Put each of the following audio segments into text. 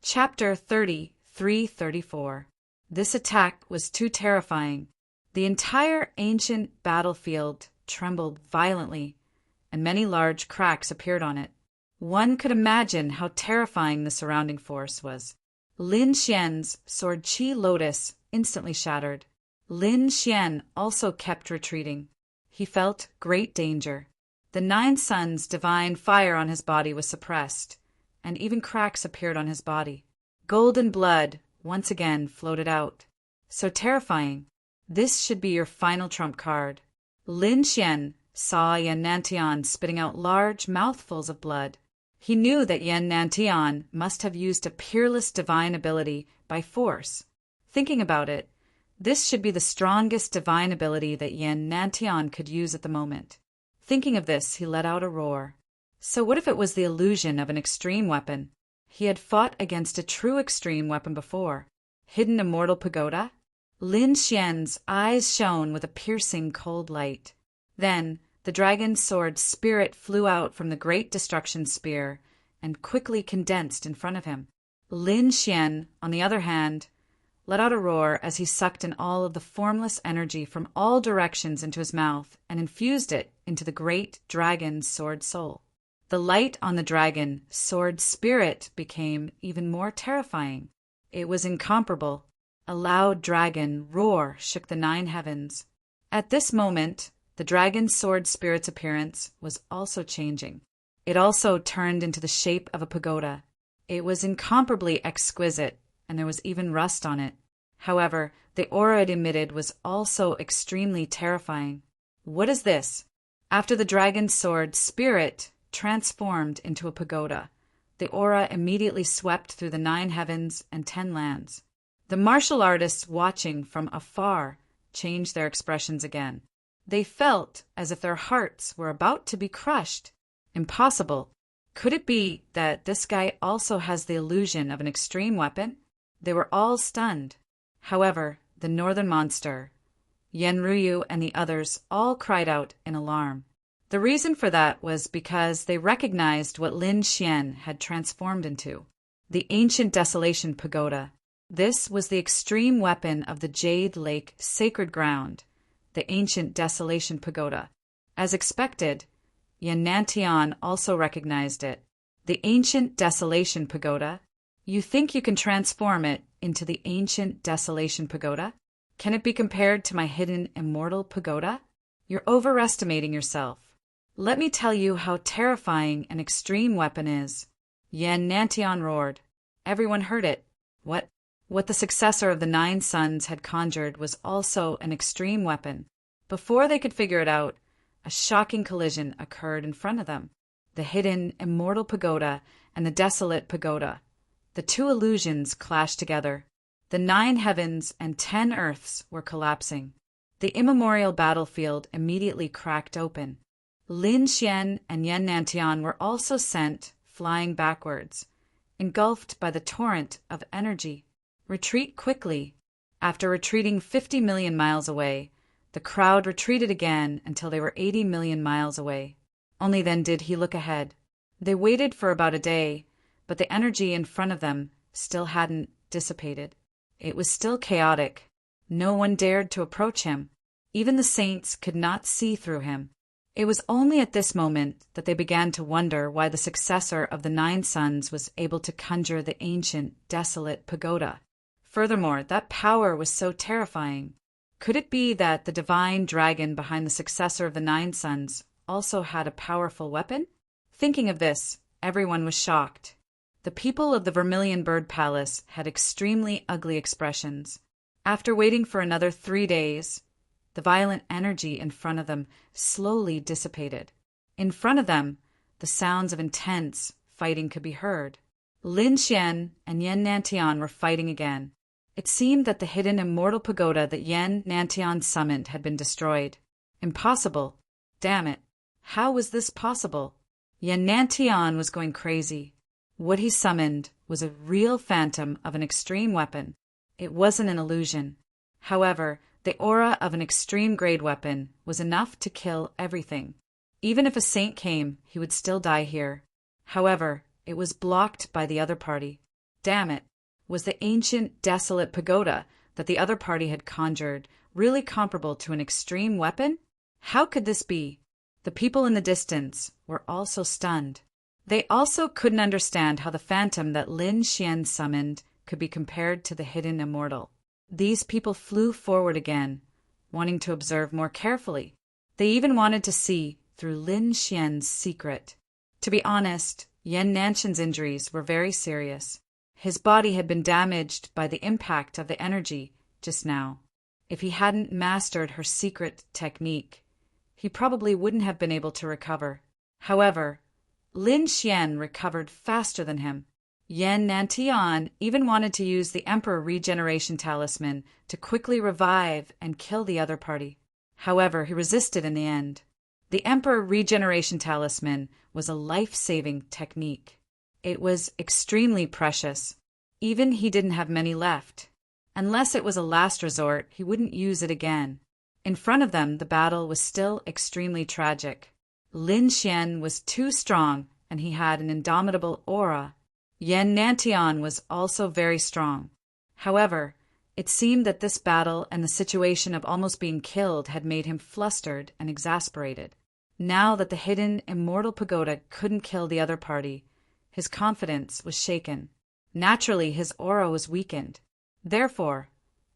Chapter 33-34. This attack was too terrifying. The entire ancient battlefield trembled violently, and many large cracks appeared on it. One could imagine how terrifying the surrounding force was. Lin Xian's sword Qi Lotus instantly shattered. Lin Xian also kept retreating. He felt great danger. The Nine Suns' divine fire on his body was suppressed, and even cracks appeared on his body. Golden blood once again floated out. So terrifying. This should be your final trump card. Lin Xian saw Yan Nantian spitting out large mouthfuls of blood. He knew that Yan Nantian must have used a peerless divine ability by force. Thinking about it, this should be the strongest divine ability that Yan Nantian could use at the moment. Thinking of this, he let out a roar. So what if it was the illusion of an extreme weapon? He had fought against a true extreme weapon before. Hidden immortal pagoda? Lin Xian's eyes shone with a piercing cold light. Then the dragon's sword spirit flew out from the great destruction spear and quickly condensed in front of him. Lin Xian, on the other hand, let out a roar as he sucked in all of the formless energy from all directions into his mouth and infused it into the great dragon's sword soul. The light on the dragon sword spirit became even more terrifying. It was incomparable. A loud dragon roar shook the 9 heavens. At this moment, the dragon's sword spirit's appearance was also changing. It also turned into the shape of a pagoda. It was incomparably exquisite, and there was even rust on it. However, the aura it emitted was also extremely terrifying. What is this? After the dragon's sword spirit transformed into a pagoda, the aura immediately swept through the 9 heavens and 10 lands. The martial artists watching from afar changed their expressions again. They felt as if their hearts were about to be crushed. Impossible. Could it be that this guy also has the illusion of an extreme weapon? They were all stunned. However, the northern monster, Yenryu, and the others all cried out in alarm. The reason for that was because they recognized what Lin Xian had transformed into, the ancient desolation pagoda. This was the extreme weapon of the Jade Lake sacred ground, the ancient desolation pagoda. As expected, Yan Nantian also recognized it. The ancient desolation pagoda? You think you can transform it into the ancient desolation pagoda? Can it be compared to my hidden immortal pagoda? You're overestimating yourself. Let me tell you how terrifying an extreme weapon is. Yan Nantian roared. Everyone heard it. What the successor of the 9 Suns had conjured was also an extreme weapon. Before they could figure it out, a shocking collision occurred in front of them. The hidden immortal pagoda and the desolate pagoda. The two illusions clashed together. The 9 heavens and 10 earths were collapsing. The immemorial battlefield immediately cracked open. Lin Xian and Yan Nantian were also sent flying backwards, engulfed by the torrent of energy. Retreat quickly. After retreating 50 million miles away, the crowd retreated again until they were 80 million miles away. Only then did he look ahead. They waited for about a day, but the energy in front of them still hadn't dissipated. It was still chaotic. No one dared to approach him. Even the saints could not see through him. It was only at this moment that they began to wonder why the successor of the 9 Suns was able to conjure the ancient, desolate pagoda. Furthermore, that power was so terrifying. Could it be that the divine dragon behind the successor of the 9 Suns also had a powerful weapon? Thinking of this, everyone was shocked. The people of the Vermilion Bird Palace had extremely ugly expressions. After waiting for another 3 days, the violent energy in front of them slowly dissipated. In front of them, the sounds of intense fighting could be heard. Lin Xian and Yan Nantian were fighting again. It seemed that the hidden immortal pagoda that Yan Nantian summoned had been destroyed. Impossible. Damn it. How was this possible? Yan Nantian was going crazy. What he summoned was a real phantom of an extreme weapon. It wasn't an illusion. However, the aura of an extreme-grade weapon was enough to kill everything. Even if a saint came, he would still die here. However, it was blocked by the other party. Damn it! Was the ancient, desolate pagoda that the other party had conjured really comparable to an extreme weapon? How could this be? The people in the distance were also stunned. They also couldn't understand how the phantom that Lin Xian summoned could be compared to the hidden immortal. These people flew forward again, wanting to observe more carefully. They even wanted to see through Lin Xian's secret. To be honest, Yan Nanshan's injuries were very serious. His body had been damaged by the impact of the energy just now. If he hadn't mastered her secret technique, he probably wouldn't have been able to recover. However, Lin Xian recovered faster than him. Yan Nantian even wanted to use the Emperor Regeneration Talisman to quickly revive and kill the other party. However, he resisted in the end. The Emperor Regeneration Talisman was a life-saving technique. It was extremely precious. Even he didn't have many left. Unless it was a last resort, he wouldn't use it again. In front of them, the battle was still extremely tragic. Lin Xian was too strong, and he had an indomitable aura. Yan Nantian was also very strong. However, it seemed that this battle and the situation of almost being killed had made him flustered and exasperated. Now that the hidden, immortal pagoda couldn't kill the other party, his confidence was shaken. Naturally, his aura was weakened. Therefore,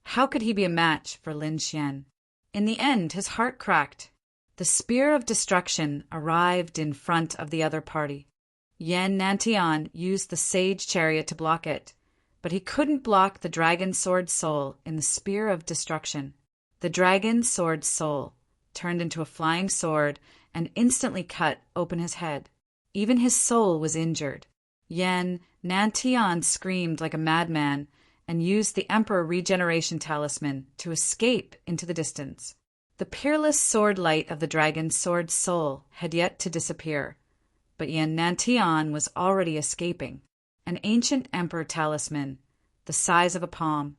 how could he be a match for Lin Xian? In the end, his heart cracked. The spear of destruction arrived in front of the other party. Yan Nantian used the sage chariot to block it, but he couldn't block the dragon sword soul in the spear of destruction. The dragon sword soul turned into a flying sword and instantly cut open his head. Even his soul was injured. Yan Nantian screamed like a madman and used the Emperor Regeneration Talisman to escape into the distance. The peerless sword light of the dragon sword soul had yet to disappear, but Yan Nantian was already escaping. An ancient emperor talisman, the size of a palm,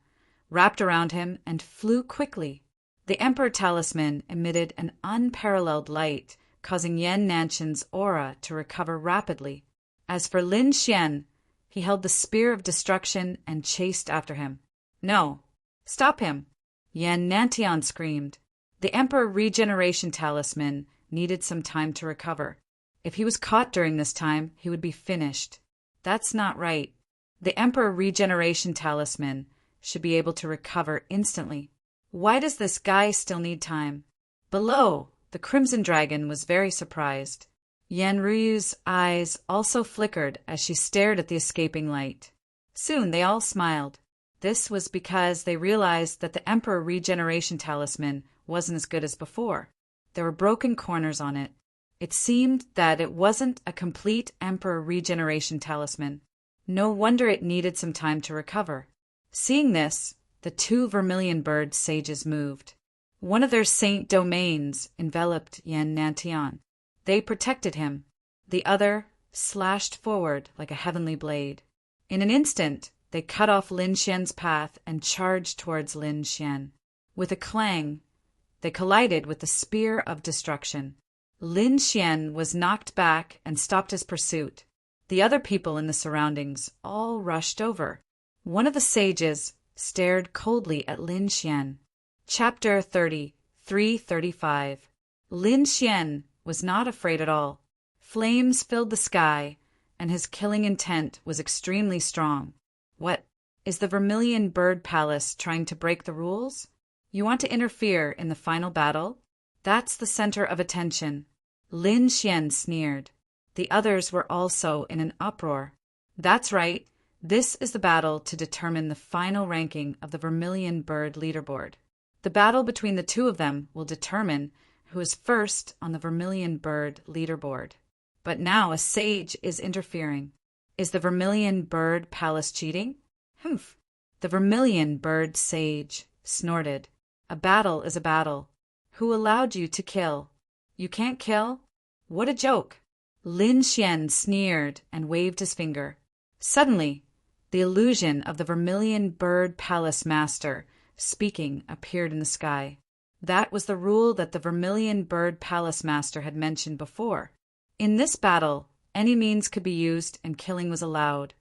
wrapped around him and flew quickly. The emperor talisman emitted an unparalleled light, causing Yan Nanshan's aura to recover rapidly. As for Lin Xian, he held the spear of destruction and chased after him. "No! Stop him!" Yan Nantian screamed. The Emperor Regeneration Talisman needed some time to recover. If he was caught during this time, he would be finished. That's not right. The Emperor Regeneration Talisman should be able to recover instantly. Why does this guy still need time? Below, the Crimson Dragon was very surprised. Yan Rui's eyes also flickered as she stared at the escaping light. Soon they all smiled. This was because they realized that the Emperor Regeneration Talisman wasn't as good as before. There were broken corners on it. It seemed that it wasn't a complete Emperor Regeneration Talisman. No wonder it needed some time to recover. Seeing this, the two vermilion bird sages moved. One of their saint domains enveloped Yan Nantian. They protected him. The other slashed forward like a heavenly blade. In an instant, they cut off Lin Xian's path and charged towards Lin Xian. With a clang, they collided with the spear of destruction. Lin Xian was knocked back and stopped his pursuit. The other people in the surroundings all rushed over. One of the sages stared coldly at Lin Xian. Chapter 335. Lin Xian was not afraid at all. Flames filled the sky, and his killing intent was extremely strong. What? Is the Vermilion Bird Palace trying to break the rules? You want to interfere in the final battle? That's the center of attention. Lin Xian sneered. The others were also in an uproar. That's right. This is the battle to determine the final ranking of the Vermilion Bird leaderboard. The battle between the two of them will determine who is first on the Vermilion Bird leaderboard. But now a sage is interfering. Is the Vermilion Bird Palace cheating? Humph. The Vermilion Bird Sage snorted. A battle is a battle. Who allowed you to kill? You can't kill? What a joke. Lin Xian sneered and waved his finger. Suddenly, the illusion of the Vermilion Bird Palace Master speaking appeared in the sky. That was the rule that the Vermilion Bird Palace Master had mentioned before. In this battle, any means could be used and killing was allowed.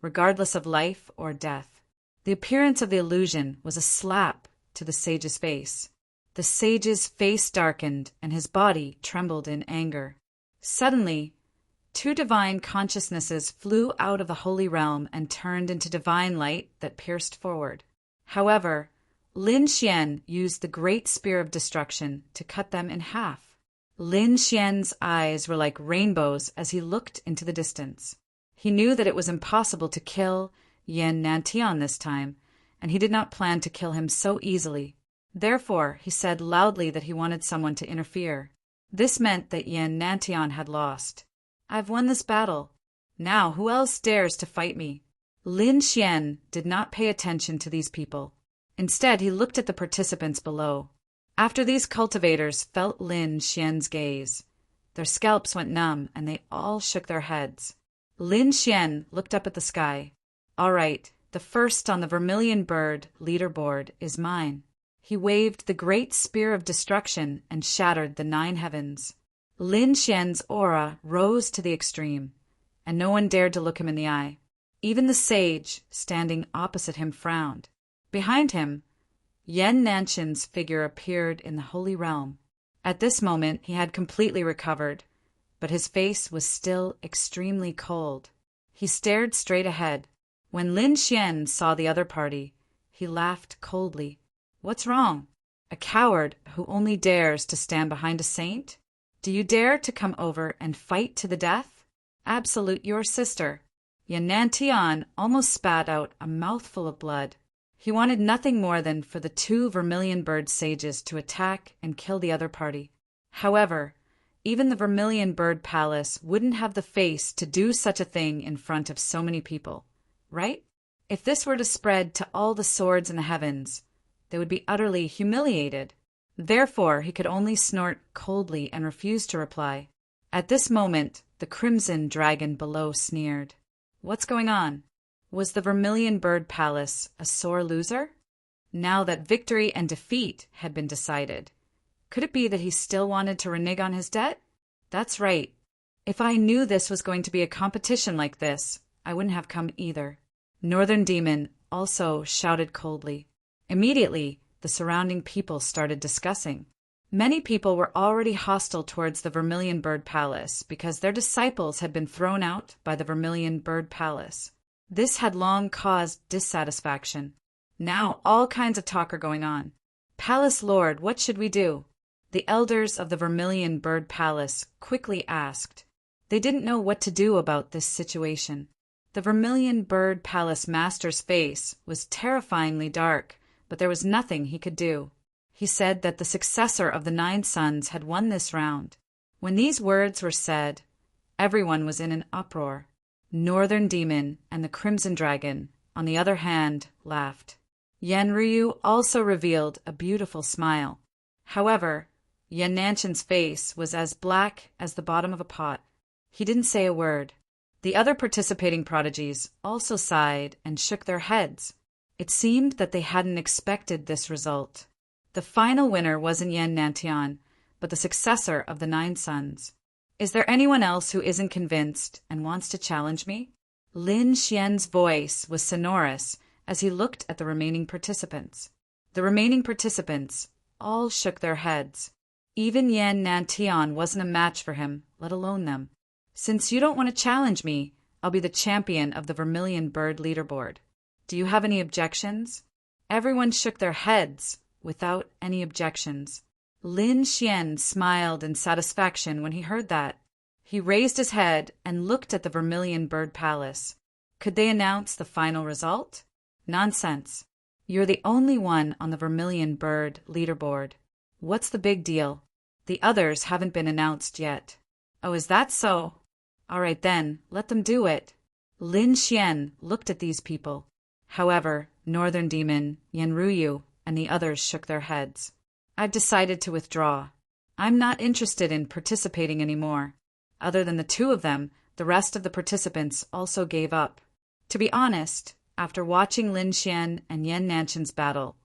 regardless of life or death. The appearance of the illusion was a slap to the sage's face. The sage's face darkened, and his body trembled in anger. Suddenly, two divine consciousnesses flew out of the holy realm and turned into divine light that pierced forward. However, Lin Xian used the great spear of destruction to cut them in half. Lin Xian's eyes were like rainbows as he looked into the distance. He knew that it was impossible to kill Yan Nantian this time, and he did not plan to kill him so easily. Therefore, he said loudly that he wanted someone to interfere. This meant that Yan Nantian had lost. "I've won this battle. Now who else dares to fight me?" Lin Xian did not pay attention to these people. Instead, he looked at the participants below. After these cultivators felt Lin Xian's gaze, their scalps went numb and they all shook their heads. Lin Xian looked up at the sky. "All right, the first on the vermilion bird leaderboard is mine." He waved the great spear of destruction and shattered the 9 heavens. Lin Xian's aura rose to the extreme, and no one dared to look him in the eye. Even the sage, standing opposite him, frowned. Behind him, Yan Nantian's figure appeared in the holy realm. At this moment, he had completely recovered, but his face was still extremely cold. He stared straight ahead. When Lin Xian saw the other party, he laughed coldly. "What's wrong? A coward who only dares to stand behind a saint? Do you dare to come over and fight to the death? Absolute your sister." Yan Nantian almost spat out a mouthful of blood. He wanted nothing more than for the 2 vermilion bird sages to attack and kill the other party. However, even the vermilion bird palace wouldn't have the face to do such a thing in front of so many people, right? If this were to spread to all the swords in the heavens, they would be utterly humiliated. Therefore, he could only snort coldly and refuse to reply. At this moment, the crimson dragon below sneered. "What's going on? Was the vermilion bird palace a sore loser? Now that victory and defeat had been decided, could it be that he still wanted to renege on his debt? That's right. If I knew this was going to be a competition like this, I wouldn't have come either." Northern Demon also shouted coldly. Immediately, the surrounding people started discussing. Many people were already hostile towards the Vermilion Bird Palace because their disciples had been thrown out by the Vermilion Bird Palace. This had long caused dissatisfaction. Now all kinds of talk are going on. "Palace Lord, what should we do?" The elders of the Vermilion Bird Palace quickly asked. They didn't know what to do about this situation. The Vermilion Bird Palace master's face was terrifyingly dark, but there was nothing he could do. He said that the successor of the 9 sons had won this round. When these words were said, everyone was in an uproar. Northern Demon and the Crimson Dragon, on the other hand, laughed. Yanryu also revealed a beautiful smile. However, Yan Nantian's face was as black as the bottom of a pot. He didn't say a word. The other participating prodigies also sighed and shook their heads. It seemed that they hadn't expected this result. The final winner wasn't Yan Nantian, but the successor of the 9 sons. "Is there anyone else who isn't convinced and wants to challenge me?" Lin Xian's voice was sonorous as he looked at the remaining participants. The remaining participants all shook their heads. Even Yan Nantian wasn't a match for him, let alone them. "Since you don't want to challenge me, I'll be the champion of the Vermilion Bird leaderboard. Do you have any objections?" Everyone shook their heads without any objections. Lin Xian smiled in satisfaction when he heard that. He raised his head and looked at the Vermilion Bird Palace. Could they announce the final result? Nonsense. You're the only one on the Vermilion Bird leaderboard. What's the big deal? The others haven't been announced yet. Oh, is that so? All right then, let them do it. Lin Xian looked at these people. However, Northern Demon, Yanryu, and the others shook their heads. "I've decided to withdraw. I'm not interested in participating anymore." Other than the 2 of them, the rest of the participants also gave up. To be honest, after watching Lin Xian and Yan Nantian's battle,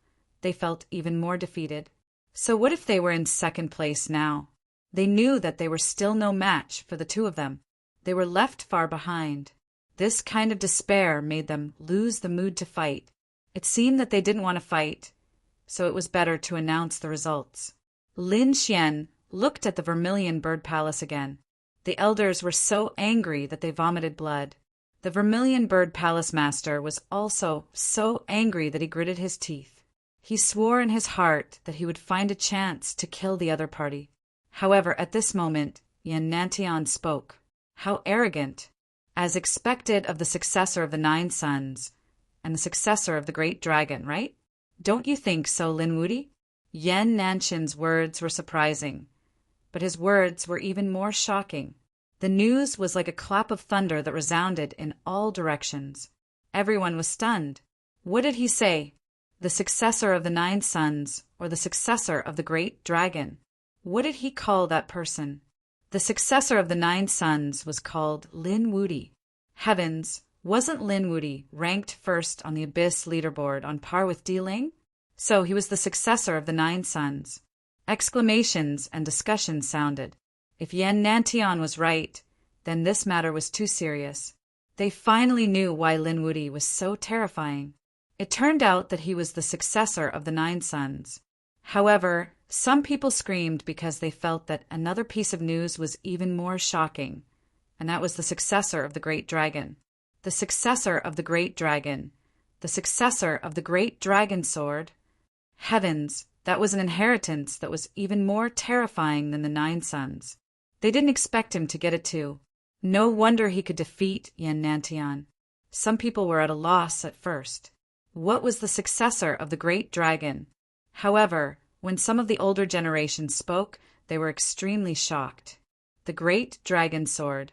they felt even more defeated. So what if they were in second place now? They knew that they were still no match for the 2 of them. They were left far behind. This kind of despair made them lose the mood to fight. It seemed that they didn't want to fight, so it was better to announce the results. Lin Xian looked at the Vermilion Bird Palace again. The elders were so angry that they vomited blood. The Vermilion Bird Palace master was also so angry that he gritted his teeth. He swore in his heart that he would find a chance to kill the other party. However, at this moment, Yan Nantian spoke. How arrogant! As expected of the successor of the 9 sons, and the successor of the great dragon, right? Don't you think so, Lin Wuti? Yan Nantian's words were surprising, but his words were even more shocking. The news was like a clap of thunder that resounded in all directions. Everyone was stunned. What did he say? The successor of the 9 sons, or the successor of the great dragon? What did he call that person? The successor of the 9 sons was called Lin Wuti. Heavens, wasn't Lin Wuti ranked first on the Abyss leaderboard on par with Di Ling? So he was the successor of the 9 sons. Exclamations and discussions sounded. If Yan Nantian was right, then this matter was too serious. They finally knew why Lin Wuti was so terrifying. It turned out that he was the successor of the 9 sons. However, some people screamed because they felt that another piece of news was even more shocking, and that was the successor of the great dragon. The successor of the great dragon. The successor of the great dragon sword. Heavens, that was an inheritance that was even more terrifying than the 9 sons. They didn't expect him to get it too. No wonder he could defeat Yan Nantian. Some people were at a loss at first. What was the successor of the great dragon? However, when some of the older generations spoke, they were extremely shocked. The great dragon sword,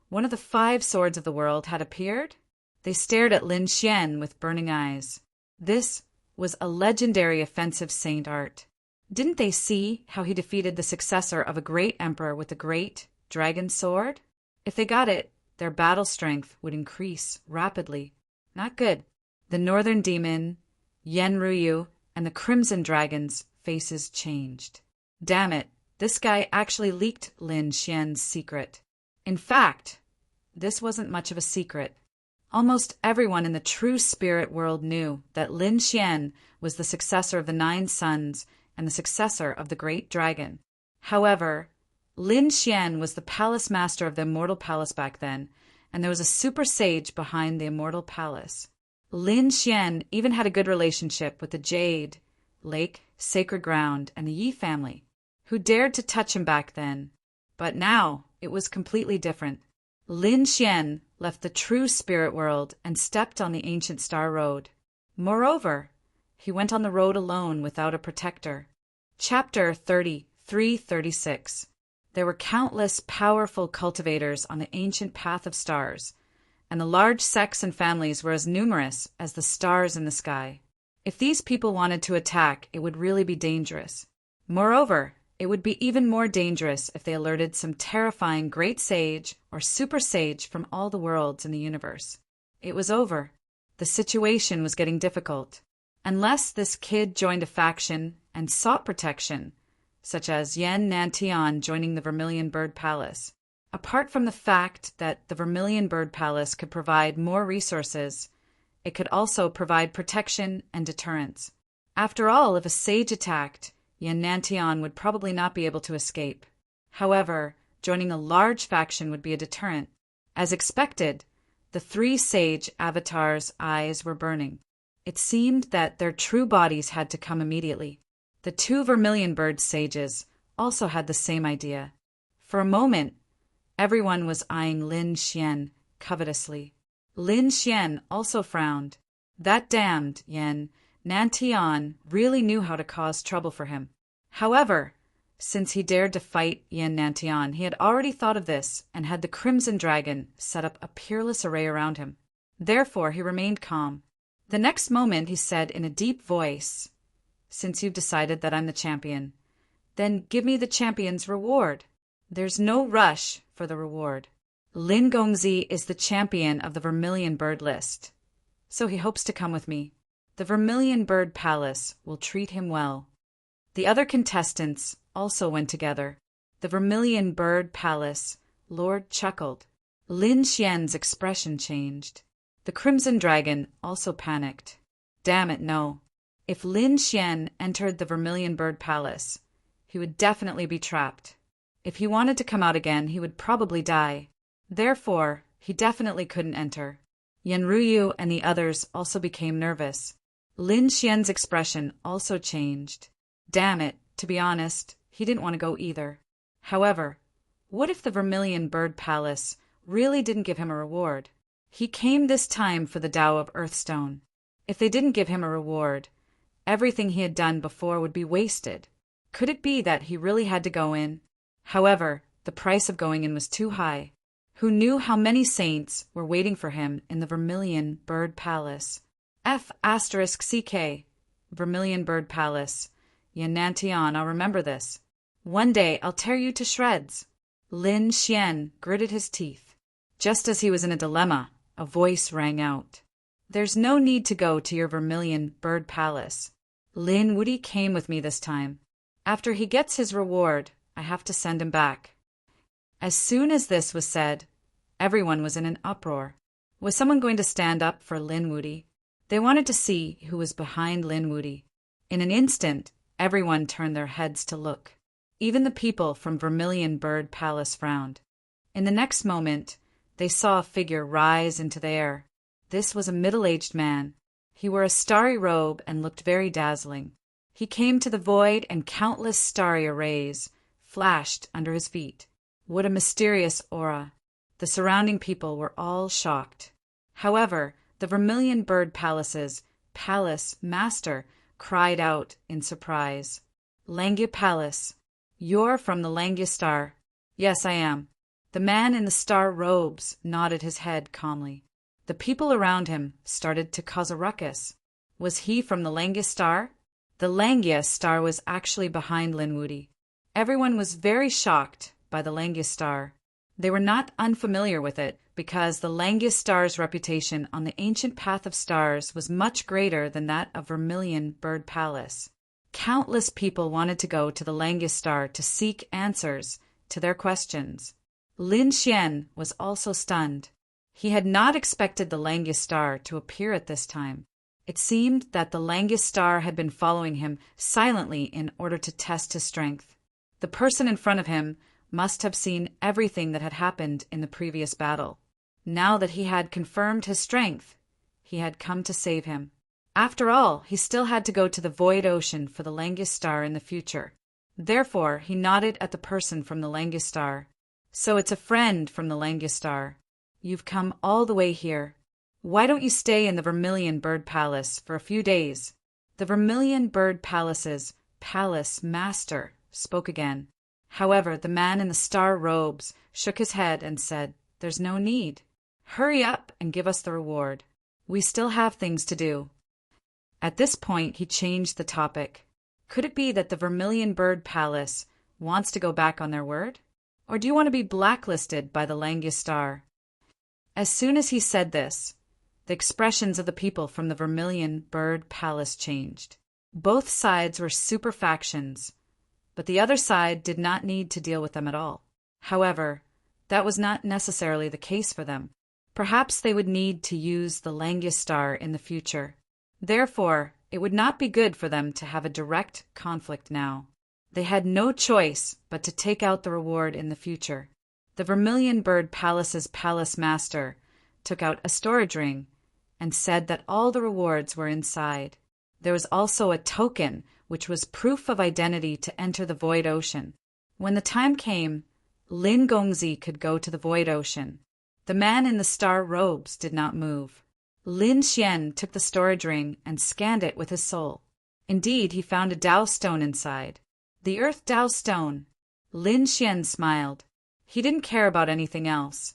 one of the 5 swords of the world, had appeared? They stared at Lin Xian with burning eyes. This was a legendary offensive saint art. Didn't they see how he defeated the successor of a great emperor with a great dragon sword? If they got it, their battle strength would increase rapidly. Not good. The northern demon, Yen Ruyu, and the crimson dragon's faces changed. Damn it, this guy actually leaked Lin Xian's secret. In fact, this wasn't much of a secret. Almost everyone in the true spirit world knew that Lin Xian was the successor of the 9 sons and the successor of the great dragon. However, Lin Xian was the palace master of the Immortal Palace back then, and there was a super sage behind the Immortal Palace. Lin Xian even had a good relationship with the Jade, Lake, Sacred Ground, and the Yi family, who dared to touch him back then. But now it was completely different. Lin Xian left the true spirit world and stepped on the ancient star road. Moreover, he went on the road alone without a protector. Chapter 33-36. There were countless powerful cultivators on the ancient path of stars, and the large sects and families were as numerous as the stars in the sky. If these people wanted to attack, it would really be dangerous. Moreover, it would be even more dangerous if they alerted some terrifying great sage or super sage from all the worlds in the universe. It was over. The situation was getting difficult. Unless this kid joined a faction and sought protection, such as Yan Nantian joining the Vermilion Bird Palace. Apart from the fact that the Vermilion Bird Palace could provide more resources, it could also provide protection and deterrence. After all, if a sage attacked, Yan Nantian would probably not be able to escape. However, joining a large faction would be a deterrent. As expected, the 3 sage avatars' eyes were burning. It seemed that their true bodies had to come immediately. The 2 Vermilion Bird sages also had the same idea. For a moment, everyone was eyeing Lin Xian covetously. Lin Xian also frowned. That damned Yan Nantian really knew how to cause trouble for him. However, since he dared to fight Yan Nantian, he had already thought of this and had the Crimson Dragon set up a peerless array around him. Therefore, he remained calm. The next moment he said in a deep voice, "Since you've decided that I'm the champion, then give me the champion's reward." There's no rush for the reward. Lin Gongzi is the champion of the Vermilion Bird list, so he hopes to come with me. The Vermilion Bird Palace will treat him well. The other contestants also went together. The Vermilion Bird Palace Lord chuckled. Lin Xian's expression changed. The Crimson Dragon also panicked. Damn it, no. If Lin Xian entered the Vermilion Bird Palace, he would definitely be trapped. If he wanted to come out again, he would probably die. Therefore, he definitely couldn't enter. Yanruyu and the others also became nervous. Lin Xian's expression also changed. Damn it, to be honest, he didn't want to go either. However, what if the Vermilion Bird Palace really didn't give him a reward? He came this time for the Tao of Earthstone. If they didn't give him a reward, everything he had done before would be wasted. Could it be that he really had to go in? However, the price of going in was too high. Who knew how many saints were waiting for him in the Vermilion Bird Palace? F***CK, Vermilion Bird Palace. Yanantian, I'll remember this. One day I'll tear you to shreds. Lin Xian gritted his teeth. Just as he was in a dilemma, a voice rang out. There's no need to go to your Vermilion Bird Palace. Lin Wudy came with me this time. After he gets his reward, I have to send him back. As soon as this was said, everyone was in an uproar. Was someone going to stand up for Lin Wudy? They wanted to see who was behind Lin Wudy. In an instant, everyone turned their heads to look. Even the people from Vermilion Bird Palace frowned. In the next moment, they saw a figure rise into the air. This was a middle-aged man. He wore a starry robe and looked very dazzling. He came to the void and countless starry arrays flashed under his feet. What a mysterious aura. The surrounding people were all shocked. However, the Vermilion Bird Palace's palace master cried out in surprise. Langya Palace, you're from the Langya Star. Yes, I am. The man in the star robes nodded his head calmly. The people around him started to cause a ruckus. Was he from the Langya Star? The Langya Star was actually behind Lin Wudy. Everyone was very shocked by the Langya Star. They were not unfamiliar with it because the Langya Star's reputation on the ancient path of stars was much greater than that of Vermilion Bird Palace. Countless people wanted to go to the Langya Star to seek answers to their questions. Lin Xian was also stunned. He had not expected the Langya Star to appear at this time. It seemed that the Langya Star had been following him silently in order to test his strength. The person in front of him must have seen everything that had happened in the previous battle. Now that he had confirmed his strength, he had come to save him. After all, he still had to go to the Void Ocean for the Langya Star in the future. Therefore, he nodded at the person from the Langya Star. So it's a friend from the Langya Star. You've come all the way here. Why don't you stay in the Vermilion Bird Palace for a few days? The Vermilion Bird Palace's palace master spoke again. However, the man in the star robes shook his head and said, There's no need. Hurry up and give us the reward. We still have things to do. At this point, he changed the topic. Could it be that the Vermilion Bird Palace wants to go back on their word? Or do you want to be blacklisted by the Langya Star? As soon as he said this, the expressions of the people from the Vermilion Bird Palace changed. Both sides were super factions, but the other side did not need to deal with them at all. However, that was not necessarily the case for them. Perhaps they would need to use the Langya Star in the future. Therefore, it would not be good for them to have a direct conflict now. They had no choice but to take out the reward in the future. The Vermilion Bird Palace's palace master took out a storage ring and said that all the rewards were inside. There was also a token, which was proof of identity to enter the Void Ocean. When the time came, Lin Gongzi could go to the Void Ocean. The man in the star robes did not move. Lin Xian took the storage ring and scanned it with his soul. Indeed, he found a Tao stone inside. The Earth Tao stone. Lin Xian smiled. He didn't care about anything else,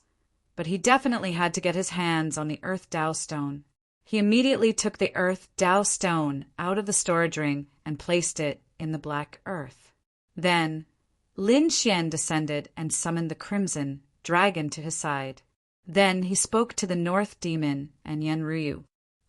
but he definitely had to get his hands on the Earth Tao stone. He immediately took the Earth Tao stone out of the storage ring and placed it in the black earth. Then, Lin Xian descended and summoned the Crimson Dragon to his side. Then he spoke to the North Demon and Yanryu.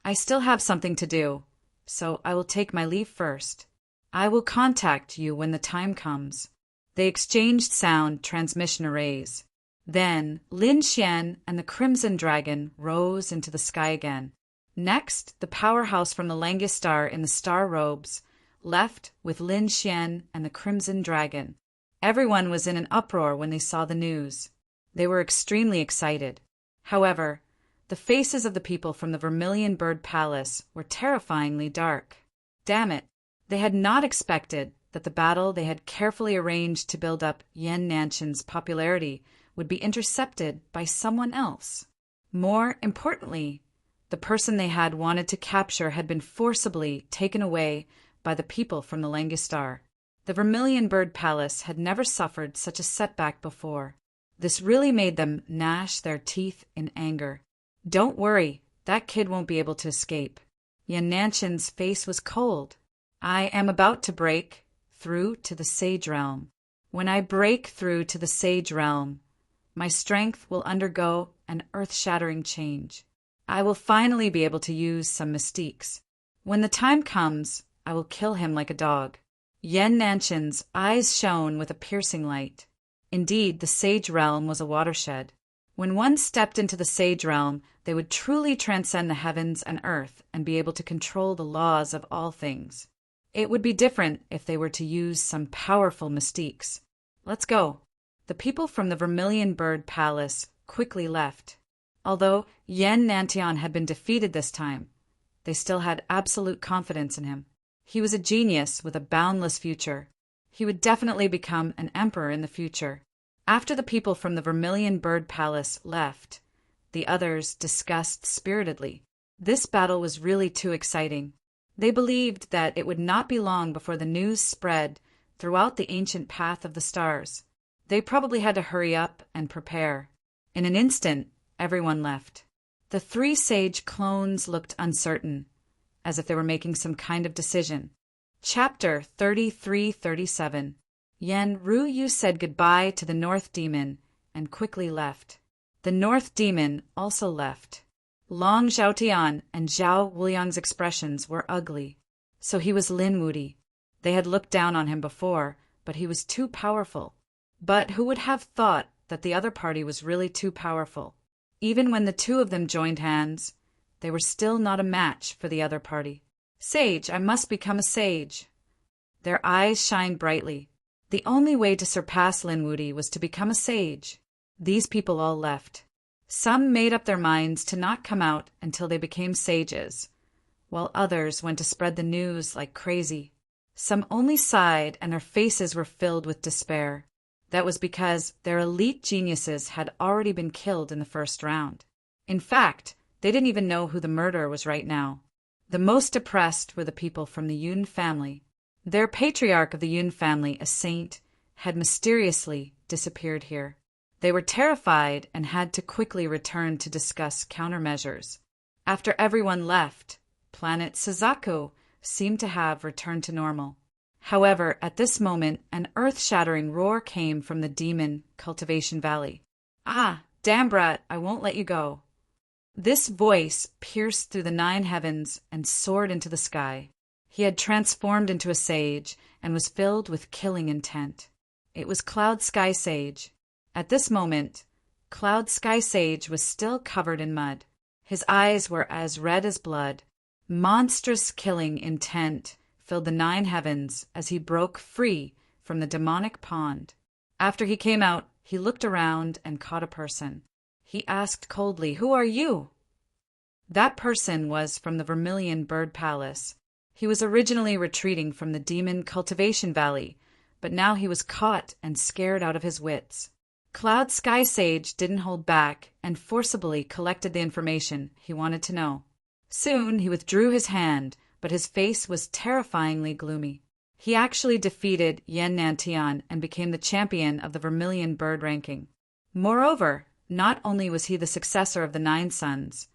I still have something to do, so I will take my leave first. I will contact you when the time comes. They exchanged sound transmission arrays. Then Lin Xian and the Crimson Dragon rose into the sky again. Next, the powerhouse from the Langistar in the star robes left with Lin Xian and the Crimson Dragon. Everyone was in an uproar when they saw the news. They were extremely excited. However, the faces of the people from the Vermilion Bird Palace were terrifyingly dark. Damn it, they had not expected that the battle they had carefully arranged to build up Yan Nanshan's popularity would be intercepted by someone else. More importantly, the person they had wanted to capture had been forcibly taken away by the people from the Langistar. The Vermilion Bird Palace had never suffered such a setback before. This really made them gnash their teeth in anger. Don't worry, that kid won't be able to escape. Yan Nanshan's face was cold. I am about to break through to the Sage Realm. When I break through to the Sage Realm, my strength will undergo an earth-shattering change. I will finally be able to use some mystiques. When the time comes, I will kill him like a dog. Yan Nanshan's eyes shone with a piercing light. Indeed, the Sage Realm was a watershed. When one stepped into the Sage Realm, they would truly transcend the heavens and earth and be able to control the laws of all things. It would be different if they were to use some powerful mystiques. Let's go. The people from the Vermilion Bird Palace quickly left. Although Yan Nantian had been defeated this time, they still had absolute confidence in him. He was a genius with a boundless future. He would definitely become an emperor in the future. After the people from the Vermilion Bird Palace left, the others discussed spiritedly. This battle was really too exciting. They believed that it would not be long before the news spread throughout the ancient path of the stars. They probably had to hurry up and prepare. In an instant, everyone left. The three sage clones looked uncertain, as if they were making some kind of decision. Chapter 33-37. Yan Ruyu said goodbye to the North Demon and quickly left. The North Demon also left. Long Zhaotian and Zhao Wuliang's expressions were ugly. So he was Lin Wudi. They had looked down on him before, but he was too powerful. But who would have thought that the other party was really too powerful? Even when the two of them joined hands, they were still not a match for the other party. Sage, I must become a sage. Their eyes shined brightly. The only way to surpass Lin Wudi was to become a sage. These people all left. Some made up their minds to not come out until they became sages, while others went to spread the news like crazy. Some only sighed and their faces were filled with despair. That was because their elite geniuses had already been killed in the first round. In fact, they didn't even know who the murderer was right now. The most depressed were the people from the Yun family. Their patriarch of the Yun family, a saint, had mysteriously disappeared here. They were terrified and had to quickly return to discuss countermeasures. After everyone left, planet Suzaku seemed to have returned to normal. However, at this moment, an earth-shattering roar came from the demon Cultivation Valley. Ah, damn brat, I won't let you go. This voice pierced through the 9 heavens and soared into the sky. He had transformed into a sage and was filled with killing intent. It was Cloud Sky Sage. At this moment, Cloud Sky Sage was still covered in mud. His eyes were as red as blood. Monstrous killing intent filled the 9 heavens as he broke free from the demonic pond. After he came out, he looked around and caught a person. He asked coldly, "Who are you?" That person was from the Vermilion Bird Palace. He was originally retreating from the demon Cultivation Valley, but now he was caught and scared out of his wits. Cloud Sky Sage didn't hold back and forcibly collected the information he wanted to know. Soon he withdrew his hand, but his face was terrifyingly gloomy. He actually defeated Yan Nantian and became the champion of the Vermilion Bird ranking. Moreover, not only was he the successor of the 9 sons,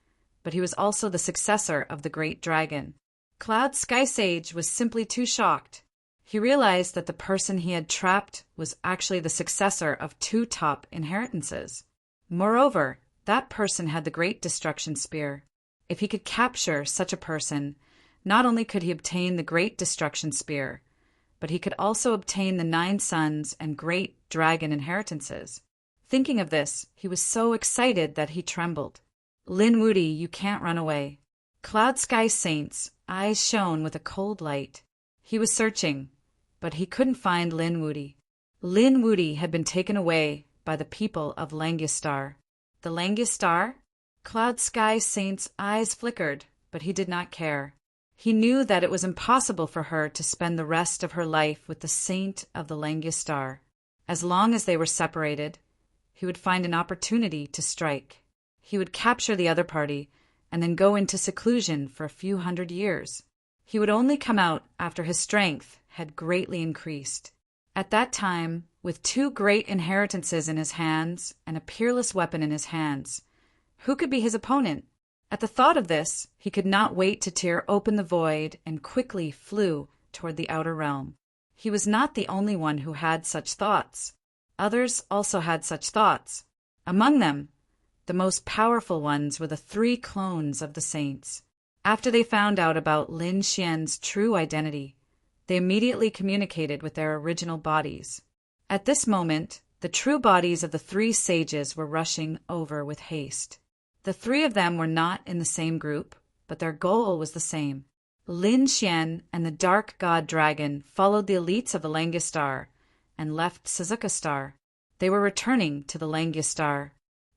but he was also the successor of the Great Dragon. Cloud Sky Sage was simply too shocked. He realized that the person he had trapped was actually the successor of 2 top inheritances. Moreover, that person had the Great Destruction Spear. If he could capture such a person, not only could he obtain the Great Destruction Spear, but he could also obtain the 9 sons and Great Dragon inheritances. Thinking of this, he was so excited that he trembled. Lin Wudy, you can't run away. Cloud Sky Saint's eyes shone with a cold light. He was searching, but he couldn't find Lin Wudy. Lin Wudy had been taken away by the people of Langistar. The Langistar? Cloud Sky Saint's eyes flickered, but he did not care. He knew that it was impossible for her to spend the rest of her life with the Saint of the Langistar. As long as they were separated, he would find an opportunity to strike. He would capture the other party and then go into seclusion for a few hundred years. He would only come out after his strength had greatly increased. At that time, with 2 great inheritances in his hands and a peerless weapon in his hands, who could be his opponent? At the thought of this, he could not wait to tear open the void and quickly flew toward the outer realm. He was not the only one who had such thoughts. Others also had such thoughts. Among them, the most powerful ones were the 3 clones of the saints. After they found out about Lin Xian's true identity, they immediately communicated with their original bodies. At this moment, the true bodies of the 3 sages were rushing over with haste. The 3 of them were not in the same group, but their goal was the same. Lin Xian and the Dark God Dragon followed the elites of the Langistar and left Suzuka Star. They were returning to the Langistar.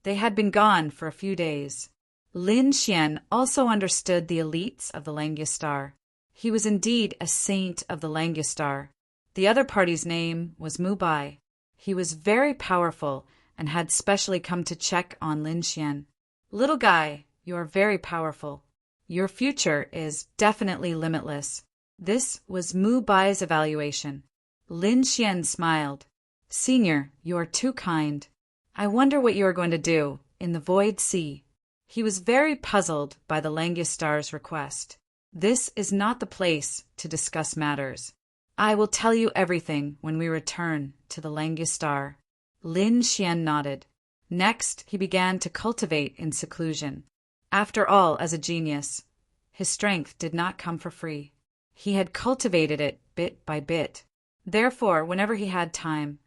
They had been gone for a few days. Lin Xian also understood the elites of the Langistar. He was indeed a saint of the Langistar. The other party's name was Mu Bai. He was very powerful and had specially come to check on Lin Xian. Little guy, you are very powerful. Your future is definitely limitless. This was Mu Bai's evaluation. Lin Xian smiled. Senior, you are too kind. I wonder what you are going to do in the Void Sea. He was very puzzled by the Langistar's request. This is not the place to discuss matters. I will tell you everything when we return to the Langistar. Lin Xian nodded. Next, he began to cultivate in seclusion. After all, as a genius, his strength did not come for free. He had cultivated it bit by bit. Therefore, whenever he had time,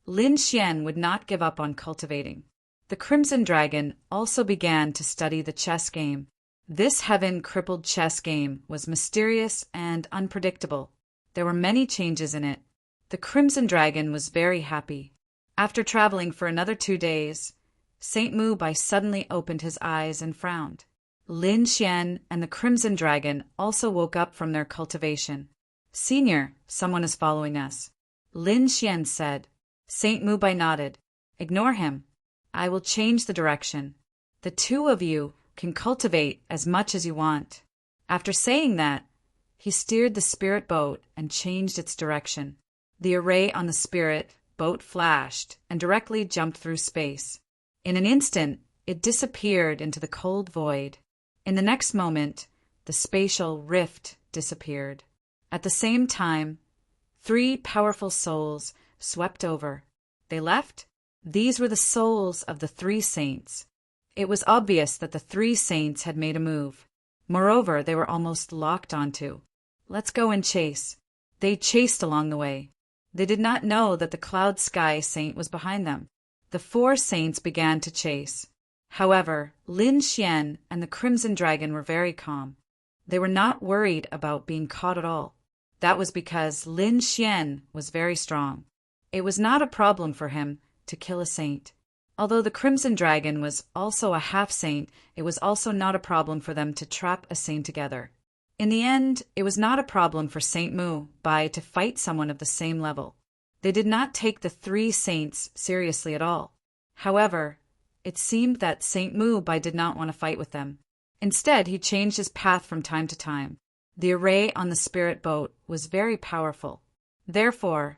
Lin Xian would not give up on cultivating. The Crimson Dragon also began to study the chess game. This heaven-crippled chess game was mysterious and unpredictable. There were many changes in it. The Crimson Dragon was very happy. After traveling for another 2 days, Saint Mu Bai suddenly opened his eyes and frowned. Lin Xian and the Crimson Dragon also woke up from their cultivation. Senior, someone is following us. Lin Xian said. Saint Mu Bai nodded. Ignore him. I will change the direction. The 2 of you can cultivate as much as you want. After saying that, he steered the spirit boat and changed its direction. The array on the spirit boat flashed and directly jumped through space. In an instant, it disappeared into the cold void. In the next moment, the spatial rift disappeared. At the same time, 3 powerful souls swept over. They left? These were the souls of the 3 saints. It was obvious that the 3 saints had made a move. Moreover, they were almost locked onto. Let's go and chase. They chased along the way. They did not know that the Cloud Sky Saint was behind them. The 4 saints began to chase. However, Lin Xian and the Crimson Dragon were very calm. They were not worried about being caught at all. That was because Lin Xian was very strong. It was not a problem for him to kill a saint. Although the Crimson Dragon was also a half-saint, it was also not a problem for them to trap a saint together. In the end, it was not a problem for Saint Mu Bai to fight someone of the same level. They did not take the 3 saints seriously at all. However, it seemed that Saint Mu Bai did not want to fight with them. Instead, he changed his path from time to time. The array on the spirit boat was very powerful. Therefore,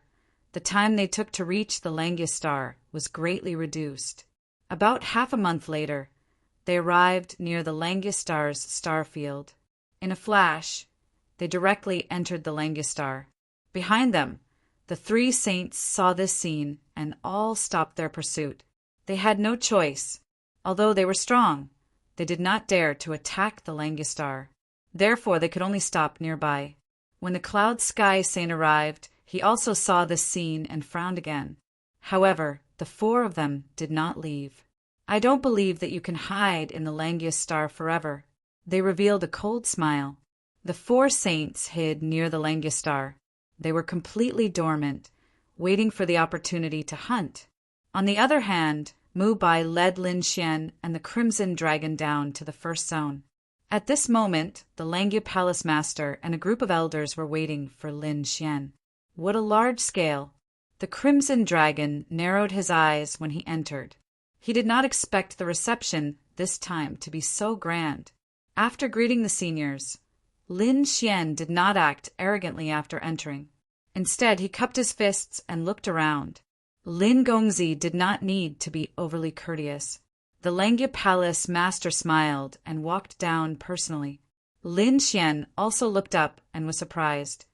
the time they took to reach the Langistar was greatly reduced. About half a month later, they arrived near the Langistar's star field. In a flash, they directly entered the Langistar. Behind them, the 3 saints saw this scene and all stopped their pursuit. They had no choice. Although they were strong, they did not dare to attack the Langistar. Therefore, they could only stop nearby. When the Cloud Sky Saint arrived, he also saw this scene and frowned again. However, The four of them did not leave. I don't believe that you can hide in the Langius star forever. They revealed a cold smile. The four saints hid near the Langius star. They were completely dormant, waiting for the opportunity to hunt. On the other hand, Mu Bai led Lin Xian and the Crimson Dragon down to the first zone. At this moment, the Langia Palace Master and a group of elders were waiting for Lin Xian. What a large scale! The Crimson Dragon narrowed his eyes when he entered. He did not expect the reception this time to be so grand. After greeting the seniors, Lin Xian did not act arrogantly after entering. Instead, he cupped his fists and looked around. Lin Gongzi did not need to be overly courteous. The Langia Palace Master smiled and walked down personally. Lin Xian also looked up and was surprised.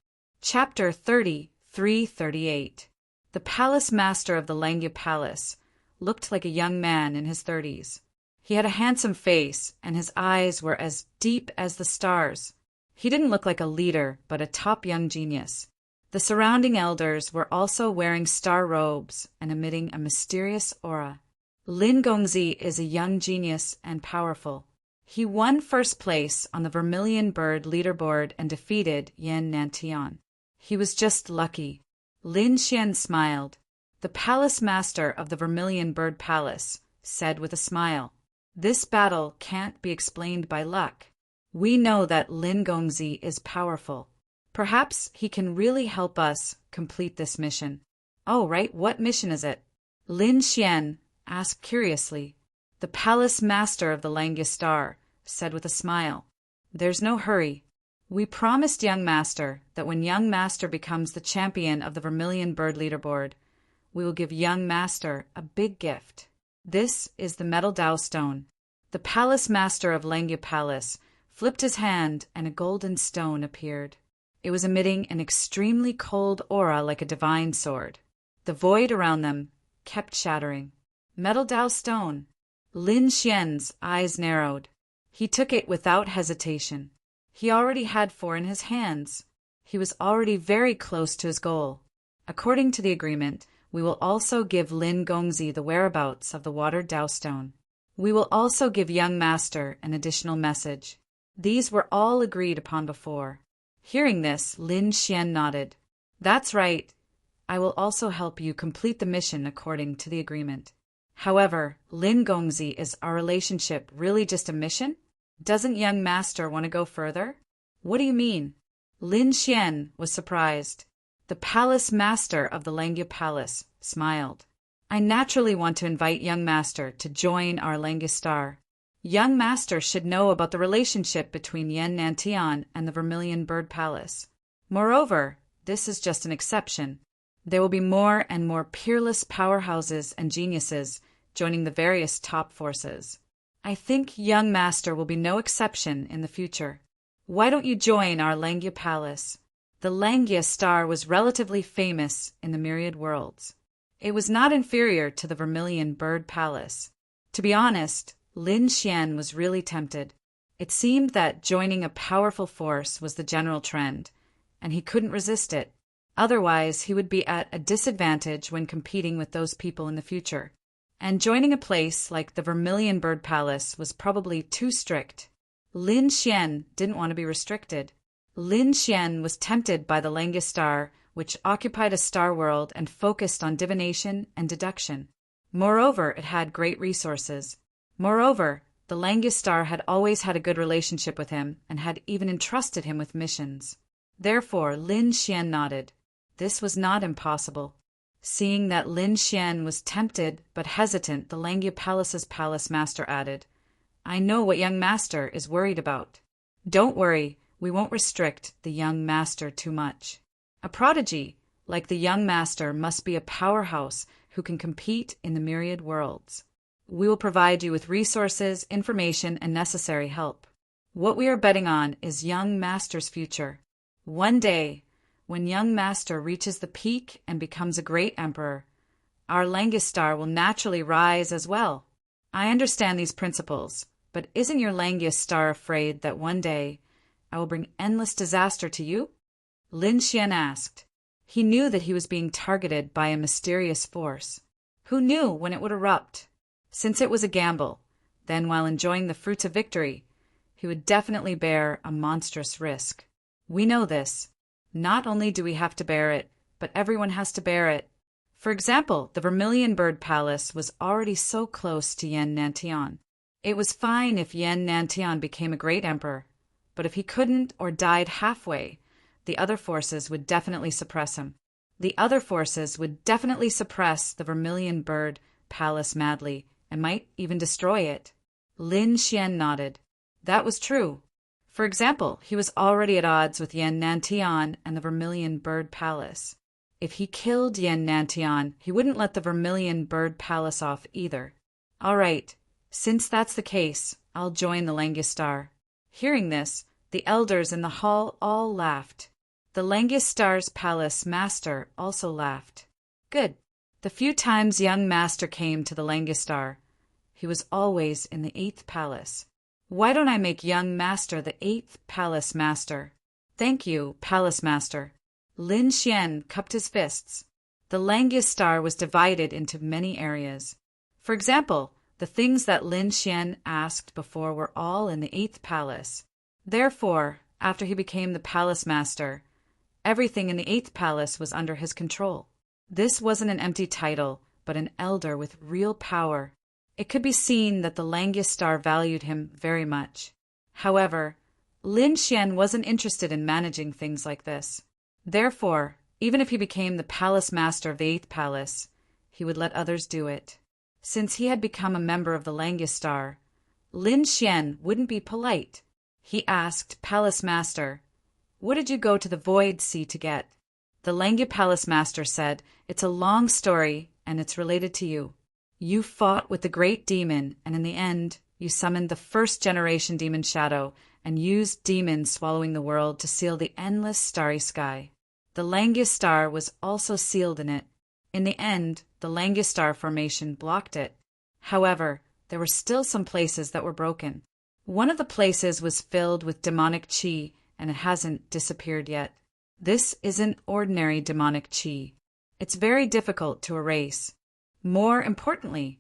Chapter 33:38. The Palace Master of the Langia Palace looked like a young man in his 30s. He had a handsome face, and his eyes were as deep as the stars. He didn't look like a leader, but a top young genius. The surrounding elders were also wearing star robes and emitting a mysterious aura. Lin Gongzi is a young genius and powerful. He won first place on the Vermilion Bird leaderboard and defeated Yan Nantian. He was just lucky. Lin Xian smiled. The Palace Master of the Vermilion Bird Palace said with a smile, "This battle can't be explained by luck. We know that Lin Gongzi is powerful. Perhaps he can really help us complete this mission." "Oh, right, what mission is it?" Lin Xian asked curiously. The Palace Master of the Langia Star said with a smile, "There's no hurry. We promised young Master that when young Master becomes the champion of the Vermilion Bird leaderboard, we will give young Master a big gift. This is the Metal Dao Stone." The Palace Master of Langia Palace flipped his hand and a golden stone appeared. It was emitting an extremely cold aura like a divine sword. The void around them kept shattering. Metal Dao Stone. Lin Xian's eyes narrowed. He took it without hesitation. He already had 4 in his hands. He was already very close to his goal. According to the agreement, we will also give Lin Gongzi the whereabouts of the Water Dao Stone. We will also give young Master an additional message. These were all agreed upon before. Hearing this, Lin Xian nodded. "That's right. I will also help you complete the mission according to the agreement. However, Lin Gongzi, is our relationship really just a mission? Doesn't young Master want to go further?" "What do you mean?" Lin Xian was surprised. The Palace Master of the Langia Palace smiled. "I naturally want to invite young Master to join our Langia Star. Young Master should know about the relationship between Yan Nantian and the Vermilion Bird Palace. Moreover, this is just an exception. There will be more and more peerless powerhouses and geniuses joining the various top forces. I think young Master will be no exception in the future. Why don't you join our Langia Palace?" The Langia Star was relatively famous in the myriad worlds. It was not inferior to the Vermilion Bird Palace. To be honest, Lin Xian was really tempted. It seemed that joining a powerful force was the general trend, and he couldn't resist it. Otherwise, he would be at a disadvantage when competing with those people in the future. And joining a place like the Vermilion Bird Palace was probably too strict. Lin Xian didn't want to be restricted. Lin Xian was tempted by the Langia Star, which occupied a star world and focused on divination and deduction. Moreover, it had great resources. Moreover, the Langia Star had always had a good relationship with him and had even entrusted him with missions. Therefore, Lin Xian nodded. This was not impossible. Seeing that Lin Xian was tempted but hesitant, the Langia Palace's Palace Master added, "I know what young Master is worried about. Don't worry, we won't restrict the young Master too much. A prodigy, like the young Master, must be a powerhouse who can compete in the myriad worlds. We will provide you with resources, information, and necessary help. What we are betting on is young Master's future. One day, when young Master reaches the peak and becomes a great emperor, our Langia Star will naturally rise as well. I understand these principles, but isn't your Langia Star afraid that one day I will bring endless disaster to you?" Lin Xian asked. He knew that he was being targeted by a mysterious force. Who knew when it would erupt? Since it was a gamble, then while enjoying the fruits of victory, he would definitely bear a monstrous risk. We know this. Not only do we have to bear it, but everyone has to bear it. For example, the Vermilion Bird Palace was already so close to Yen Nantian. It was fine if Yen Nantian became a great emperor, but if he couldn't or died halfway, the other forces would definitely suppress him. The other forces would definitely suppress the Vermilion Bird Palace madly and might even destroy it. Lin Xian nodded. That was true. For example, he was already at odds with Yen Nantian and the Vermilion Bird Palace. If he killed Yen Nantian, he wouldn't let the Vermilion Bird Palace off either. All right, since that's the case, I'll join the Langistar. Hearing this, the elders in the hall all laughed. The Langistar's palace master also laughed. Good. The few times young master came to the Langistar, he was always in the 8th palace. Why don't I make young master the 8th palace master? Thank you, palace master. Lin Xian cupped his fists. The Langistar was divided into many areas. For example, the things that Lin Xian asked before were all in the 8th palace. Therefore, after he became the palace master, everything in the 8th palace was under his control. This wasn't an empty title, but an elder with real power. It could be seen that the Langistar valued him very much. However, Lin Xian wasn't interested in managing things like this. Therefore, even if he became the palace master of the 8th palace, he would let others do it. Since he had become a member of the Langistar, Lin Xian wouldn't be polite. He asked Palace Master, "What did you go to the Void Sea to get?" The Langi Palace Master said, "It's a long story, and it's related to you. You fought with the great demon, and in the end, you summoned the 1st generation demon Shadow and used demons swallowing the world to seal the endless starry sky. The Langistar was also sealed in it. In the end, the Langistar formation blocked it. However, there were still some places that were broken. One of the places was filled with demonic chi, and it hasn't disappeared yet. This isn't ordinary demonic chi. It's very difficult to erase. More importantly,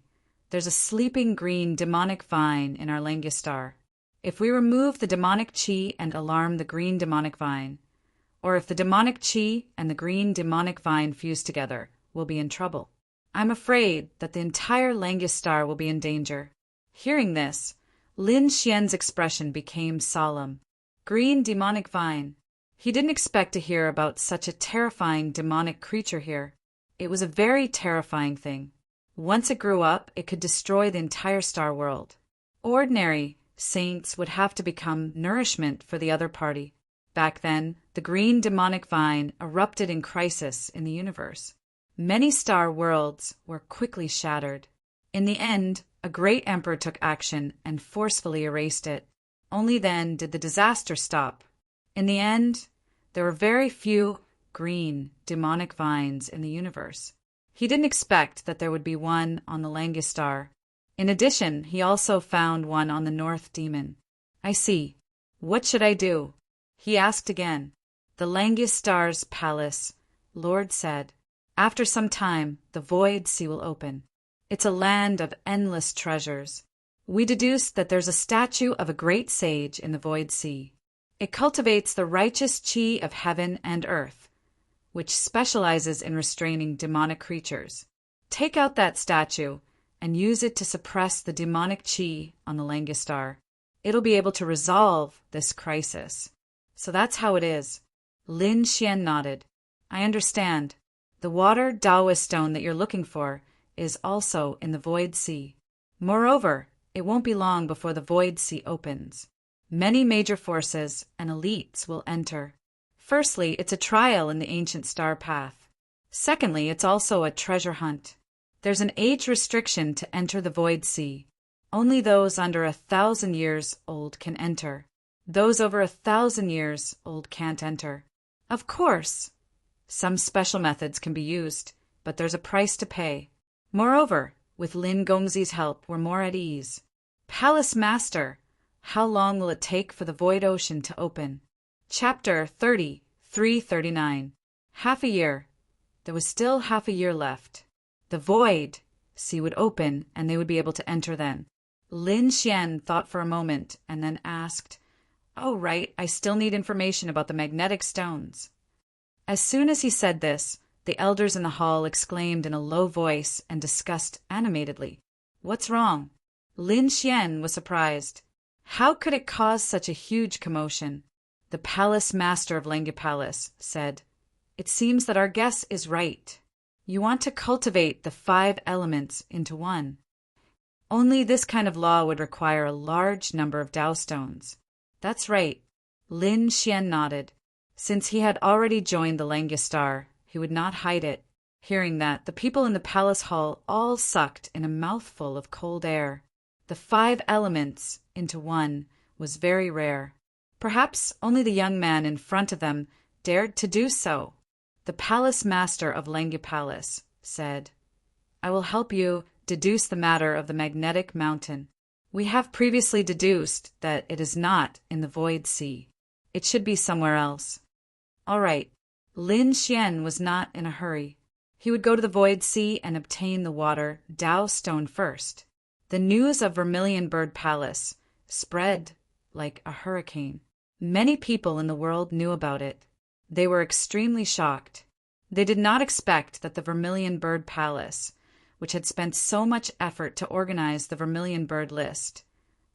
there's a sleeping green demonic vine in our Langistar. If we remove the demonic chi and alarm the green demonic vine, or if the demonic chi and the green demonic vine fuse together, we'll be in trouble. I'm afraid that the entire Langistar will be in danger." Hearing this, Lin Xian's expression became solemn. Green demonic vine. He didn't expect to hear about such a terrifying demonic creature here. It was a very terrifying thing. Once it grew up, it could destroy the entire star world. Ordinary saints would have to become nourishment for the other party. Back then, the green demonic vine erupted in crisis in the universe. Many star worlds were quickly shattered. In the end, a great emperor took action and forcefully erased it. Only then did the disaster stop. In the end, there were very few green demonic vines in the universe. He didn't expect that there would be one on the Langistar. In addition, he also found one on the North Demon. "I see. What should I do?" he asked again. The Langistar's palace lord said, "After some time, the Void Sea will open. It's a land of endless treasures. We deduced that there's a statue of a great sage in the Void Sea. It cultivates the righteous chi of heaven and earth, which specializes in restraining demonic creatures. Take out that statue and use it to suppress the demonic chi on the Langistar. It'll be able to resolve this crisis." So that's how it is. Lin Xian nodded. "I understand. The water Daoist stone that you're looking for is also in the Void Sea. Moreover, it won't be long before the Void Sea opens. Many major forces and elites will enter. Firstly, it's a trial in the ancient star path. Secondly, it's also a treasure hunt. There's an age restriction to enter the Void Sea. Only those under 1,000 years old can enter. Those over 1,000 years old can't enter. Of course, some special methods can be used, but there's a price to pay. Moreover, with Lin Gongzi's help, we're more at ease. Palace Master, how long will it take for the Void Ocean to open?" Chapter 30:339. Half a year. There was still half a year left. The void sea would open and they would be able to enter then. Lin Xian thought for a moment and then asked, "Oh, right, I still need information about the magnetic stones." As soon as he said this, the elders in the hall exclaimed in a low voice and discussed animatedly. "What's wrong?" Lin Xian was surprised. How could it cause such a huge commotion? The palace master of Lengya Palace said, "It seems that our guess is right. You want to cultivate the 5 elements into one. Only this kind of law would require a large number of Dao stones." "That's right." Lin Xian nodded. Since he had already joined the Lengya Star, he would not hide it. Hearing that, the people in the palace hall all sucked in a mouthful of cold air. The 5 elements into one was very rare. Perhaps only the young man in front of them dared to do so. The palace master of Lengya Palace said, "I will help you deduce the matter of the magnetic mountain. We have previously deduced that it is not in the Void Sea. It should be somewhere else." All right. Lin Xian was not in a hurry. He would go to the Void Sea and obtain the water Dao stone first. The news of Vermilion Bird Palace spread like a hurricane. Many people in the world knew about it. They were extremely shocked. They did not expect that the Vermilion Bird Palace, which had spent so much effort to organize the Vermilion Bird list,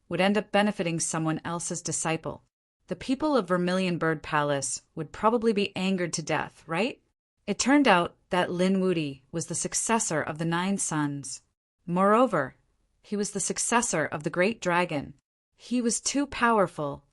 would end up benefiting someone else's disciple. The people of Vermilion Bird Palace would probably be angered to death, right? It turned out that Lin Wuti was the successor of the 9 sons. Moreover, he was the successor of the Great Dragon. He was too powerful.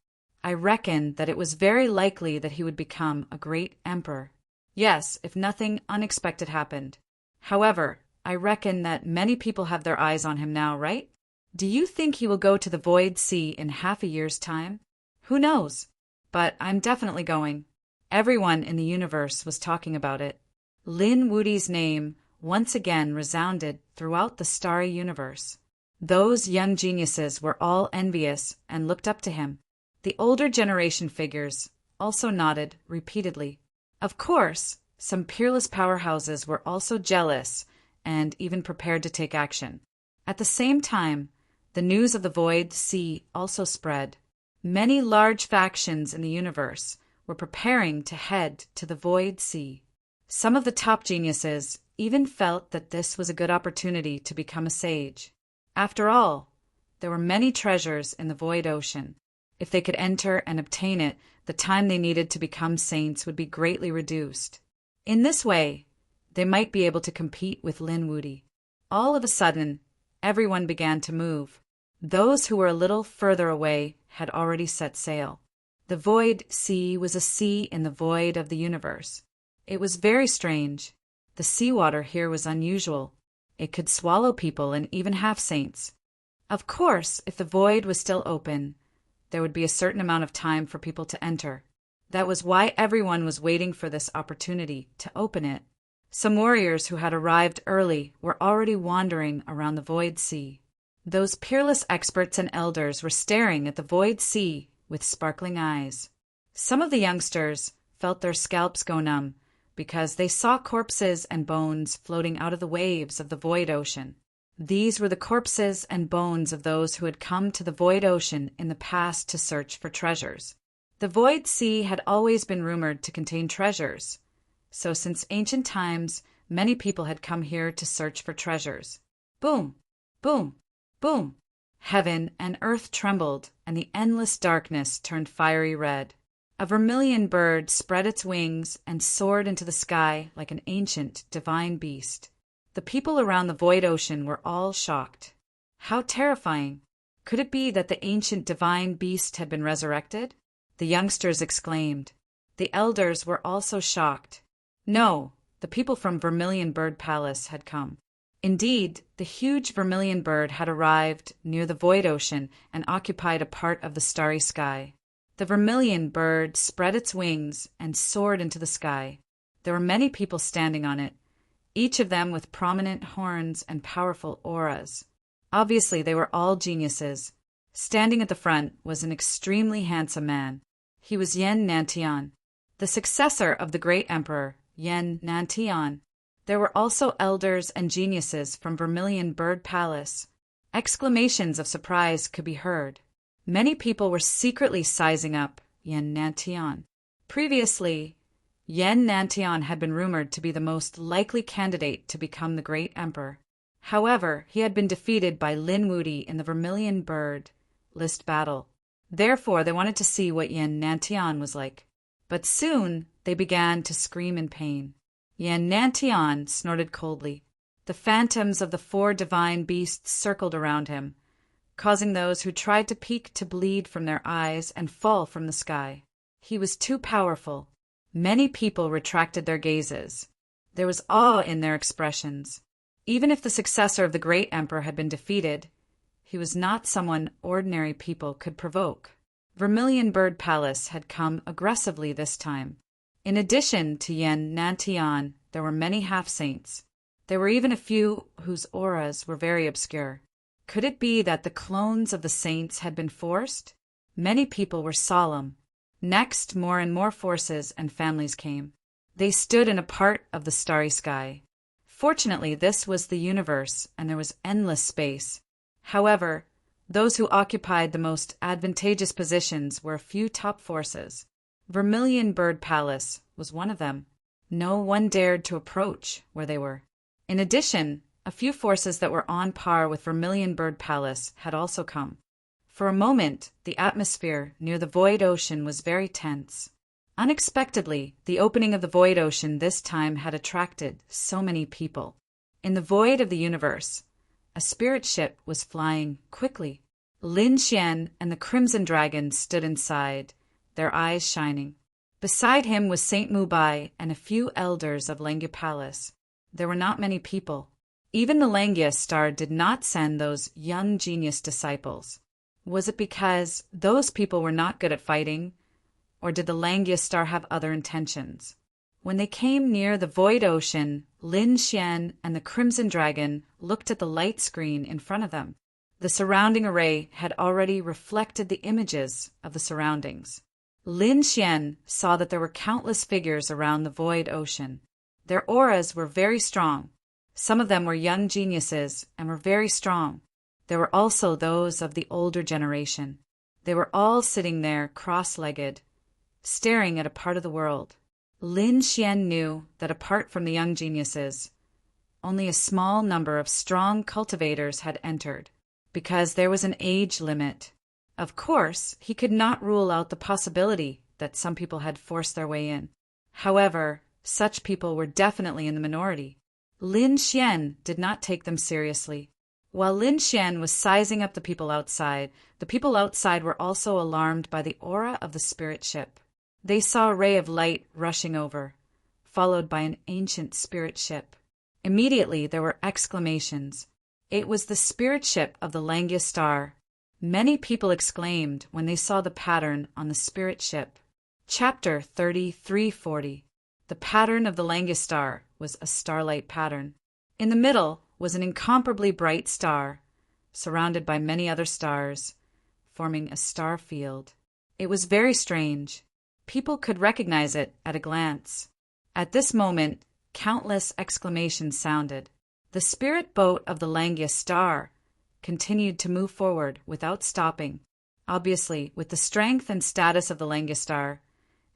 I reckon that it was very likely that he would become a great emperor. Yes, if nothing unexpected happened. However, I reckon that many people have their eyes on him now, right? Do you think he will go to the Void Sea in half a year's time? Who knows? But I'm definitely going. Everyone in the universe was talking about it. Lin Wuti's name once again resounded throughout the starry universe. Those young geniuses were all envious and looked up to him. The older generation figures also nodded repeatedly. Of course, some peerless powerhouses were also jealous and even prepared to take action. At the same time, the news of the Void Sea also spread. Many large factions in the universe were preparing to head to the Void Sea. Some of the top geniuses even felt that this was a good opportunity to become a sage. After all, there were many treasures in the Void Ocean. If they could enter and obtain it, the time they needed to become saints would be greatly reduced. In this way, they might be able to compete with Lin Wuti. All of a sudden, everyone began to move. Those who were a little further away had already set sail. The Void Sea was a sea in the void of the universe. It was very strange. The seawater here was unusual. It could swallow people and even half-saints. Of course, if the void was still open, there would be a certain amount of time for people to enter. That was why everyone was waiting for this opportunity to open it. Some warriors who had arrived early were already wandering around the Void Sea. Those peerless experts and elders were staring at the Void Sea with sparkling eyes. Some of the youngsters felt their scalps go numb because they saw corpses and bones floating out of the waves of the Void Ocean. These were the corpses and bones of those who had come to the Void Ocean in the past to search for treasures. The Void Sea had always been rumored to contain treasures, so since ancient times, many people had come here to search for treasures. Boom! Boom! Boom! Heaven and earth trembled, and the endless darkness turned fiery red. A vermilion bird spread its wings and soared into the sky like an ancient, divine beast. The people around the Void Ocean were all shocked. How terrifying! Could it be that the ancient divine beast had been resurrected? The youngsters exclaimed. The elders were also shocked. No, the people from Vermilion Bird Palace had come. Indeed, the huge vermilion bird had arrived near the Void Ocean and occupied a part of the starry sky. The vermilion bird spread its wings and soared into the sky. There were many people standing on it, each of them with prominent horns and powerful auras. Obviously, they were all geniuses. Standing at the front was an extremely handsome man. He was Yen Nantian, the successor of the great emperor, Yen Nantian. There were also elders and geniuses from Vermilion Bird Palace. Exclamations of surprise could be heard. Many people were secretly sizing up Yen Nantian. Previously, Yen Nantian had been rumored to be the most likely candidate to become the great emperor. However, he had been defeated by Lin Wudi in the Vermilion Bird list battle. Therefore, they wanted to see what Yen Nantian was like. But soon, they began to scream in pain. Yen Nantian snorted coldly. The phantoms of the 4 divine beasts circled around him, causing those who tried to peek to bleed from their eyes and fall from the sky. He was too powerful. Many people retracted their gazes. There was awe in their expressions. Even if the successor of the great emperor had been defeated, he was not someone ordinary people could provoke. Vermilion Bird Palace had come aggressively this time. In addition to Yen Nantian, there were many half-saints. There were even a few whose auras were very obscure. Could it be that the clones of the saints had been forced? Many people were solemn. Next, more and more forces and families came. They stood in a part of the starry sky. Fortunately, this was the universe, and there was endless space. However, those who occupied the most advantageous positions were a few top forces. Vermilion Bird Palace was one of them. No one dared to approach where they were. In addition, a few forces that were on par with Vermilion Bird Palace had also come. For a moment, the atmosphere near the void ocean was very tense. Unexpectedly, the opening of the void ocean this time had attracted so many people. In the void of the universe, a spirit ship was flying quickly. Lin Xian and the Crimson Dragon stood inside, their eyes shining. Beside him was Saint Mubai and a few elders of Langia Palace. There were not many people. Even the Langia Star did not send those young genius disciples. Was it because those people were not good at fighting, or did the Langia Star have other intentions? When they came near the void ocean, Lin Xian and the Crimson Dragon looked at the light screen in front of them. The surrounding array had already reflected the images of the surroundings. Lin Xian saw that there were countless figures around the void ocean. Their auras were very strong. Some of them were young geniuses and were very strong. There were also those of the older generation. They were all sitting there cross-legged, staring at a part of the world. Lin Xian knew that apart from the young geniuses, only a small number of strong cultivators had entered, because there was an age limit. Of course, he could not rule out the possibility that some people had forced their way in. However, such people were definitely in the minority. Lin Xian did not take them seriously. While Lin Xian was sizing up the people outside were also alarmed by the aura of the spirit ship. They saw a ray of light rushing over, followed by an ancient spirit ship. Immediately there were exclamations. It was the spirit ship of the Langia Star. Many people exclaimed when they saw the pattern on the spirit ship. Chapter 3340. The pattern of the Langia Star was a starlight pattern. In the middle was an incomparably bright star, surrounded by many other stars, forming a star field. It was very strange. People could recognize it at a glance. At this moment, countless exclamations sounded. The spirit boat of the Langia Star continued to move forward without stopping. Obviously, with the strength and status of the Langia Star,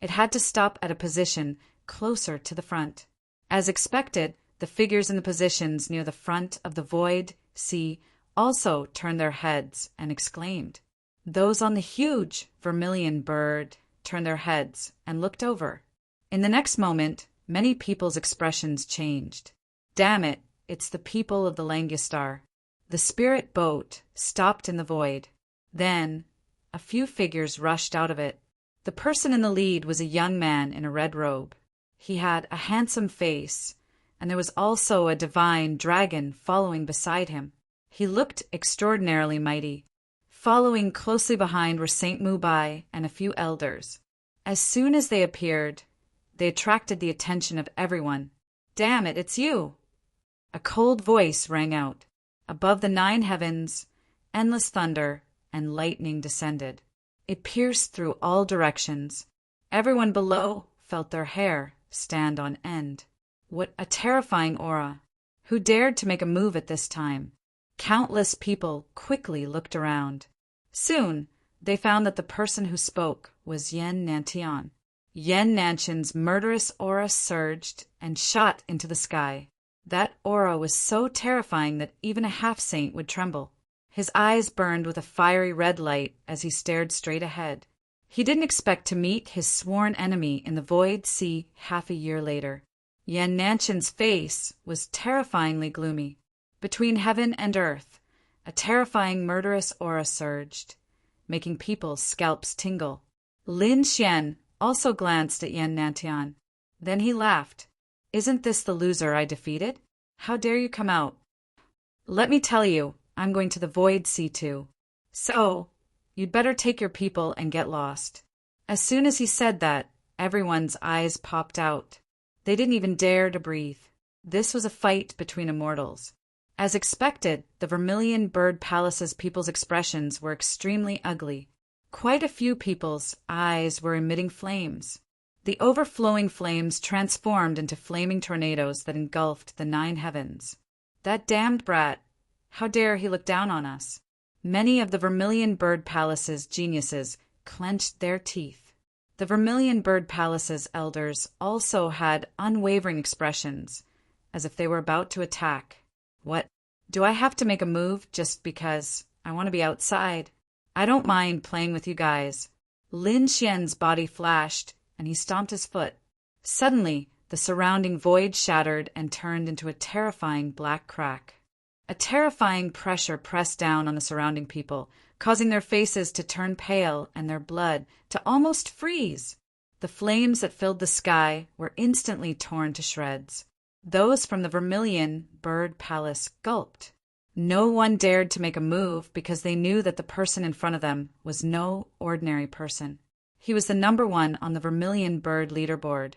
it had to stop at a position closer to the front. As expected, the figures in the positions near the front of the void sea also turned their heads and exclaimed. Those on the huge vermilion bird turned their heads and looked over. In the next moment, many people's expressions changed. Damn it, it's the people of the Langia Star. The spirit boat stopped in the void. Then, a few figures rushed out of it. The person in the lead was a young man in a red robe. He had a handsome face, and there was also a divine dragon following beside him. He looked extraordinarily mighty. Following closely behind were Saint Mubai and a few elders. As soon as they appeared, they attracted the attention of everyone. Damn it, it's you! A cold voice rang out. Above the 9 heavens, endless thunder and lightning descended. It pierced through all directions. Everyone below felt their hair stand on end. What a terrifying aura! Who dared to make a move at this time? Countless people quickly looked around. Soon, they found that the person who spoke was Yen Nantian. Yen Nantian's murderous aura surged and shot into the sky. That aura was so terrifying that even a half-saint would tremble. His eyes burned with a fiery red light as he stared straight ahead. He didn't expect to meet his sworn enemy in the void sea half a year later. Yen Nantian's face was terrifyingly gloomy. Between heaven and earth, a terrifying murderous aura surged, making people's scalps tingle. Lin Xian also glanced at Yen Nantian. Then he laughed. "Isn't this the loser I defeated? How dare you come out? Let me tell you, I'm going to the Void Sea too. So, you'd better take your people and get lost." As soon as he said that, everyone's eyes popped out. They didn't even dare to breathe. This was a fight between immortals. As expected, the Vermilion Bird Palace's people's expressions were extremely ugly. Quite a few people's eyes were emitting flames. The overflowing flames transformed into flaming tornadoes that engulfed the 9 heavens. That damned brat! How dare he look down on us? Many of the Vermilion Bird Palace's geniuses clenched their teeth. The Vermilion Bird Palace's elders also had unwavering expressions, as if they were about to attack. What? Do I have to make a move just because I want to be outside? I don't mind playing with you guys. Lin Xian's body flashed, and he stomped his foot. Suddenly, the surrounding void shattered and turned into a terrifying black crack. A terrifying pressure pressed down on the surrounding people, causing their faces to turn pale and their blood to almost freeze. The flames that filled the sky were instantly torn to shreds. Those from the Vermilion Bird Palace gulped. No one dared to make a move because they knew that the person in front of them was no ordinary person. He was the number 1 on the Vermilion Bird leaderboard,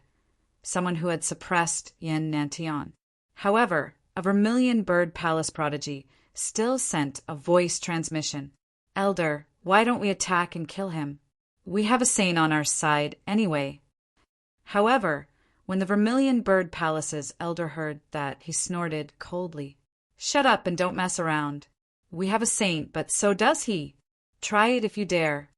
someone who had suppressed Yen Nantian. However, a Vermilion Bird Palace prodigy still sent a voice transmission. "Elder, why don't we attack and kill him? We have a saint on our side anyway." However, when the Vermilion Bird Palace's elder heard that, he snorted coldly. "Shut up and don't mess around. We have a saint, but so does he. Try it if you dare.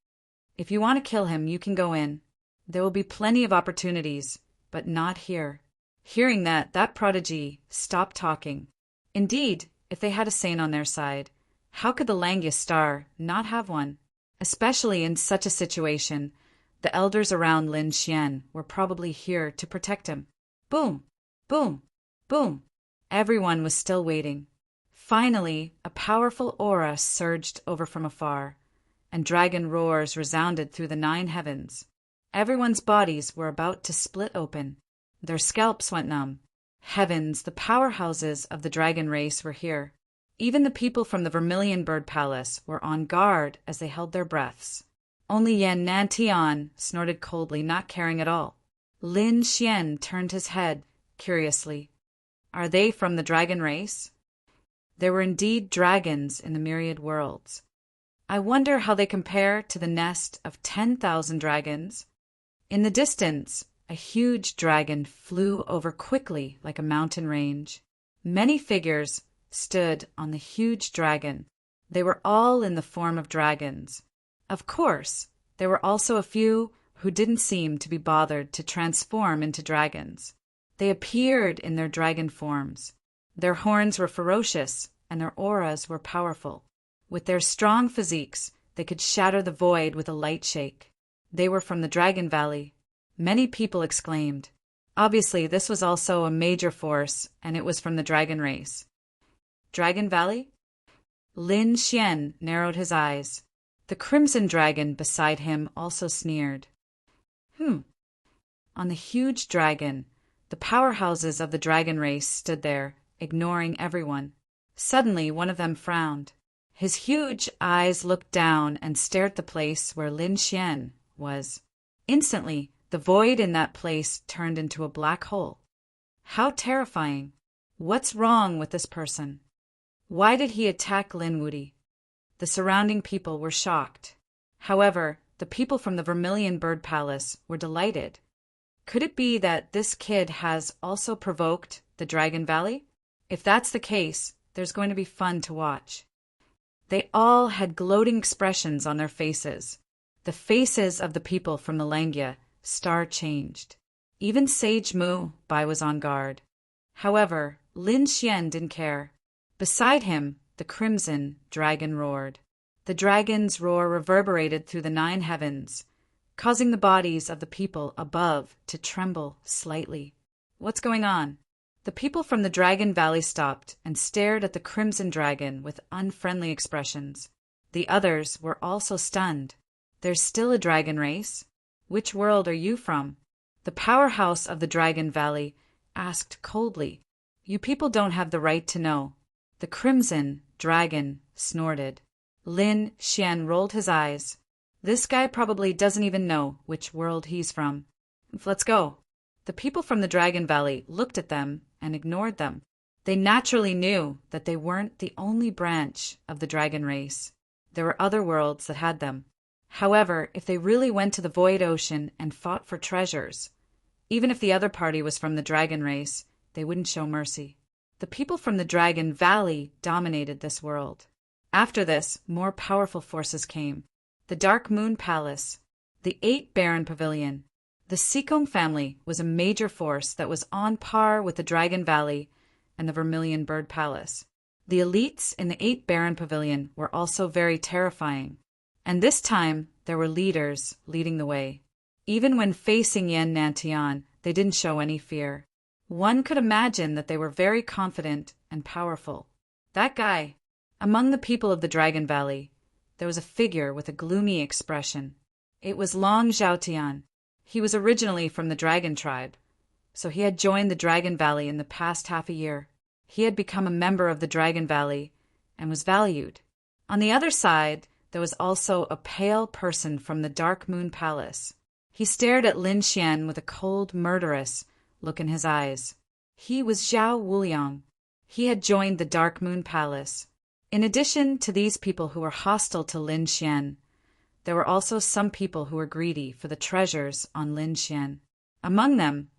If you want to kill him, you can go in. There will be plenty of opportunities, but not here." Hearing that, that prodigy stopped talking. Indeed, if they had a saint on their side, how could the Langius Star not have one? Especially in such a situation, the elders around Lin Xian were probably here to protect him. Boom! Boom! Boom! Everyone was still waiting. Finally, a powerful aura surged over from afar, and dragon roars resounded through the 9 heavens. Everyone's bodies were about to split open. Their scalps went numb. Heavens, the powerhouses of the dragon race were here. Even the people from the Vermilion Bird Palace were on guard as they held their breaths. Only Yen Nantian snorted coldly, not caring at all. Lin Xian turned his head curiously. Are they from the dragon race? There were indeed dragons in the myriad worlds. I wonder how they compare to the nest of 10,000 dragons. In the distance, a huge dragon flew over quickly like a mountain range. Many figures stood on the huge dragon. They were all in the form of dragons. Of course, there were also a few who didn't seem to be bothered to transform into dragons. They appeared in their dragon forms. Their horns were ferocious, and their auras were powerful. With their strong physiques, they could shatter the void with a light shake. They were from the Dragon Valley. Many people exclaimed. Obviously, this was also a major force, and it was from the dragon race. Dragon Valley? Lin Xian narrowed his eyes. The crimson dragon beside him also sneered. On the huge dragon, the powerhouses of the dragon race stood there, ignoring everyone. Suddenly, one of them frowned. His huge eyes looked down and stared at the place where Lin Xian was. Instantly, the void in that place turned into a black hole. How terrifying! What's wrong with this person? Why did he attack Lin Wudi? The surrounding people were shocked. However, the people from the Vermilion Bird Palace were delighted. Could it be that this kid has also provoked the Dragon Valley? If that's the case, there's going to be fun to watch. They all had gloating expressions on their faces. The faces of the people from the Langia star-changed. Even Sage Mu Bai was on guard. However, Lin Xian didn't care. Beside him, the crimson dragon roared. The dragon's roar reverberated through the 9 heavens, causing the bodies of the people above to tremble slightly. What's going on? The people from the Dragon Valley stopped and stared at the crimson dragon with unfriendly expressions. The others were also stunned. There's still a dragon race? Which world are you from? The powerhouse of the Dragon Valley asked coldly. You people don't have the right to know. The crimson dragon snorted. Lin Xian rolled his eyes. This guy probably doesn't even know which world he's from. Let's go. The people from the Dragon Valley looked at them and ignored them. They naturally knew that they weren't the only branch of the dragon race. There were other worlds that had them. However, if they really went to the Void Ocean and fought for treasures, even if the other party was from the dragon race, they wouldn't show mercy. The people from the Dragon Valley dominated this world. After this, more powerful forces came. The Dark Moon Palace, the 8 Baron Pavilion. The Seacombe family was a major force that was on par with the Dragon Valley and the Vermilion Bird Palace. The elites in the 8 Baron Pavilion were also very terrifying. And this time, there were leaders leading the way. Even when facing Yan Nantian, they didn't show any fear. One could imagine that they were very confident and powerful. That guy. Among the people of the Dragon Valley, there was a figure with a gloomy expression. It was Long Zhaotian. He was originally from the Dragon Tribe, so he had joined the Dragon Valley in the past half a year. He had become a member of the Dragon Valley and was valued. On the other side, there was also a pale person from the Dark Moon Palace. He stared at Lin Xian with a cold, murderous look in his eyes. He was Zhao Wuliang. He had joined the Dark Moon Palace. In addition to these people who were hostile to Lin Xian, there were also some people who were greedy for the treasures on Lin Xian. Among them,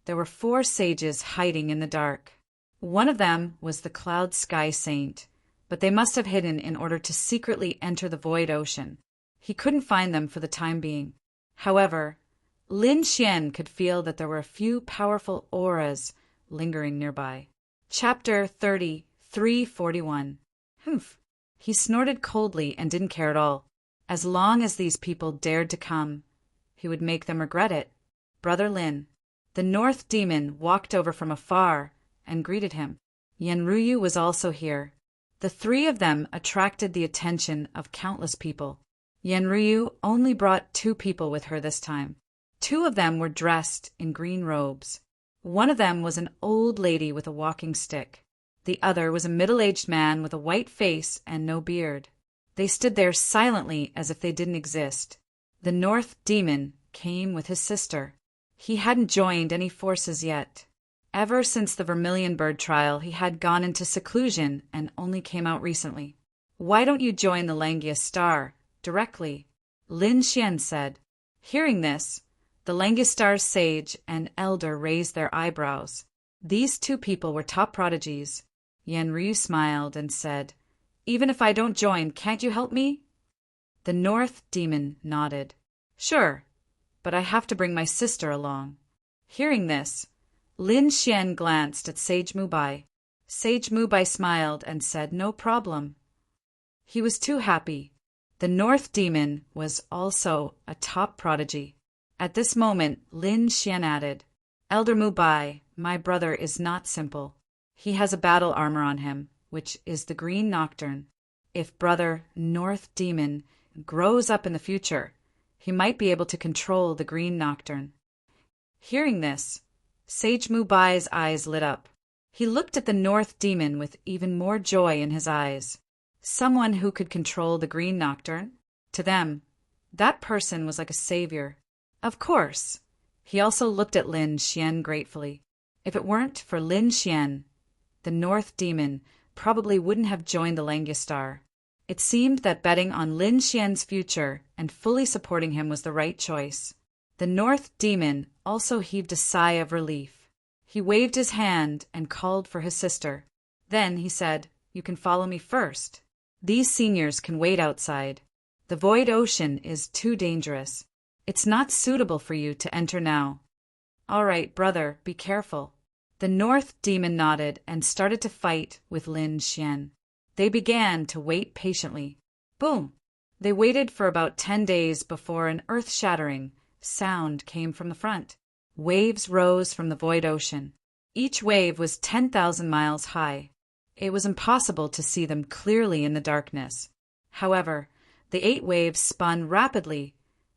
there were 4 sages hiding in the dark. One of them was the Cloud Sky Saint, but they must have hidden in order to secretly enter the Void Ocean. He couldn't find them for the time being. However, Lin Xian could feel that there were a few powerful auras lingering nearby. Chapter 30, 341. Humph. He snorted coldly and didn't care at all. As long as these people dared to come, he would make them regret it. Brother Lin. The North Demon walked over from afar and greeted him. Yanruyu was also here. The 3 of them attracted the attention of countless people. Yanruyu only brought 2 people with her this time. 2 of them were dressed in green robes. One of them was an old lady with a walking stick. The other was a middle-aged man with a white face and no beard. They stood there silently as if they didn't exist. The North Demon came with his sister. He hadn't joined any forces yet. Ever since the Vermilion Bird trial, he had gone into seclusion and only came out recently. Why don't you join the Langia Star directly? Lin Xian said. Hearing this, the Langia Star's sage and elder raised their eyebrows. These 2 people were top prodigies. Yanryu smiled and said, Even if I don't join, can't you help me? The North Demon nodded. Sure, but I have to bring my sister along. Hearing this, Lin Xian glanced at Sage Mu Bai. Sage Mu Bai smiled and said, No problem. He was too happy. The North Demon was also a top prodigy. At this moment, Lin Xian added, Elder Mu Bai, my brother is not simple. He has a battle armor on him, which is the Green Nocturne. If Brother North Demon grows up in the future, he might be able to control the Green Nocturne. Hearing this, Sage Mu Bai's eyes lit up. He looked at the North Demon with even more joy in his eyes. Someone who could control the Green Nocturne? To them, that person was like a savior. Of course. He also looked at Lin Xian gratefully. If it weren't for Lin Xian, the North Demon probably wouldn't have joined the Langia Star. It seemed that betting on Lin Xian's future and fully supporting him was the right choice. The North Demon also heaved a sigh of relief. He waved his hand and called for his sister. Then he said, "You can follow me first. These seniors can wait outside. The void ocean is too dangerous. It's not suitable for you to enter now." "All right, brother, be careful." The North Demon nodded and started to fight with Lin Xian. They began to wait patiently. Boom! They waited for about 10 days before an earth-shattering sound came from the front. Waves rose from the void ocean. Each wave was 10,000 miles high. It was impossible to see them clearly in the darkness. However, the 8 waves spun rapidly,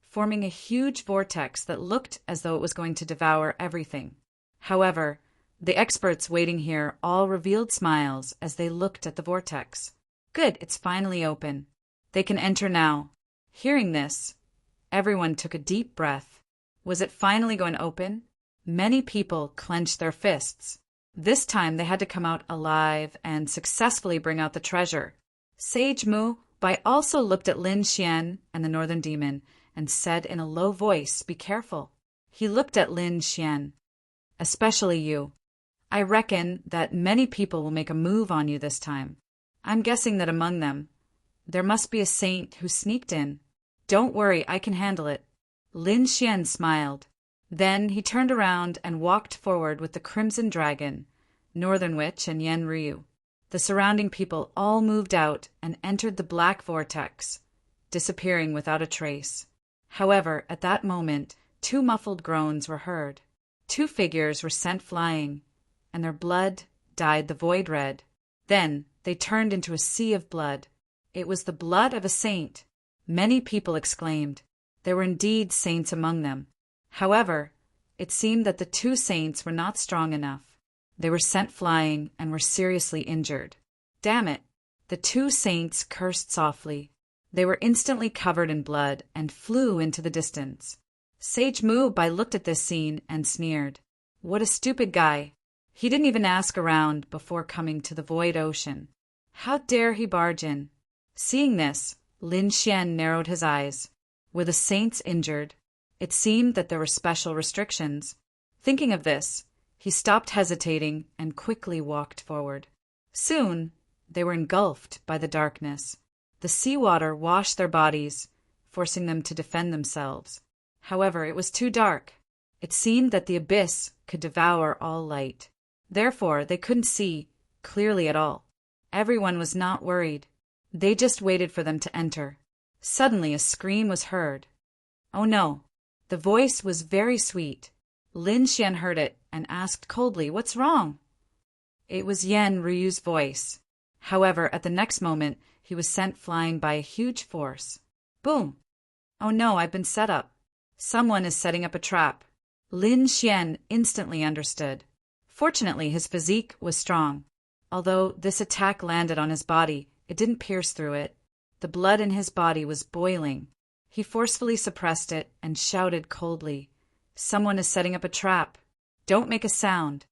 forming a huge vortex that looked as though it was going to devour everything. However, the experts waiting here all revealed smiles as they looked at the vortex. Good, it's finally open. They can enter now. Hearing this, everyone took a deep breath. Was it finally going to open? Many people clenched their fists. This time they had to come out alive and successfully bring out the treasure. Sage Mu Bai also looked at Lin Xian and the Northern Demon and said in a low voice, "Be careful." He looked at Lin Xian. "Especially you. I reckon that many people will make a move on you this time. I'm guessing that among them, there must be a saint who sneaked in. Don't worry, I can handle it." Lin Xian smiled. Then he turned around and walked forward with the Crimson Dragon, Northern Witch, and Yen Ryu. The surrounding people all moved out and entered the black vortex, disappearing without a trace. However, at that moment, 2 muffled groans were heard. 2 figures were sent flying, and their blood dyed the void red. Then they turned into a sea of blood. It was the blood of a saint. Many people exclaimed. There were indeed saints among them. However, it seemed that the 2 saints were not strong enough. They were sent flying and were seriously injured. Damn it! The 2 saints cursed softly. They were instantly covered in blood and flew into the distance. Sage Mu Bai looked at this scene and sneered. What a stupid guy! He didn't even ask around before coming to the void ocean. How dare he barge in? Seeing this, Lin Xian narrowed his eyes. Were the saints injured? It seemed that there were special restrictions. Thinking of this, he stopped hesitating and quickly walked forward. Soon, they were engulfed by the darkness. The seawater washed their bodies, forcing them to defend themselves. However, it was too dark. It seemed that the abyss could devour all light. Therefore, they couldn't see clearly at all. Everyone was not worried. They just waited for them to enter. Suddenly, a scream was heard. Oh no! The voice was very sweet. Lin Xian heard it and asked coldly, "What's wrong?" It was Yen Ryu's voice. However, at the next moment, he was sent flying by a huge force. Boom! Oh no, I've been set up. Someone is setting up a trap. Lin Xian instantly understood. Fortunately, his physique was strong. Although this attack landed on his body, it didn't pierce through it. The blood in his body was boiling. He forcefully suppressed it and shouted coldly, "Someone is setting up a trap. Don't make a sound."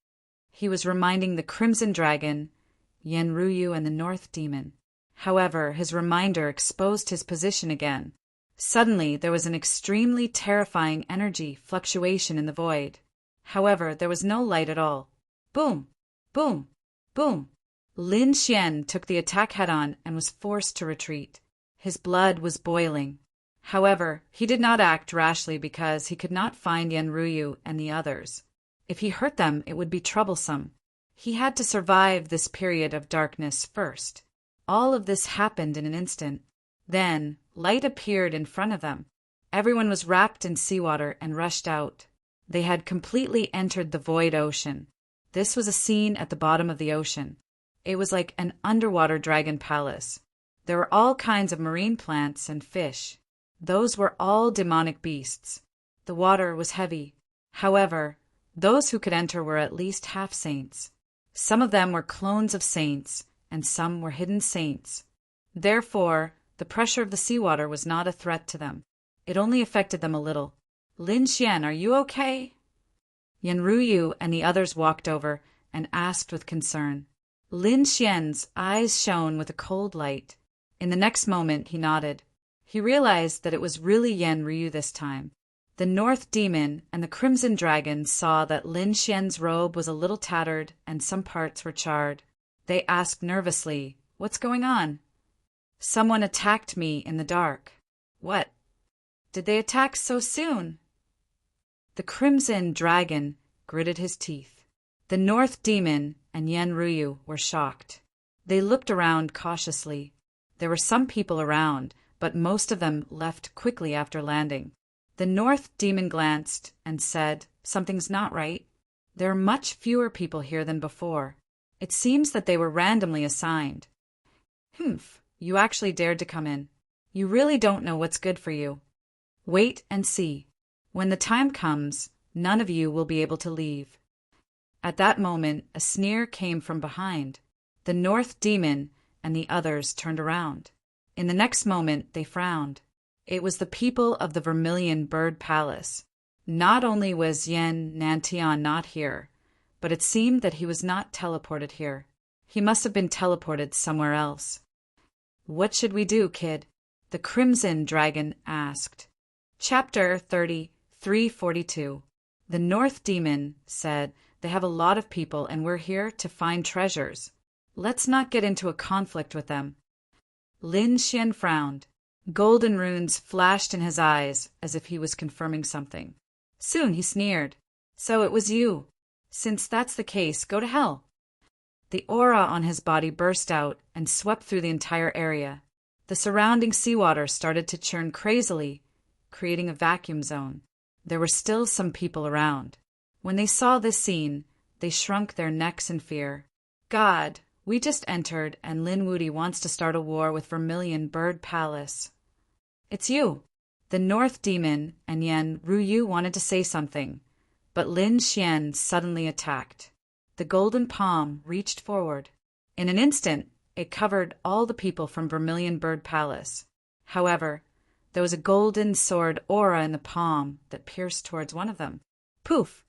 He was reminding the Crimson Dragon, Yen Ryu, and the North Demon. However, his reminder exposed his position again. Suddenly, there was an extremely terrifying energy fluctuation in the void. However, there was no light at all. Boom! Boom! Boom! Lin Xian took the attack head-on and was forced to retreat. His blood was boiling. However, he did not act rashly because he could not find Yen Ryu and the others. If he hurt them, it would be troublesome. He had to survive this period of darkness first. All of this happened in an instant. Then, light appeared in front of them. Everyone was wrapped in seawater and rushed out. They had completely entered the void ocean. This was a scene at the bottom of the ocean. It was like an underwater dragon palace. There were all kinds of marine plants and fish. Those were all demonic beasts. The water was heavy. However, those who could enter were at least half saints. Some of them were clones of saints, and some were hidden saints. Therefore, the pressure of the seawater was not a threat to them. It only affected them a little. Lin Xian, are you okay? Yen Ryu and the others walked over and asked with concern. Lin Xian's eyes shone with a cold light. In the next moment, he nodded. He realized that it was really Yen Ryu this time. The North Demon and the Crimson Dragon saw that Lin Xian's robe was a little tattered and some parts were charred. They asked nervously, "What's going on?" "Someone attacked me in the dark." "What? Did they attack so soon?" The Crimson Dragon gritted his teeth. The North Demon and Yen Ruyu were shocked. They looked around cautiously. There were some people around, but most of them left quickly after landing. The North Demon glanced and said, "Something's not right. There are much fewer people here than before. It seems that they were randomly assigned." "Humph, you actually dared to come in. You really don't know what's good for you. Wait and see. When the time comes, none of you will be able to leave." At that moment, a sneer came from behind. The North Demon and the others turned around. In the next moment, they frowned. It was the people of the Vermilion Bird Palace. Not only was Yen Nantian not here, but it seemed that he was not teleported here. He must have been teleported somewhere else. "What should we do, kid?" the Crimson Dragon asked. Chapter 3342. The North Demon said, "They have a lot of people and we're here to find treasures. Let's not get into a conflict with them." Lin Xian frowned. Golden runes flashed in his eyes as if he was confirming something. Soon he sneered. "So it was you. Since that's the case, go to hell." The aura on his body burst out and swept through the entire area. The surrounding seawater started to churn crazily, creating a vacuum zone. There were still some people around. When they saw this scene, they shrunk their necks in fear. "God, we just entered and Lin Wuti wants to start a war with Vermilion Bird Palace." "It's you." The North Demon and Yen Ruyu wanted to say something, but Lin Xian suddenly attacked. The golden palm reached forward. In an instant, it covered all the people from Vermilion Bird Palace. However, there was a golden sword aura in the palm that pierced towards one of them. Poof!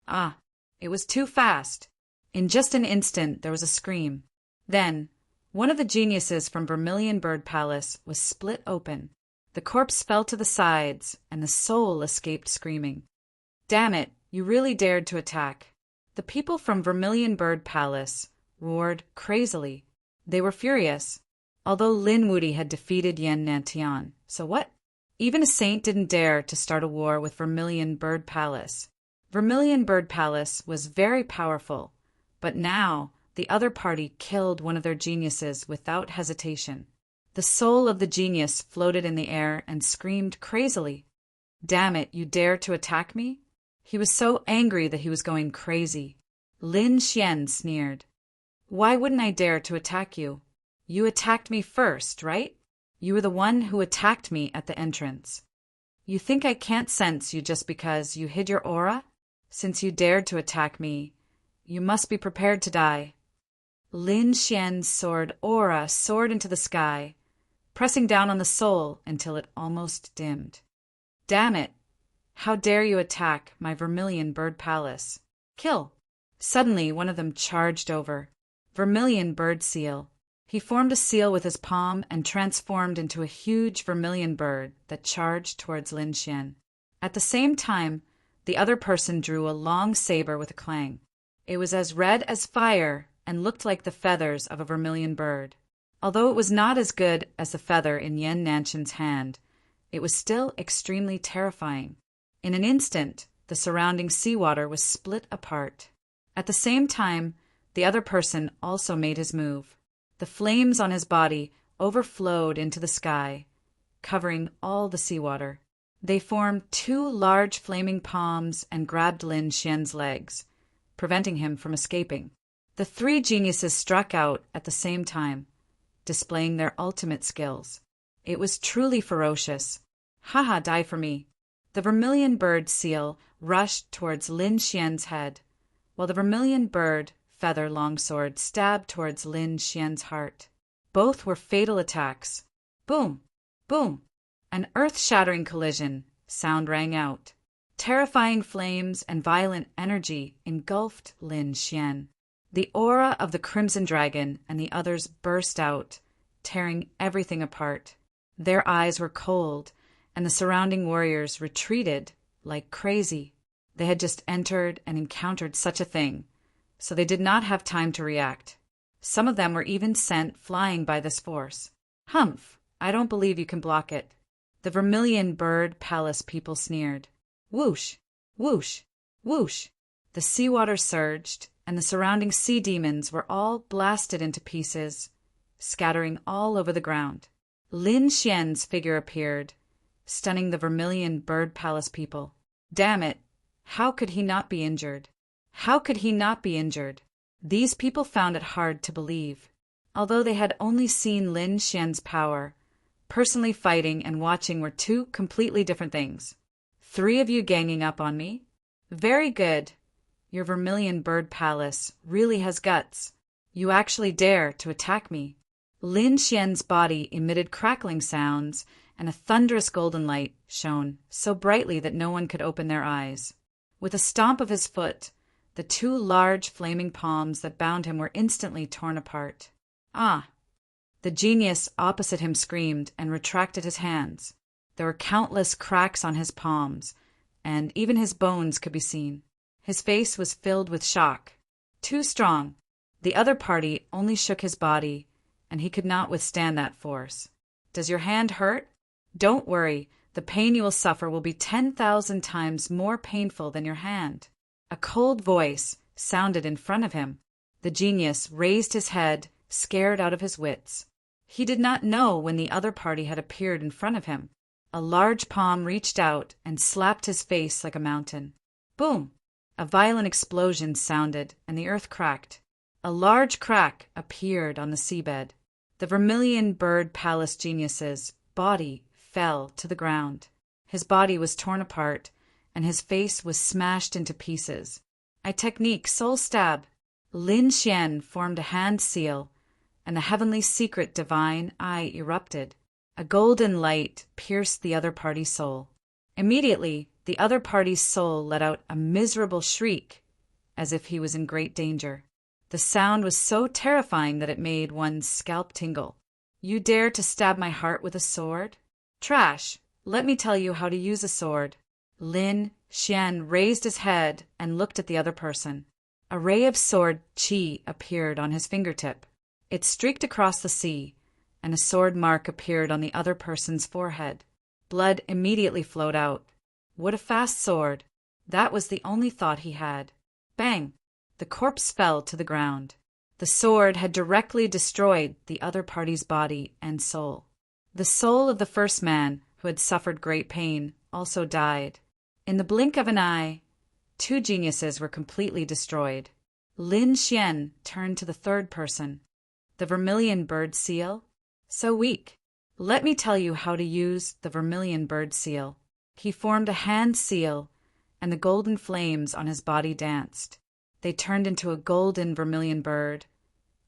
Ah, it was too fast. In just an instant, there was a scream. Then, one of the geniuses from Vermilion Bird Palace was split open. The corpse fell to the sides, and the soul escaped screaming. "Damn it, you really dared to attack." The people from Vermilion Bird Palace roared crazily. They were furious. Although Lin Wuti had defeated Yen Nantian, so what? Even a saint didn't dare to start a war with Vermilion Bird Palace. Vermilion Bird Palace was very powerful, but now the other party killed one of their geniuses without hesitation. The soul of the genius floated in the air and screamed crazily. "Damn it, you dare to attack me?" He was so angry that he was going crazy. Lin Xian sneered. "Why wouldn't I dare to attack you? You attacked me first, right? You were the one who attacked me at the entrance. You think I can't sense you just because you hid your aura? Since you dared to attack me, you must be prepared to die." Lin Xian's sword aura soared into the sky, pressing down on the soul until it almost dimmed. "Damn it! How dare you attack my Vermilion Bird Palace? Kill!" Suddenly, one of them charged over. Vermilion Bird Seal. He formed a seal with his palm and transformed into a huge vermilion bird that charged towards Lin Xian. At the same time, the other person drew a long saber with a clang. It was as red as fire and looked like the feathers of a vermilion bird. Although it was not as good as the feather in Yen Nantian's hand, it was still extremely terrifying. In an instant, the surrounding seawater was split apart. At the same time, the other person also made his move. The flames on his body overflowed into the sky, covering all the seawater. They formed two large flaming palms and grabbed Lin Xian's legs, preventing him from escaping. The three geniuses struck out at the same time, displaying their ultimate skills. It was truly ferocious. "Haha, die for me." The Vermilion Bird Seal rushed towards Lin Xian's head, while the Vermilion Bird Feather Longsword stabbed towards Lin Xian's heart. Both were fatal attacks. Boom! Boom! An earth-shattering collision sound rang out. Terrifying flames and violent energy engulfed Lin Xian. The aura of the Crimson Dragon and the others burst out, tearing everything apart. Their eyes were cold, and the surrounding warriors retreated, like crazy. They had just entered and encountered such a thing, so they did not have time to react. Some of them were even sent flying by this force. Humph, I don't believe you can block it. The Vermilion Bird Palace people sneered. Whoosh, whoosh, whoosh. The seawater surged, and the surrounding sea demons were all blasted into pieces, scattering all over the ground. Lin Xian's figure appeared, stunning the Vermilion Bird Palace people. Damn it! How could he not be injured? How could he not be injured? These people found it hard to believe. Although they had only seen Lin Xian's power, personally fighting and watching were two completely different things. 3 of you ganging up on me? Very good. Your Vermilion Bird Palace really has guts. You actually dare to attack me. Lin Xian's body emitted crackling sounds, and a thunderous golden light shone so brightly that no one could open their eyes. With a stomp of his foot, the 2 large flaming palms that bound him were instantly torn apart. Ah! The genius opposite him screamed and retracted his hands. There were countless cracks on his palms, and even his bones could be seen. His face was filled with shock. Too strong. The other party only shook his body, and he could not withstand that force. Does your hand hurt? Don't worry. The pain you will suffer will be 10,000 times more painful than your hand. A cold voice sounded in front of him. The genius raised his head, scared out of his wits. He did not know when the other party had appeared in front of him. A large palm reached out and slapped his face like a mountain. Boom! A violent explosion sounded, and the earth cracked. A large crack appeared on the seabed. The Vermilion Bird Palace genius's body fell to the ground. His body was torn apart, and his face was smashed into pieces. A technique soul stab. Lin Xian formed a hand seal, and the heavenly secret divine eye erupted. A golden light pierced the other party's soul. Immediately, the other party's soul let out a miserable shriek, as if he was in great danger. The sound was so terrifying that it made one's scalp tingle. You dare to stab my heart with a sword? Trash! Let me tell you how to use a sword. Lin Xian raised his head and looked at the other person. A ray of sword chi appeared on his fingertip. It streaked across the sea, and a sword mark appeared on the other person's forehead. Blood immediately flowed out. What a fast sword! That was the only thought he had. Bang! The corpse fell to the ground. The sword had directly destroyed the other party's body and soul. The soul of the first man, who had suffered great pain, also died. In the blink of an eye, 2 geniuses were completely destroyed. Lin Xian turned to the third person. The Vermilion Bird Seal? So weak. Let me tell you how to use the Vermilion Bird Seal. He formed a hand seal, and the golden flames on his body danced. They turned into a golden vermilion bird,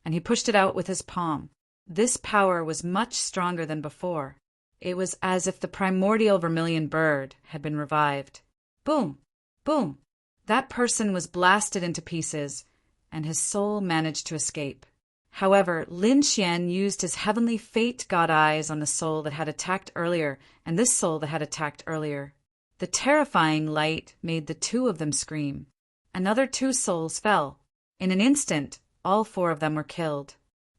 and he pushed it out with his palm. This power was much stronger than before. It was as if the primordial vermilion bird had been revived. Boom! Boom! That person was blasted into pieces, and his soul managed to escape. However, Lin Xian used his heavenly fate god eyes on the soul that had attacked earlier, and this soul that had attacked earlier. The terrifying light made the 2 of them scream. Another 2 souls fell. In an instant, all 4 of them were killed.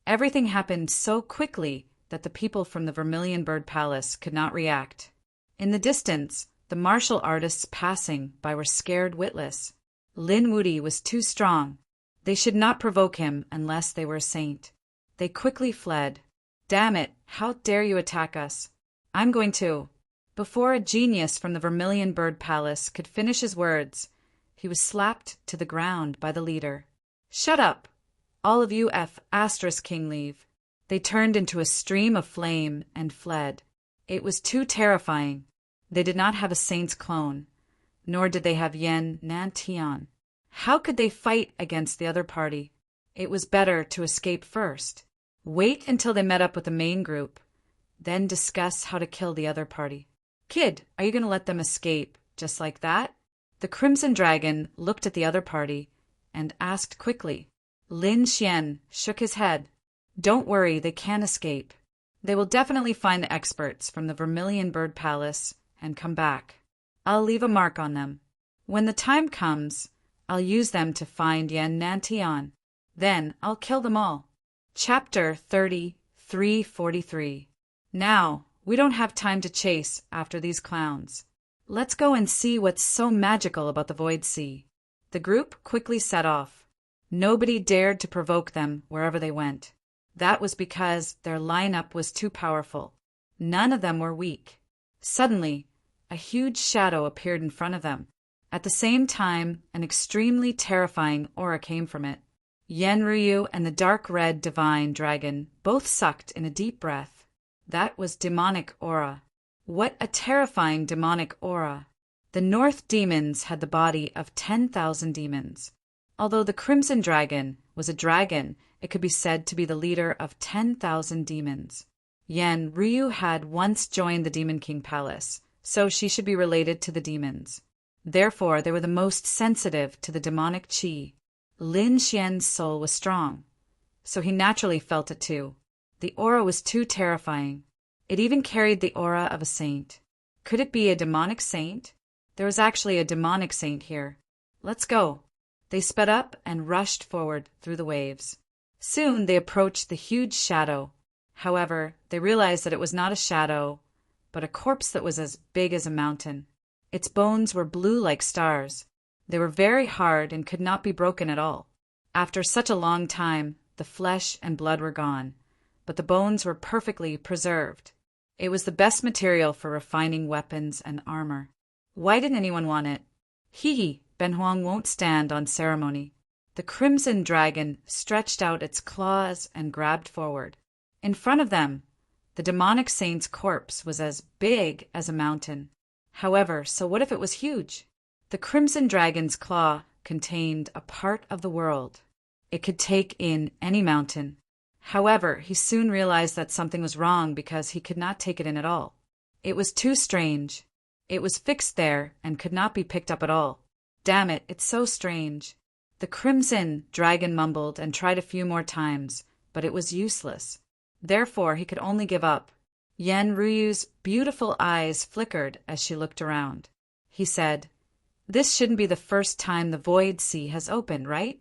Everything happened so quickly that the people from the Vermilion Bird Palace could not react. In the distance, the martial artists passing by were scared witless. Lin Wuti was too strong. They should not provoke him unless they were a saint. They quickly fled. Damn it, how dare you attack us? I'm going to. Before a genius from the Vermilion Bird Palace could finish his words, he was slapped to the ground by the leader. Shut up! All of you *King leave. They turned into a stream of flame and fled. It was too terrifying. They did not have a saint's clone, nor did they have Yen Nan Tian. How could they fight against the other party? It was better to escape first. Wait until they met up with the main group, then discuss how to kill the other party. Kid, are you going to let them escape just like that? The Crimson Dragon looked at the other party and asked quickly. Lin Xian shook his head. Don't worry, they can escape. They will definitely find the experts from the Vermilion Bird Palace and come back. I'll leave a mark on them. When the time comes, I'll use them to find Yen Nantian. Then I'll kill them all. Chapter 33:43. Now, we don't have time to chase after these clowns. Let's go and see what's so magical about the Void Sea. The group quickly set off. Nobody dared to provoke them wherever they went. That was because their lineup was too powerful. None of them were weak. Suddenly, a huge shadow appeared in front of them. At the same time, an extremely terrifying aura came from it. Yen Ryu and the dark red divine dragon both sucked in a deep breath. That was demonic aura. What a terrifying demonic aura. The North demons had the body of 10,000 demons. Although the Crimson Dragon was a dragon, it could be said to be the leader of 10,000 demons. Yen Ryu had once joined the Demon King Palace, so she should be related to the demons. Therefore, they were the most sensitive to the demonic qi. Lin Xian's soul was strong, so he naturally felt it too. The aura was too terrifying. It even carried the aura of a saint. Could it be a demonic saint? There was actually a demonic saint here. Let's go. They sped up and rushed forward through the waves. Soon they approached the huge shadow. However, they realized that it was not a shadow, but a corpse that was as big as a mountain. Its bones were blue like stars. They were very hard and could not be broken at all. After such a long time, the flesh and blood were gone, but the bones were perfectly preserved. It was the best material for refining weapons and armor. Why didn't anyone want it? Ben Huang won't stand on ceremony. The Crimson Dragon stretched out its claws and grabbed forward. In front of them, the demonic saint's corpse was as big as a mountain. However, so what if it was huge? The Crimson Dragon's claw contained a part of the world. It could take in any mountain. However, he soon realized that something was wrong because he could not take it in at all. It was too strange. It was fixed there and could not be picked up at all. Damn it, it's so strange. The Crimson Dragon mumbled and tried a few more times, but it was useless. Therefore, he could only give up. Yen Ryu's beautiful eyes flickered as she looked around. He said, "This shouldn't be the first time the Void Sea has opened, right?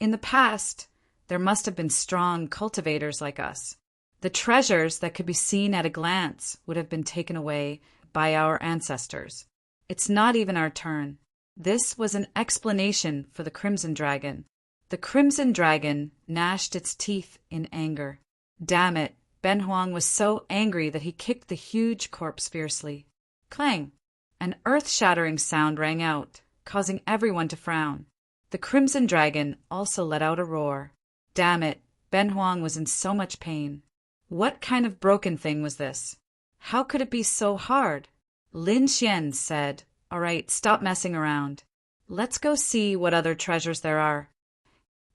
In the past, there must have been strong cultivators like us. The treasures that could be seen at a glance would have been taken away by our ancestors. It's not even our turn." This was an explanation for the Crimson Dragon. The Crimson Dragon gnashed its teeth in anger. Damn it, Ben Huang was so angry that he kicked the huge corpse fiercely. Clang! An earth-shattering sound rang out, causing everyone to frown. The Crimson Dragon also let out a roar. Damn it, Ben Huang was in so much pain. What kind of broken thing was this? How could it be so hard? Lin Xian said, "All right, stop messing around. Let's go see what other treasures there are."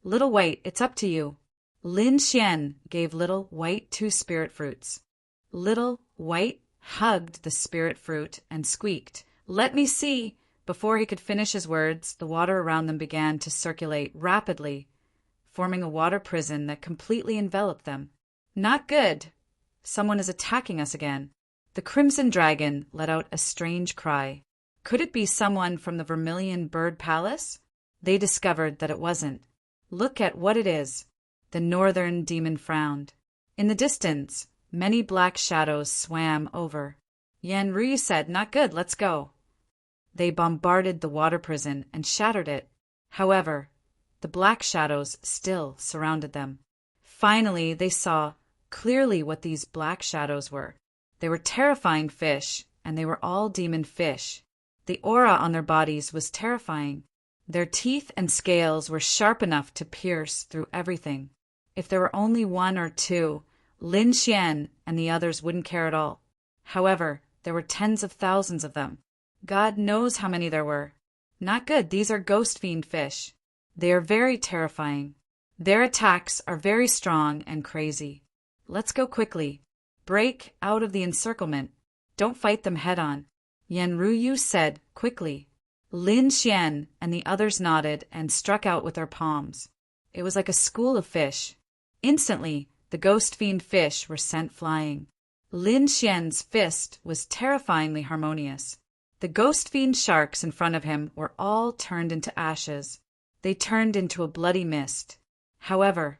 "Little White, it's up to you." Lin Xian gave Little White 2 spirit fruits. Little White hugged the spirit fruit and squeaked, "Let me see!" Before he could finish his words, the water around them began to circulate rapidly, forming a water prison that completely enveloped them. Not good! Someone is attacking us again. The Crimson Dragon let out a strange cry. Could it be someone from the Vermilion Bird Palace? They discovered that it wasn't. Look at what it is. The Northern Demon frowned. In the distance, many black shadows swam over. Yen Ryu said, "Not good, let's go." They bombarded the water prison and shattered it. However, the black shadows still surrounded them. Finally, they saw clearly what these black shadows were. They were terrifying fish, and they were all demon fish. The aura on their bodies was terrifying. Their teeth and scales were sharp enough to pierce through everything. If there were only 1 or 2, Lin Xian and the others wouldn't care at all. However, there were tens of thousands of them. God knows how many there were. Not good, these are ghost fiend fish. They are very terrifying. Their attacks are very strong and crazy. Let's go quickly. Break out of the encirclement. Don't fight them head-on. Yen Ryu said quickly. Lin Xian and the others nodded and struck out with their palms. It was like a school of fish. Instantly, the ghost fiend fish were sent flying. Lin Xian's fist was terrifyingly harmonious. The ghost fiend sharks in front of him were all turned into ashes. They turned into a bloody mist. However,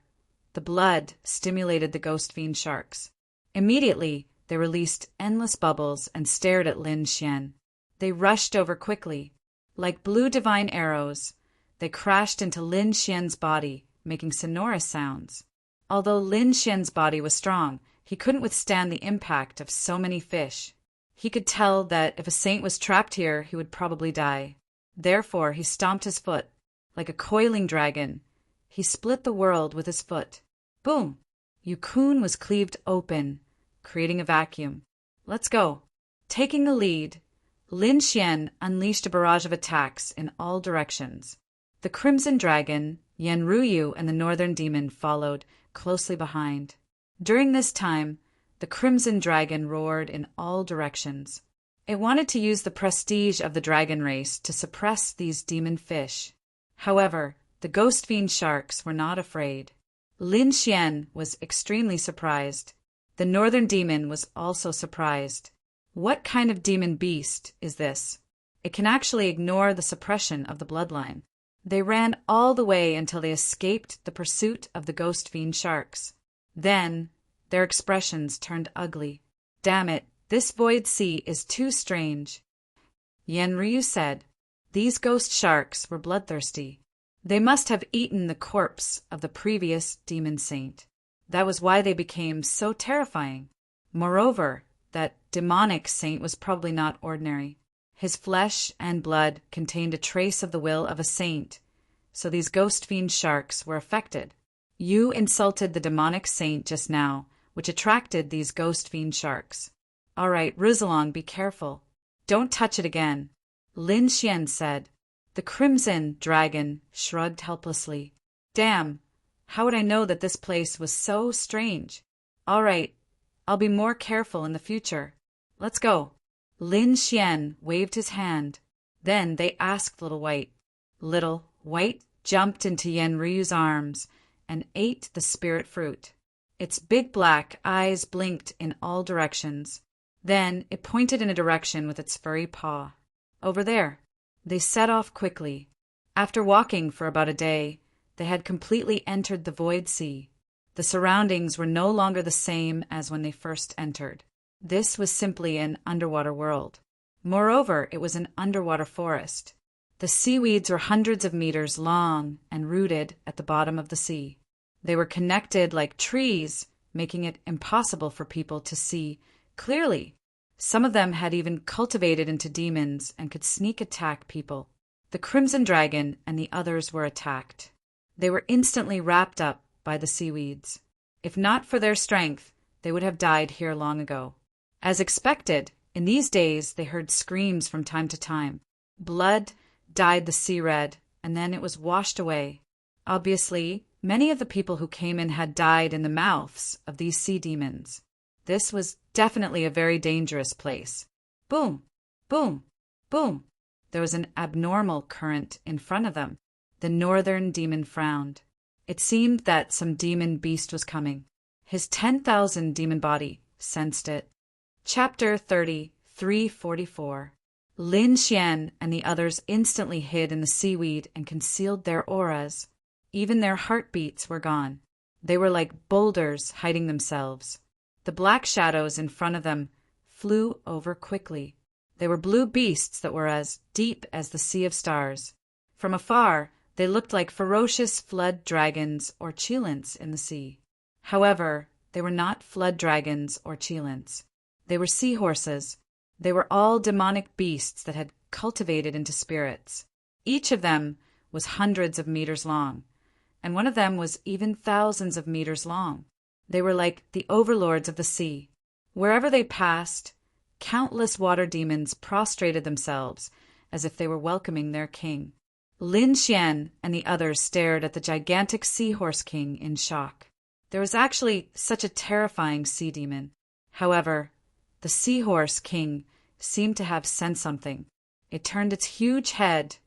the blood stimulated the ghost fiend sharks. Immediately, they released endless bubbles and stared at Lin Xian. They rushed over quickly. Like blue divine arrows, they crashed into Lin Xian's body, making sonorous sounds. Although Lin Xian's body was strong, he couldn't withstand the impact of so many fish. He could tell that if a saint was trapped here, he would probably die. Therefore, he stomped his foot. Like a coiling dragon, he split the world with his foot. Boom! Yukun was cleaved open, creating a vacuum. Let's go. Taking the lead, Lin Xian unleashed a barrage of attacks in all directions. The Crimson Dragon, Yan Ruyu, and the Northern Demon followed closely behind. During this time, the Crimson Dragon roared in all directions. It wanted to use the prestige of the dragon race to suppress these demon fish. However, the ghost fiend sharks were not afraid. Lin Xian was extremely surprised. The Northern Demon was also surprised. What kind of demon beast is this? It can actually ignore the suppression of the bloodline. They ran all the way until they escaped the pursuit of the ghost fiend sharks. Then, their expressions turned ugly. Damn it, this void sea is too strange. Yan Ryu said, these ghost sharks were bloodthirsty. They must have eaten the corpse of the previous demon saint. That was why they became so terrifying. Moreover, that demonic saint was probably not ordinary. His flesh and blood contained a trace of the will of a saint, so these ghost fiend sharks were affected. You insulted the demonic saint just now, which attracted these ghost fiend sharks. All right, Rizalong, be careful. Don't touch it again. Lin Xian said. The Crimson Dragon shrugged helplessly. Damn, how would I know that this place was so strange? All right, I'll be more careful in the future. Let's go. Lin Xian waved his hand. Then they asked Little White. Little White jumped into Yan Ryu's arms and ate the spirit fruit. Its big black eyes blinked in all directions. Then it pointed in a direction with its furry paw. Over there. They set off quickly. After walking for about a day, they had completely entered the void sea. The surroundings were no longer the same as when they first entered. This was simply an underwater world. Moreover, it was an underwater forest. The seaweeds were hundreds of meters long and rooted at the bottom of the sea. They were connected like trees, making it impossible for people to see clearly. Some of them had even cultivated into demons and could sneak attack people. The Crimson Dragon and the others were attacked. They were instantly wrapped up by the seaweeds. If not for their strength, they would have died here long ago. As expected, in these days they heard screams from time to time. Blood dyed the sea red, and then it was washed away. Obviously, many of the people who came in had died in the mouths of these sea demons. This was definitely a very dangerous place. Boom, boom, boom. There was an abnormal current in front of them. The Northern Demon frowned. It seemed that some demon beast was coming. His 10,000 demon body sensed it. Chapter 30, 344. Lin Xian and the others instantly hid in the seaweed and concealed their auras. Even their heartbeats were gone. They were like boulders hiding themselves. The black shadows in front of them flew over quickly. They were blue beasts that were as deep as the sea of stars. From afar, they looked like ferocious flood dragons or cheelants in the sea. However, they were not flood dragons or cheelants. They were seahorses. They were all demonic beasts that had cultivated into spirits. Each of them was hundreds of meters long, and one of them was even thousands of meters long. They were like the overlords of the sea. Wherever they passed, countless water demons prostrated themselves as if they were welcoming their king. Lin Xian and the others stared at the gigantic seahorse king in shock. There was actually such a terrifying sea demon. However, the seahorse king seemed to have sensed something. It turned its huge head,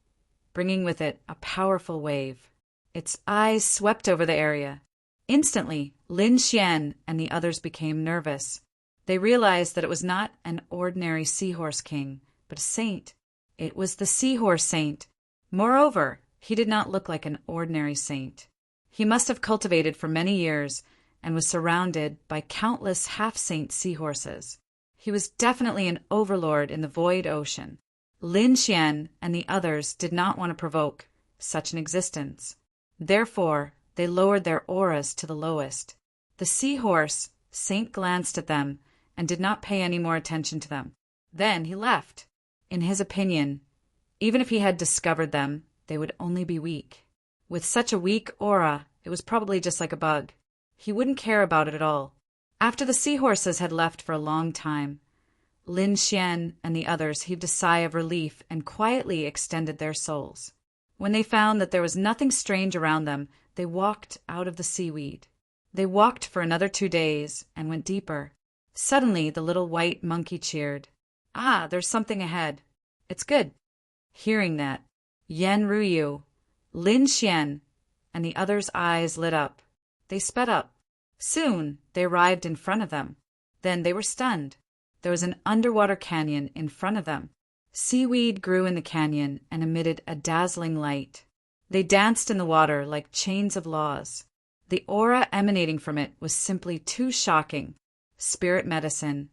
bringing with it a powerful wave. Its eyes swept over the area. Instantly, Lin Xian and the others became nervous. They realized that it was not an ordinary seahorse king, but a saint. It was the seahorse saint. Moreover, he did not look like an ordinary saint. He must have cultivated for many years and was surrounded by countless half-saint seahorses. He was definitely an overlord in the void ocean. Lin Xian and the others did not want to provoke such an existence. Therefore, they lowered their auras to the lowest. The seahorse saint glanced at them and did not pay any more attention to them. Then he left. In his opinion, even if he had discovered them, they would only be weak. With such a weak aura, it was probably just like a bug. He wouldn't care about it at all. After the seahorses had left for a long time, Lin Xian and the others heaved a sigh of relief and quietly extended their souls. When they found that there was nothing strange around them, they walked out of the seaweed. They walked for another 2 days and went deeper. Suddenly, the little white monkey cheered. "Ah, there's something ahead. It's good." Hearing that, Yan Ruyu, Lin Xian, and the others' eyes lit up. They sped up. Soon, they arrived in front of them. Then they were stunned. There was an underwater canyon in front of them. Seaweed grew in the canyon and emitted a dazzling light. They danced in the water like chains of laws. The aura emanating from it was simply too shocking. Spirit medicine,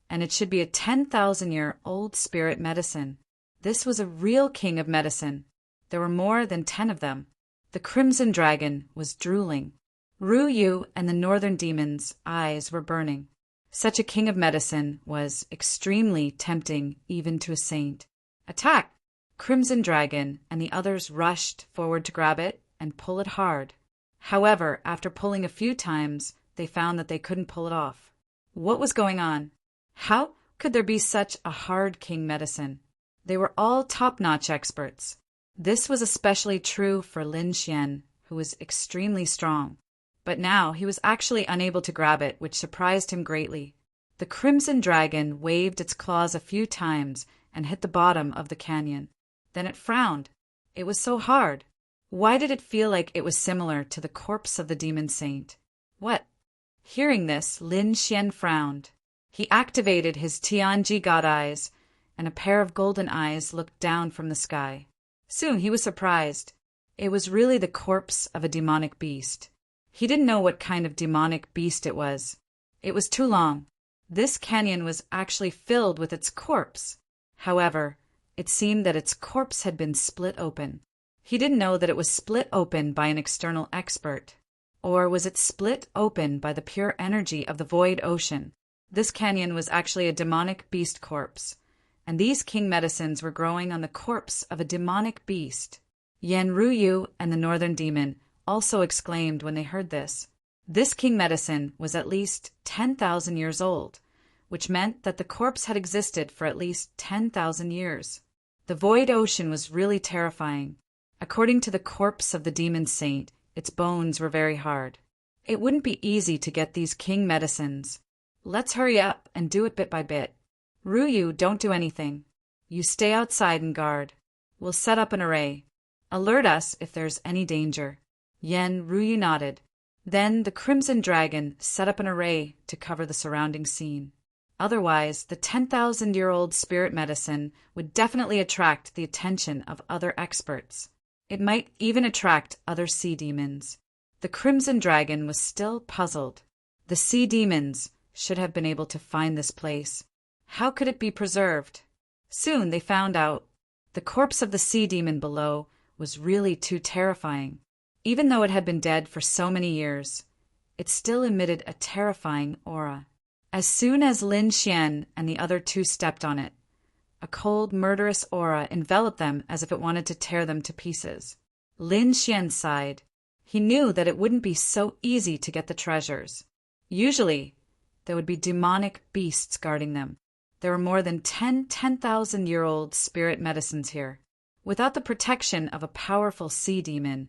and it should be a 10,000-year-old spirit medicine. This was a real king of medicine. There were more than 10 of them. The crimson dragon was drooling. Ru Yu and the northern demon's eyes were burning. Such a king of medicine was extremely tempting even to a saint. "Attack!" Crimson Dragon and the others rushed forward to grab it and pull it hard. However, after pulling a few times, they found that they couldn't pull it off. What was going on? How could there be such a hard king medicine? They were all top-notch experts. This was especially true for Lin Xian, who was extremely strong. But now he was actually unable to grab it, which surprised him greatly. The Crimson Dragon waved its claws a few times and hit the bottom of the canyon. Then it frowned. It was so hard. Why did it feel like it was similar to the corpse of the demon saint? What? Hearing this, Lin Xian frowned. He activated his Tianji God eyes, and a pair of golden eyes looked down from the sky. Soon he was surprised. It was really the corpse of a demonic beast. He didn't know what kind of demonic beast it was. It was too long. This canyon was actually filled with its corpse. However, it seemed that its corpse had been split open. He didn't know that it was split open by an external expert. Or was it split open by the pure energy of the void ocean? This canyon was actually a demonic beast corpse, and these king medicines were growing on the corpse of a demonic beast. Yan Ruyu and the northern demon also exclaimed when they heard this. This king medicine was at least 10,000 years old, which meant that the corpse had existed for at least 10,000 years. The void ocean was really terrifying. According to the corpse of the demon saint, its bones were very hard. It wouldn't be easy to get these king medicines. Let's hurry up and do it bit by bit. Ruyu, don't do anything. You stay outside and guard. We'll set up an array. Alert us if there's any danger. Yan Ruyu nodded. Then the Crimson Dragon set up an array to cover the surrounding scene. Otherwise, the 10,000-year-old spirit medicine would definitely attract the attention of other experts. It might even attract other sea demons. The Crimson Dragon was still puzzled. The sea demons should have been able to find this place. How could it be preserved? Soon they found out. The corpse of the sea demon below was really too terrifying. Even though it had been dead for so many years, it still emitted a terrifying aura. As soon as Lin Xian and the other two stepped on it, a cold, murderous aura enveloped them as if it wanted to tear them to pieces. Lin Xian sighed. He knew that it wouldn't be so easy to get the treasures. Usually, there would be demonic beasts guarding them. There were more than 10,000-year-old spirit medicines here. Without the protection of a powerful sea demon,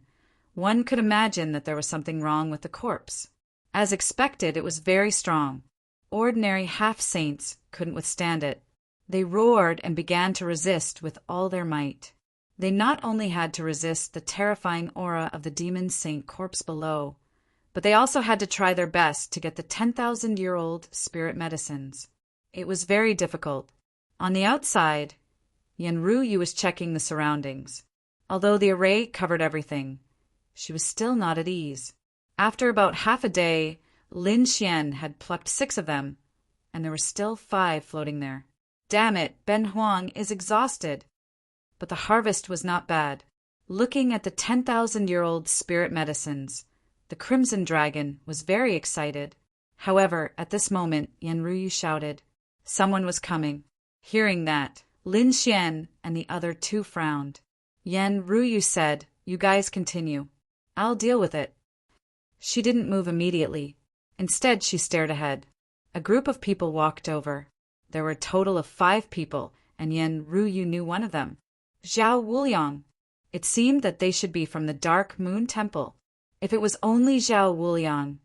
one could imagine that there was something wrong with the corpse. As expected, it was very strong. Ordinary half-saints couldn't withstand it. They roared and began to resist with all their might. They not only had to resist the terrifying aura of the demon saint corpse below, but they also had to try their best to get the 10,000-year-old spirit medicines. It was very difficult. On the outside, Yenryu was checking the surroundings. Although the array covered everything, she was still not at ease. After about half a day, Lin Xian had plucked 6 of them, and there were still 5 floating there. Damn it, Ben Huang is exhausted. But the harvest was not bad. Looking at the 10,000-year-old spirit medicines, the Crimson Dragon was very excited. However, at this moment, Yenryu shouted. Someone was coming. Hearing that, Lin Xian and the other 2 frowned. Yenryu said, "You guys continue. I'll deal with it." She didn't move immediately. Instead, she stared ahead. A group of people walked over. There were a total of 5 people, and Yenryu knew one of them. Zhao Wuliang. It seemed that they should be from the Dark Moon Temple. If it was only Zhao Wuliang,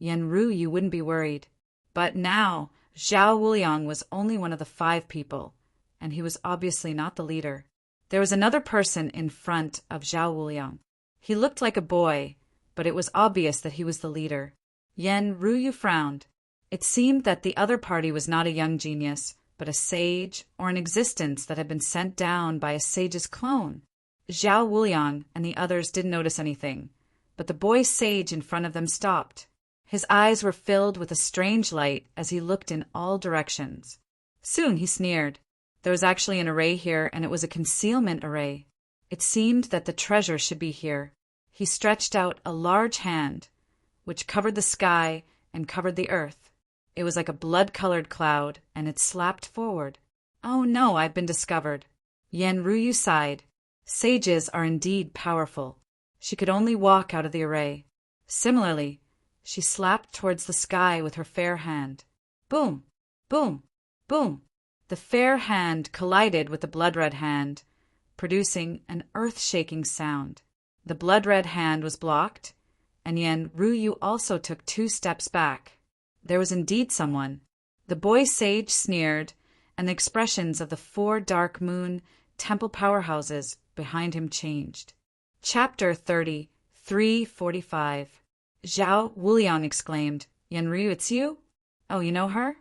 Yenryu wouldn't be worried. But now, Zhao Wuliang was only one of the 5 people, and he was obviously not the leader. There was another person in front of Zhao Wuliang. He looked like a boy, but it was obvious that he was the leader. Yenryu frowned. It seemed that the other party was not a young genius, but a sage or an existence that had been sent down by a sage's clone. Zhao Wuliang and the others didn't notice anything, but the boy sage in front of them stopped. His eyes were filled with a strange light as he looked in all directions. Soon he sneered. There was actually an array here, and it was a concealment array. It seemed that the treasure should be here. He stretched out a large hand, which covered the sky and covered the earth. It was like a blood-colored cloud, and it slapped forward. "Oh no, I've been discovered." Yenryu sighed. Sages are indeed powerful. She could only walk out of the array. Similarly, she slapped towards the sky with her fair hand. Boom! Boom! Boom! The fair hand collided with the blood-red hand, producing an earth-shaking sound. The blood-red hand was blocked, and Yenryu also took 2 steps back. There was indeed someone. The boy sage sneered, and the expressions of the 4 Dark Moon Temple powerhouses behind him changed. Chapter 30, 345. Zhao Wuliang exclaimed, "Yenryu, it's you? Oh, you know her?"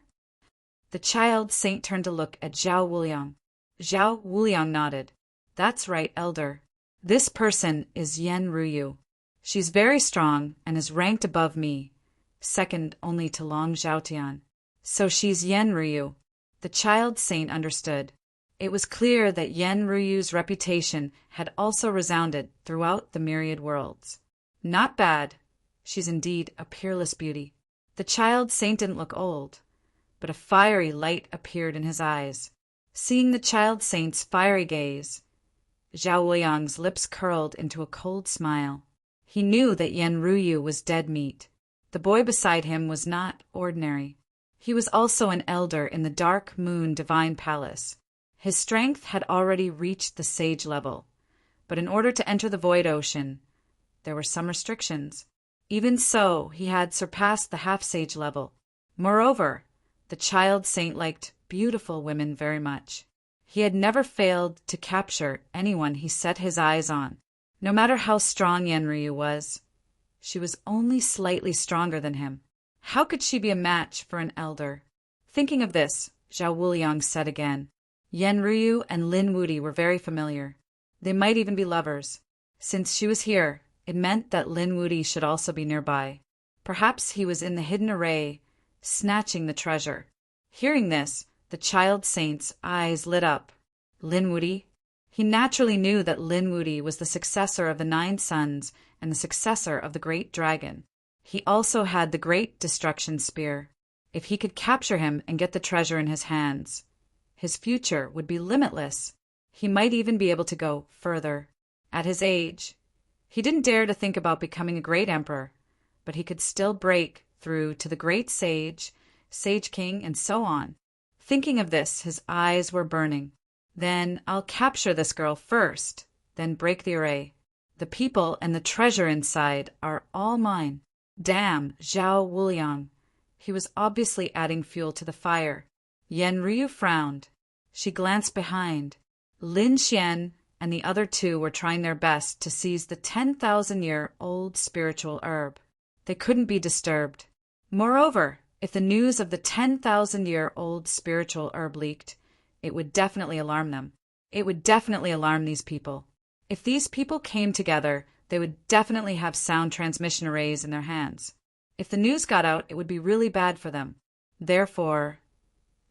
The child saint turned to look at Zhao Wuliang. Zhao Wuliang nodded. "That's right, elder. This person is Yenryu. She's very strong and is ranked above me, second only to Long Zhaotian. So she's Yenryu." The child saint understood. It was clear that Yenryu's reputation had also resounded throughout the myriad worlds. Not bad. She's indeed a peerless beauty. The child saint didn't look old, but a fiery light appeared in his eyes. Seeing the child saint's fiery gaze, Zhao Wuliang's lips curled into a cold smile. He knew that Yenryu was dead meat. The boy beside him was not ordinary. He was also an elder in the Dark Moon Divine Palace. His strength had already reached the sage level, but in order to enter the Void Ocean, there were some restrictions. Even so, he had surpassed the half-sage level. Moreover, the child saint liked beautiful women very much. He had never failed to capture anyone he set his eyes on. No matter how strong Yenryu was, she was only slightly stronger than him. How could she be a match for an elder? Thinking of this, Zhao Wuliang said again. Yenryu and Lin Wuti were very familiar. They might even be lovers. Since she was here, it meant that Lin Wuti should also be nearby. Perhaps he was in the hidden array, snatching the treasure. Hearing this, the child saint's eyes lit up. Lin Wuti? He naturally knew that Lin Wuti was the successor of the 9 sons and the successor of the great dragon. He also had the great destruction spear. If he could capture him and get the treasure in his hands, his future would be limitless. He might even be able to go further. At his age, he didn't dare to think about becoming a great emperor, but he could still break through to the great sage, sage king, and so on. Thinking of this, his eyes were burning. Then I'll capture this girl first, then break the array. The people and the treasure inside are all mine. Damn Zhao Wuliang. He was obviously adding fuel to the fire. Yenryu frowned. She glanced behind. Lin Xian and the other 2 were trying their best to seize the 10,000-year-old spiritual herb. They couldn't be disturbed. Moreover, if the news of the 10,000-year-old spiritual herb leaked, it would definitely alarm them. It would definitely alarm these people. If these people came together, they would definitely have sound transmission arrays in their hands. If the news got out, it would be really bad for them. Therefore,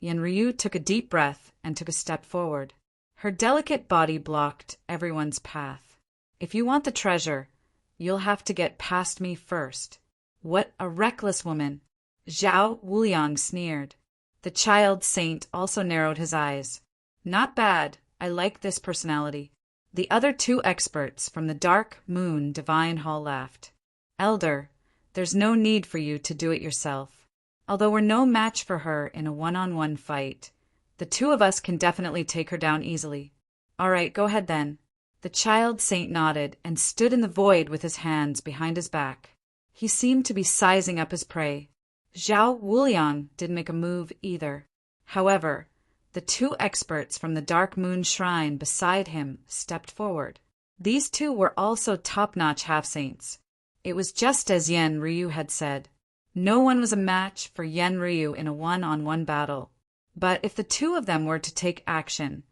Yenryu took a deep breath and took a step forward. Her delicate body blocked everyone's path. If you want the treasure, you'll have to get past me first. What a reckless woman! Zhao Wuliang sneered. The child saint also narrowed his eyes. Not bad. I like this personality. The other two experts from the Dark Moon Divine Hall laughed. Elder, there's no need for you to do it yourself. Although we're no match for her in a one-on-one fight, the two of us can definitely take her down easily. All right, go ahead then. The child saint nodded and stood in the void with his hands behind his back. He seemed to be sizing up his prey. Zhao Wuliang didn't make a move either. However, the two experts from the Dark Moon Shrine beside him stepped forward. These two were also top-notch half-saints. It was just as Yenryu had said. No one was a match for Yenryu in a one-on-one battle. But if the two of them were to take action,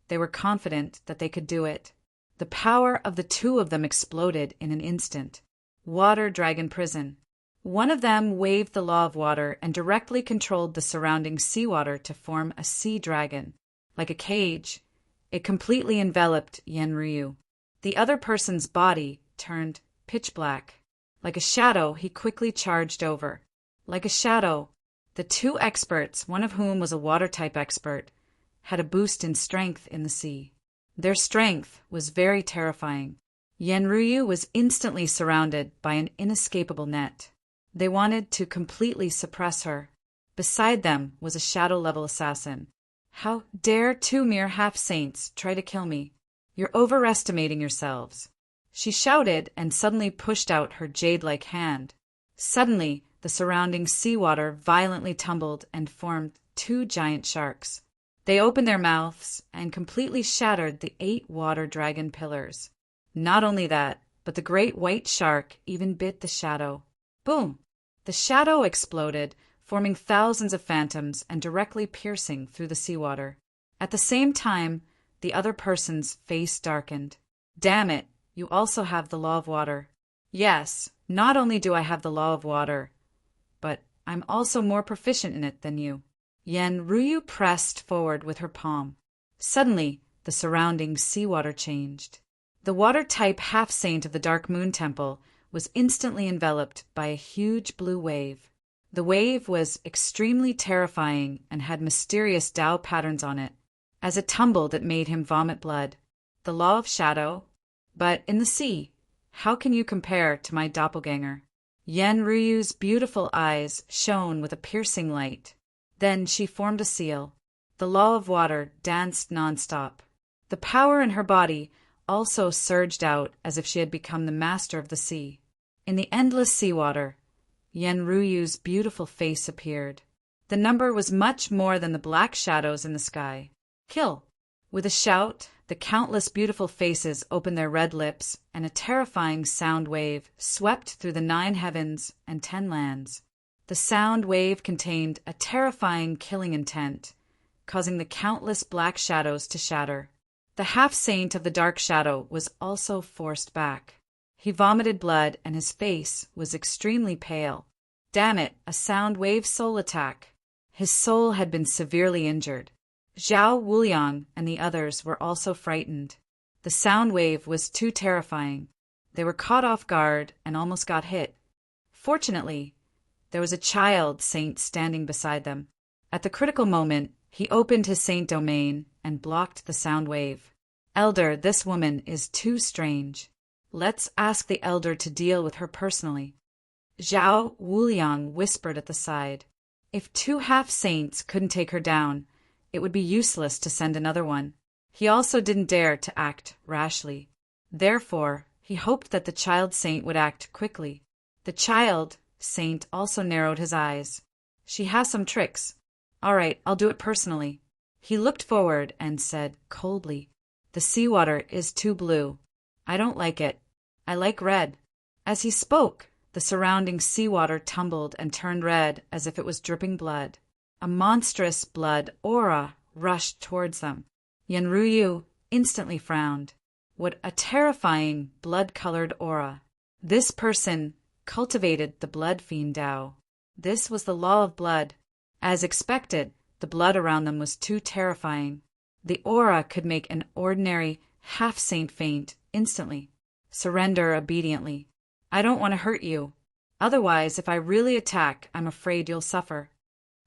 they were confident that they could do it. The power of the two of them exploded in an instant. Water Dragon Prison. One of them waved the law of water and directly controlled the surrounding seawater to form a sea dragon. Like a cage, it completely enveloped Yenryu. The other person's body turned pitch black. Like a shadow, he quickly charged over. Like a shadow, the two experts, one of whom was a water-type expert, had a boost in strength in the sea. Their strength was very terrifying. Yenryu was instantly surrounded by an inescapable net. They wanted to completely suppress her. Beside them was a shadow-level assassin. How dare two mere half-saints try to kill me? You're overestimating yourselves. She shouted and suddenly pushed out her jade-like hand. Suddenly, the surrounding seawater violently tumbled and formed two giant sharks. They opened their mouths and completely shattered the 8 water dragon pillars. Not only that, but the great white shark even bit the shadow. Boom! The shadow exploded, forming thousands of phantoms and directly piercing through the seawater. At the same time, the other person's face darkened. Damn it, you also have the law of water. Yes, not only do I have the law of water, but I'm also more proficient in it than you. Yenryu pressed forward with her palm. Suddenly, the surrounding seawater changed. The water-type half-saint of the Dark Moon Temple was instantly enveloped by a huge blue wave. The wave was extremely terrifying and had mysterious Tao patterns on it. As it tumbled, it made him vomit blood. The law of shadow. But in the sea, how can you compare to my doppelganger? Yenryu's beautiful eyes shone with a piercing light. Then she formed a seal. The law of water danced nonstop. The power in her body also surged out as if she had become the master of the sea. In the endless seawater, Yenryu's beautiful face appeared. The number was much more than the black shadows in the sky. Kill! With a shout, the countless beautiful faces opened their red lips, and a terrifying sound wave swept through the 9 heavens and 10 lands. The sound wave contained a terrifying killing intent, causing the countless black shadows to shatter. The half-saint of the dark shadow was also forced back. He vomited blood and his face was extremely pale. Damn it, a sound wave soul attack. His soul had been severely injured. Zhao Wuliang and the others were also frightened. The sound wave was too terrifying. They were caught off guard and almost got hit. Fortunately, there was a child saint standing beside them. At the critical moment, he opened his saint domain and blocked the sound wave. Elder, this woman is too strange. Let's ask the elder to deal with her personally. Zhao Wuliang whispered at the side. If 2 half-saints couldn't take her down, it would be useless to send another one. He also didn't dare to act rashly. Therefore, he hoped that the child saint would act quickly. The child saint also narrowed his eyes. She has some tricks. All right, I'll do it personally. He looked forward and said coldly, "The seawater is too blue. I don't like it. I like red." As he spoke, the surrounding seawater tumbled and turned red as if it was dripping blood. A monstrous blood aura rushed towards them. Yenryu instantly frowned. What a terrifying, blood-colored aura. This person cultivated the blood fiend Tao. This was the law of blood. As expected, the blood around them was too terrifying. The aura could make an ordinary half-saint faint instantly. Surrender obediently. I don't want to hurt you. Otherwise, if I really attack, I'm afraid you'll suffer.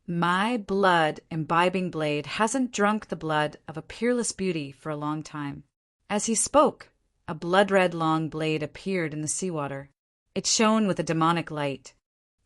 My blood-imbibing blade hasn't drunk the blood of a peerless beauty for a long time. As he spoke, a blood-red long blade appeared in the seawater. It shone with a demonic light.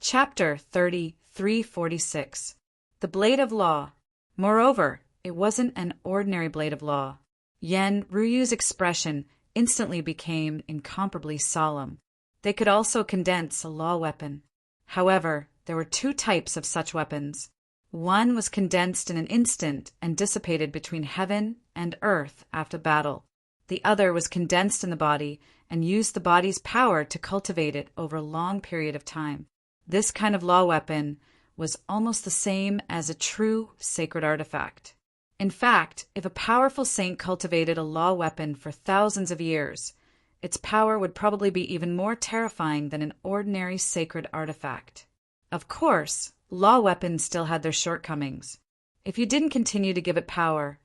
Chapter 3346. The Blade of Law. Moreover, it wasn't an ordinary blade of law. Yen Ryu's expression instantly became incomparably solemn. They could also condense a law weapon. However, there were two types of such weapons. One was condensed in an instant and dissipated between heaven and earth after battle. The other was condensed in the body and used the body's power to cultivate it over a long period of time. This kind of law weapon was almost the same as a true sacred artifact. In fact, if a powerful saint cultivated a law weapon for thousands of years, its power would probably be even more terrifying than an ordinary sacred artifact. Of course, law weapons still had their shortcomings. If you didn't continue to give it power,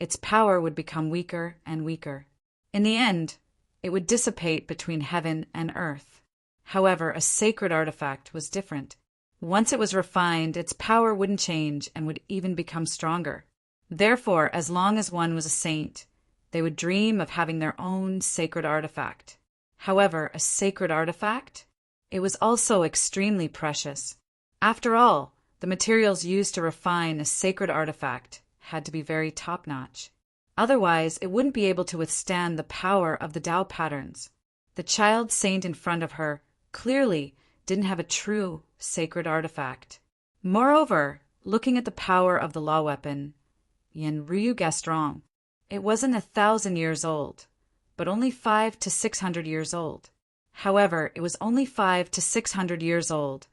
its power would become weaker and weaker. In the end, it would dissipate between heaven and earth. However, a sacred artifact was different. Once it was refined, its power wouldn't change and would even become stronger. Therefore, as long as one was a saint, they would dream of having their own sacred artifact. However, a sacred artifact? It was also extremely precious. After all, the materials used to refine a sacred artifact had to be very top-notch. Otherwise, it wouldn't be able to withstand the power of the Tao patterns. The child saint in front of her clearly didn't have a true sacred artifact. Moreover, looking at the power of the law weapon, Yen Ryu guessed wrong. It wasn't 1,000 years old, but only 500 to 600 years old. However, it was only 500 to 600 years old,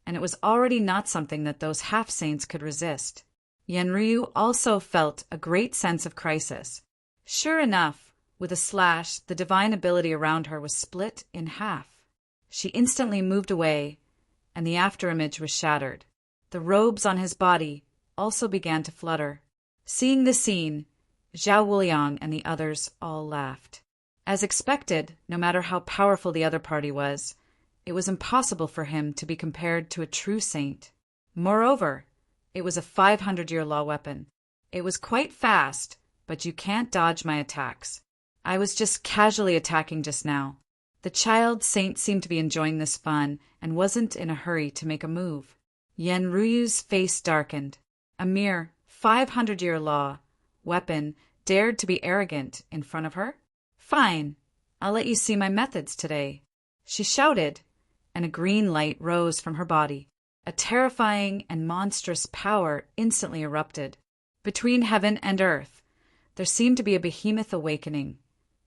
and it was already not something that those half-saints could resist. Yen Ryu also felt a great sense of crisis. Sure enough, with a slash, the divine ability around her was split in half. She instantly moved away, and the afterimage was shattered. The robes on his body also began to flutter. Seeing this scene, Zhao Wuliang and the others all laughed. As expected, no matter how powerful the other party was, it was impossible for him to be compared to a true saint. Moreover, it was a 500-year law weapon. It was quite fast, but you can't dodge my attacks. I was just casually attacking just now. The child saint seemed to be enjoying this fun and wasn't in a hurry to make a move. Yen Ryu's face darkened. A mere 500-year law weapon dared to be arrogant in front of her? Fine, I'll let you see my methods today. She shouted, and a green light rose from her body. A terrifying and monstrous power instantly erupted. Between heaven and earth, there seemed to be a behemoth awakening,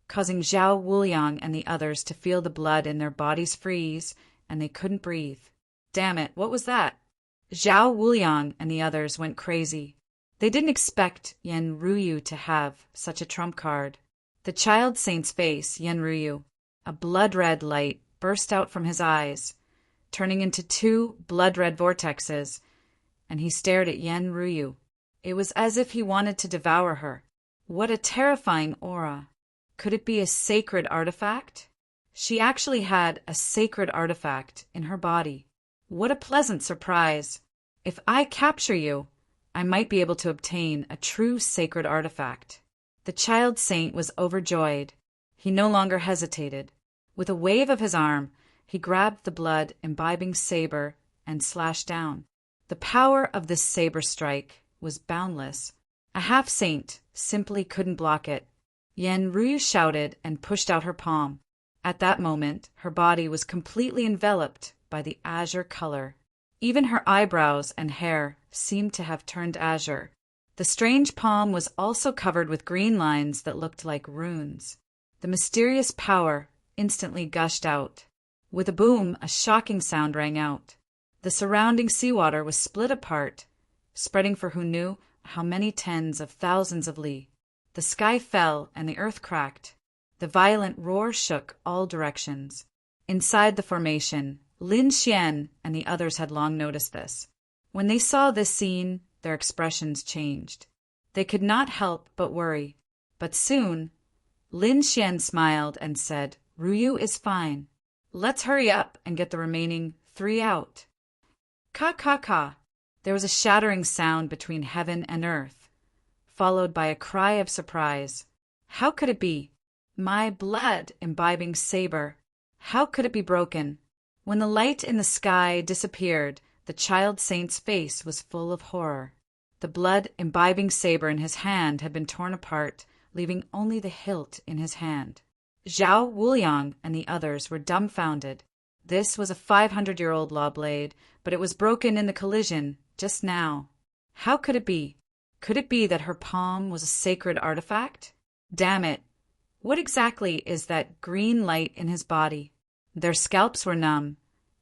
causing Zhao Wuliang and the others to feel the blood in their bodies freeze, and they couldn't breathe. Damn it, what was that? Zhao Wuliang and the others went crazy. They didn't expect Yen Ryu to have such a trump card. The child saint's face, Yen Ryu, a blood-red light burst out from his eyes, turning into two blood-red vortexes, and he stared at Yen Ryu. It was as if he wanted to devour her. What a terrifying aura. Could it be a sacred artifact? She actually had a sacred artifact in her body. What a pleasant surprise. If I capture you, I might be able to obtain a true sacred artifact. The child saint was overjoyed. He no longer hesitated. With a wave of his arm, he grabbed the blood-imbibing saber and slashed down. The power of this saber strike was boundless. A half-saint simply couldn't block it. Yen Ryu shouted and pushed out her palm. At that moment, her body was completely enveloped by the azure color. Even her eyebrows and hair seemed to have turned azure. The strange palm was also covered with green lines that looked like runes. The mysterious power instantly gushed out. With a boom, a shocking sound rang out. The surrounding seawater was split apart, spreading for who knew how many tens of thousands of li. The sky fell and the earth cracked. The violent roar shook all directions. Inside the formation, Lin Xian and the others had long noticed this. When they saw this scene, their expressions changed. They could not help but worry. But soon, Lin Xian smiled and said, "Ruyu is fine. Let's hurry up and get the remaining 3 out." Ka ka ka. There was a shattering sound between heaven and earth, followed by a cry of surprise. How could it be? My blood-imbibing saber. How could it be broken? When the light in the sky disappeared, the child saint's face was full of horror. The blood-imbibing saber in his hand had been torn apart, leaving only the hilt in his hand. Zhao Wuliang and the others were dumbfounded. This was a 500-year-old law blade, but it was broken in the collision just now. How could it be? Could it be that her palm was a sacred artifact? Damn it! What exactly is that green light in his body? Their scalps were numb,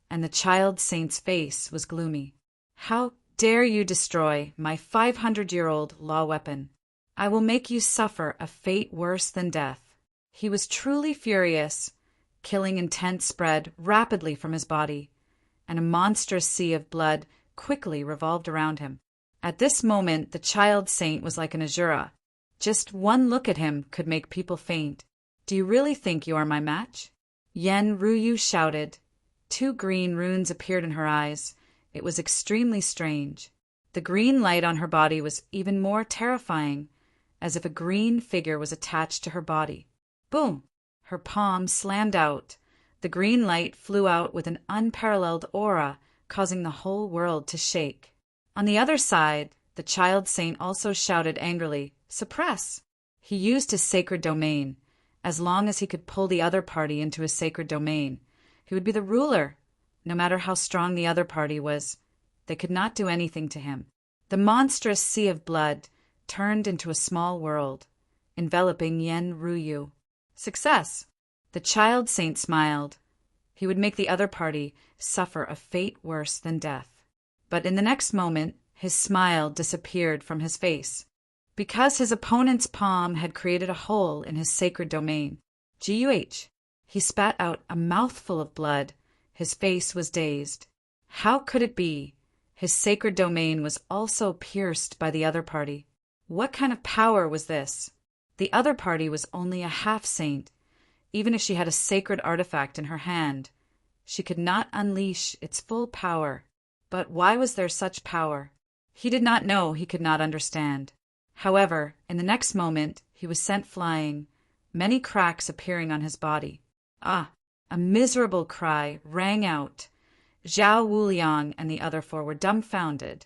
and the child saint's face was gloomy. How dare you destroy my 500-year-old law weapon? I will make you suffer a fate worse than death. He was truly furious. Killing intent spread rapidly from his body, and a monstrous sea of blood quickly revolved around him. At this moment, the child saint was like an Azura. Just one look at him could make people faint. Do you really think you are my match? Yen Ruyu shouted. 2 green runes appeared in her eyes. It was extremely strange. The green light on her body was even more terrifying, as if a green figure was attached to her body. Boom! Her palm slammed out. The green light flew out with an unparalleled aura, causing the whole world to shake. On the other side, the child saint also shouted angrily, "Suppress!" He used his sacred domain. As long as he could pull the other party into his sacred domain, he would be the ruler. No matter how strong the other party was, they could not do anything to him. The monstrous sea of blood turned into a small world, enveloping Yen Ruyu. Success! The child saint smiled. He would make the other party suffer a fate worse than death. But in the next moment, his smile disappeared from his face, because his opponent's palm had created a hole in his sacred domain. Guh! He spat out a mouthful of blood. His face was dazed. How could it be? His sacred domain was also pierced by the other party. What kind of power was this? The other party was only a half-saint. Even if she had a sacred artifact in her hand, she could not unleash its full power. But why was there such power? He did not know, he could not understand. However, in the next moment, he was sent flying, many cracks appearing on his body. Ah! A miserable cry rang out. Zhao Wuliang and the other 4 were dumbfounded.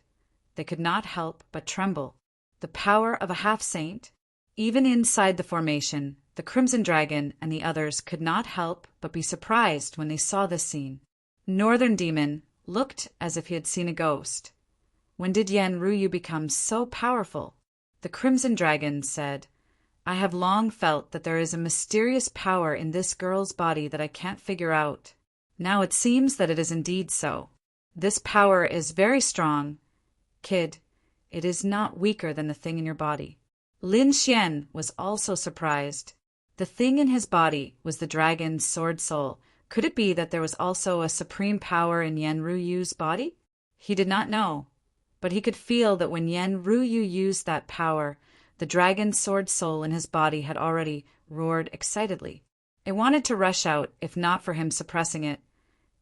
They could not help but tremble. The power of a half-saint? Even inside the formation, the Crimson Dragon and the others could not help but be surprised when they saw this scene. Northern Demon looked as if he had seen a ghost. When did Yen Ruyu become so powerful? The Crimson Dragon said, "I have long felt that there is a mysterious power in this girl's body that I can't figure out. Now it seems that it is indeed so. This power is very strong. Kid, it is not weaker than the thing in your body." Lin Xian was also surprised. The thing in his body was the dragon's sword soul. Could it be that there was also a supreme power in Yen Ruyu's body? He did not know, but he could feel that when Yen Ruyu used that power, the dragon's sword soul in his body had already roared excitedly. It wanted to rush out, if not for him suppressing it.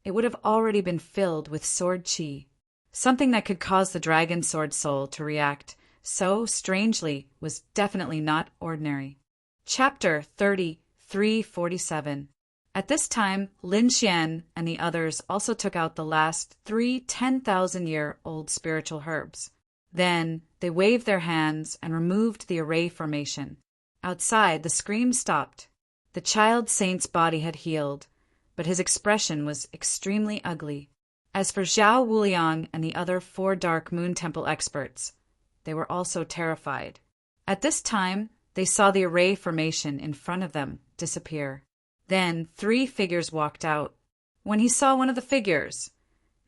It would have already been filled with sword chi. Something that could cause the dragon's sword soul to react so strangely was definitely not ordinary. Chapter 3347. At this time, Lin Xian and the others also took out the last 3 10,000-year-old spiritual herbs. Then they waved their hands and removed the array formation. Outside, the scream stopped. The child saint's body had healed, but his expression was extremely ugly. As for Zhao Wuliang and the other 4 Dark Moon Temple experts, they were also terrified. At this time, they saw the array formation in front of them disappear. Then 3 figures walked out. When he saw one of the figures,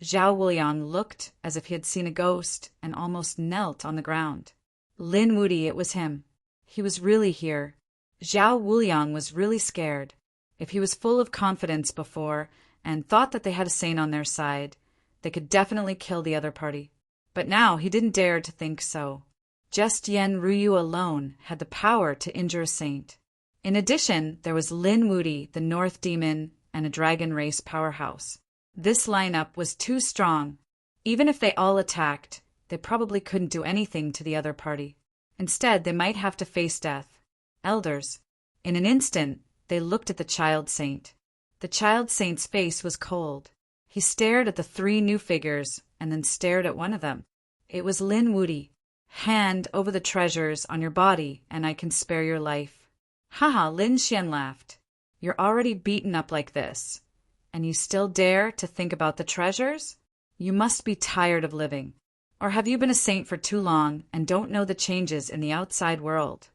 Zhao Wuliang looked as if he had seen a ghost and almost knelt on the ground. Lin Wudi, it was him. He was really here. Zhao Wuliang was really scared. If he was full of confidence before and thought that they had a saint on their side, they could definitely kill the other party. But now he didn't dare to think so. Just Yen Ruyu alone had the power to injure a saint. In addition, there was Lin Wudi, the North Demon, and a dragon race powerhouse. This lineup was too strong. Even if they all attacked, they probably couldn't do anything to the other party. Instead, they might have to face death. Elders. In an instant, they looked at the child saint. The child saint's face was cold. He stared at the three new figures and then stared at one of them. It was Lin Wudi. Hand over the treasures on your body and I can spare your life. Haha, Lin Xian laughed. You're already beaten up like this. And you still dare to think about the treasures? You must be tired of living. Or have you been a saint for too long and don't know the changes in the outside world?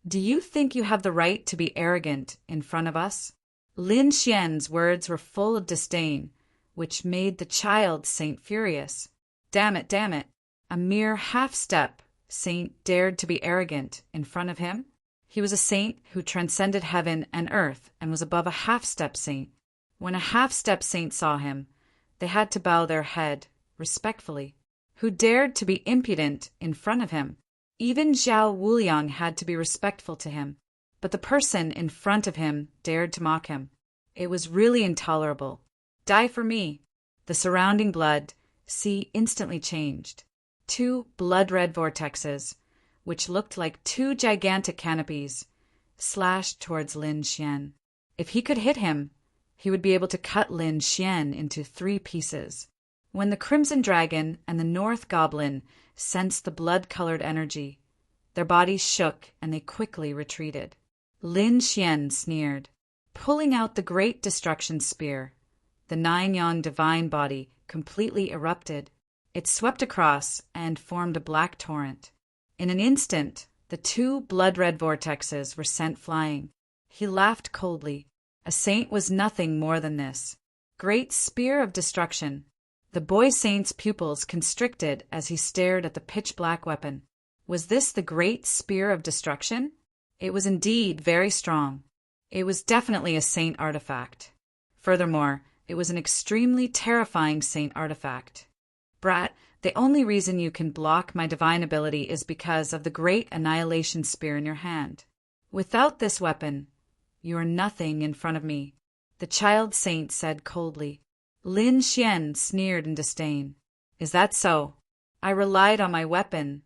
Do you think you have the right to be arrogant in front of us? Lin Xian's words were full of disdain, which made the child saint furious. Damn it, damn it. A mere half-step saint dared to be arrogant in front of him? He was a saint who transcended heaven and earth and was above a half-step saint. When a half-step saint saw him, they had to bow their head respectfully. Who dared to be impudent in front of him? Even Zhao Wuliang had to be respectful to him, but the person in front of him dared to mock him. It was really intolerable. Die for me. The surrounding blood sea instantly changed. 2 blood-red vortexes, which looked like 2 gigantic canopies, slashed towards Lin Xian. If he could hit him, he would be able to cut Lin Xian into 3 pieces. When the Crimson Dragon and the North Goblin sensed the blood-colored energy, their bodies shook and they quickly retreated. Lin Xian sneered. Pulling out the Great Destruction Spear, the 9-yang divine body completely erupted. It swept across and formed a black torrent. In an instant, the 2 blood-red vortexes were sent flying. He laughed coldly. A saint was nothing more than this. Great Spear of Destruction. The boy saint's pupils constricted as he stared at the pitch-black weapon. Was this the Great Spear of Destruction? It was indeed very strong. It was definitely a saint artifact. Furthermore, it was an extremely terrifying saint artifact. Brat, the only reason you can block my divine ability is because of the Great Annihilation Spear in your hand. Without this weapon, you are nothing in front of me, the child saint said coldly. Lin Xian sneered in disdain. Is that so? I relied on my weapon.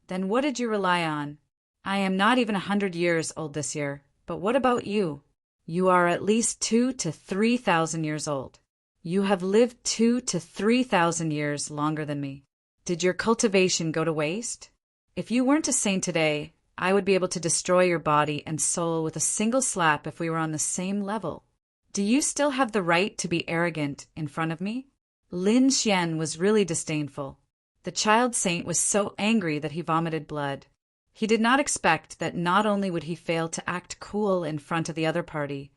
Then what did you rely on? I am not even 100 years old this year, but what about you? You are at least 2,000 to 3,000 years old. You have lived 2,000 to 3,000 years longer than me. Did your cultivation go to waste? If you weren't a saint today, I would be able to destroy your body and soul with a single slap if we were on the same level. Do you still have the right to be arrogant in front of me? Lin Xian was really disdainful. The child saint was so angry that he vomited blood. He did not expect that not only would he fail to act cool in front of the other party,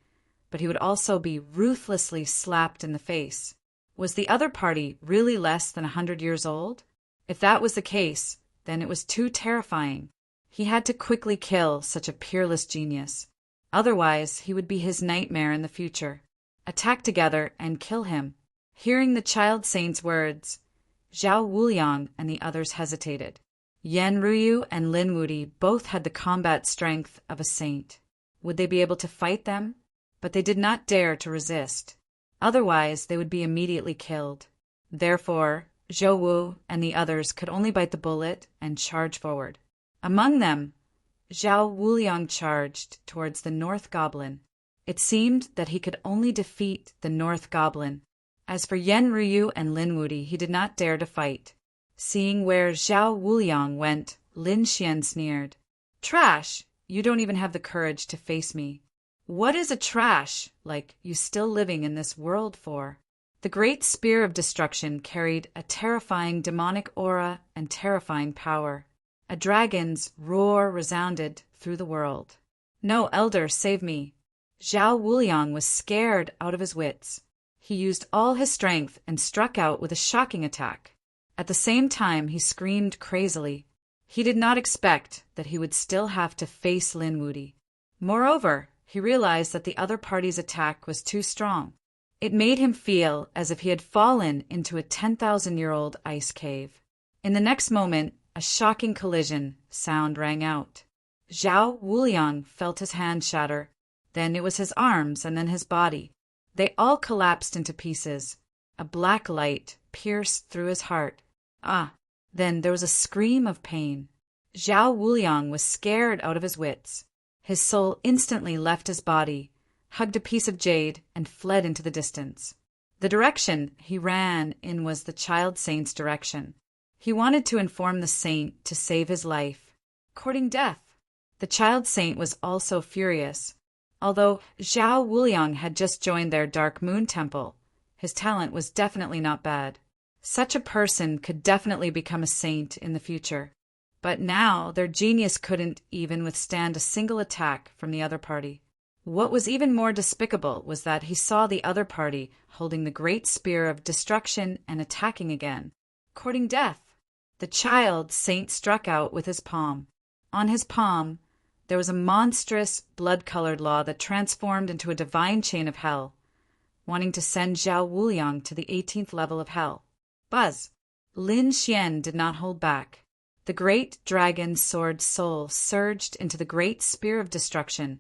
but he would also be ruthlessly slapped in the face. Was the other party really less than 100 years old? If that was the case, then it was too terrifying. He had to quickly kill such a peerless genius. Otherwise, he would be his nightmare in the future. Attack together and kill him. Hearing the child saint's words, Zhao Wuliang and the others hesitated. Yen Ruyu and Lin Wudi both had the combat strength of a saint. Would they be able to fight them? But they did not dare to resist. Otherwise, they would be immediately killed. Therefore, Zhou Wu and the others could only bite the bullet and charge forward. Among them, Zhao Wuliang charged towards the North Goblin. It seemed that he could only defeat the North Goblin. As for Yen Ruyu and Lin Wudi, he did not dare to fight. Seeing where Zhao Wuliang went, Lin Xian sneered. Trash! You don't even have the courage to face me. What is a trash like you still living in this world for? The Great Spear of Destruction carried a terrifying demonic aura and terrifying power. A dragon's roar resounded through the world. No, Elder, save me. Zhao Wuliang was scared out of his wits. He used all his strength and struck out with a shocking attack. At the same time, he screamed crazily. He did not expect that he would still have to face Lin Wudi. Moreover, he realized that the other party's attack was too strong. It made him feel as if he had fallen into a 10,000-year-old ice cave. In the next moment, a shocking collision sound rang out. Zhao Wuliang felt his hand shatter. Then it was his arms and then his body. They all collapsed into pieces. A black light pierced through his heart. Then there was a scream of pain. Zhao Wuliang was scared out of his wits. His soul instantly left his body, hugged a piece of jade, and fled into the distance. The direction he ran in was the child saint's direction. He wanted to inform the saint to save his life, courting death. The child saint was also furious. Although Zhao Wuliang had just joined their Dark Moon Temple, his talent was definitely not bad. Such a person could definitely become a saint in the future. But now their genius couldn't even withstand a single attack from the other party. What was even more despicable was that he saw the other party holding the great spear of destruction and attacking again, courting death. The child saint struck out with his palm. On his palm, there was a monstrous, blood-colored law that transformed into a divine chain of hell, wanting to send Zhao Wuliang to the 18th level of hell. Buzz! Lin Xian did not hold back. The great dragon sword soul surged into the great spear of destruction,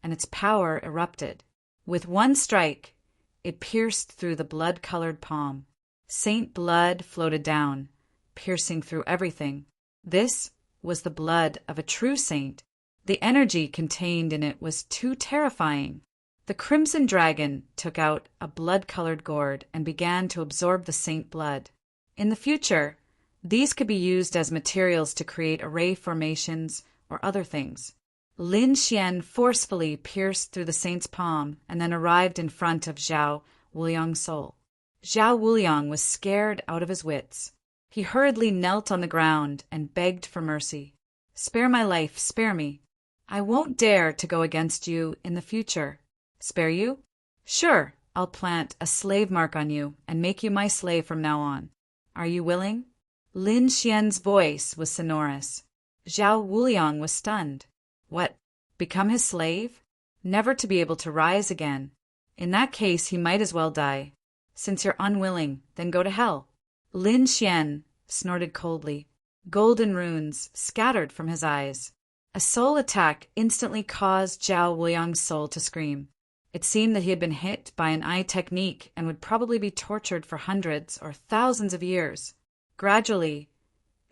and its power erupted. With one strike, it pierced through the blood-colored palm. Saint blood floated down, piercing through everything. This was the blood of a true saint. The energy contained in it was too terrifying. The crimson dragon took out a blood-colored gourd and began to absorb the saint blood. In the future, these could be used as materials to create array formations or other things. Lin Xian forcefully pierced through the saint's palm and then arrived in front of Zhao Wuliang's soul. Zhao Wuliang was scared out of his wits. He hurriedly knelt on the ground and begged for mercy. "Spare my life, spare me. I won't dare to go against you in the future." "Spare you? Sure, I'll plant a slave mark on you and make you my slave from now on. Are you willing?" Lin Xian's voice was sonorous. Zhao Wuliang was stunned. What, become his slave? Never to be able to rise again. In that case, he might as well die. "Since you're unwilling, then go to hell." Lin Xian snorted coldly. Golden runes scattered from his eyes. A soul attack instantly caused Zhao Wuliang's soul to scream. It seemed that he had been hit by an eye technique and would probably be tortured for hundreds or thousands of years. Gradually,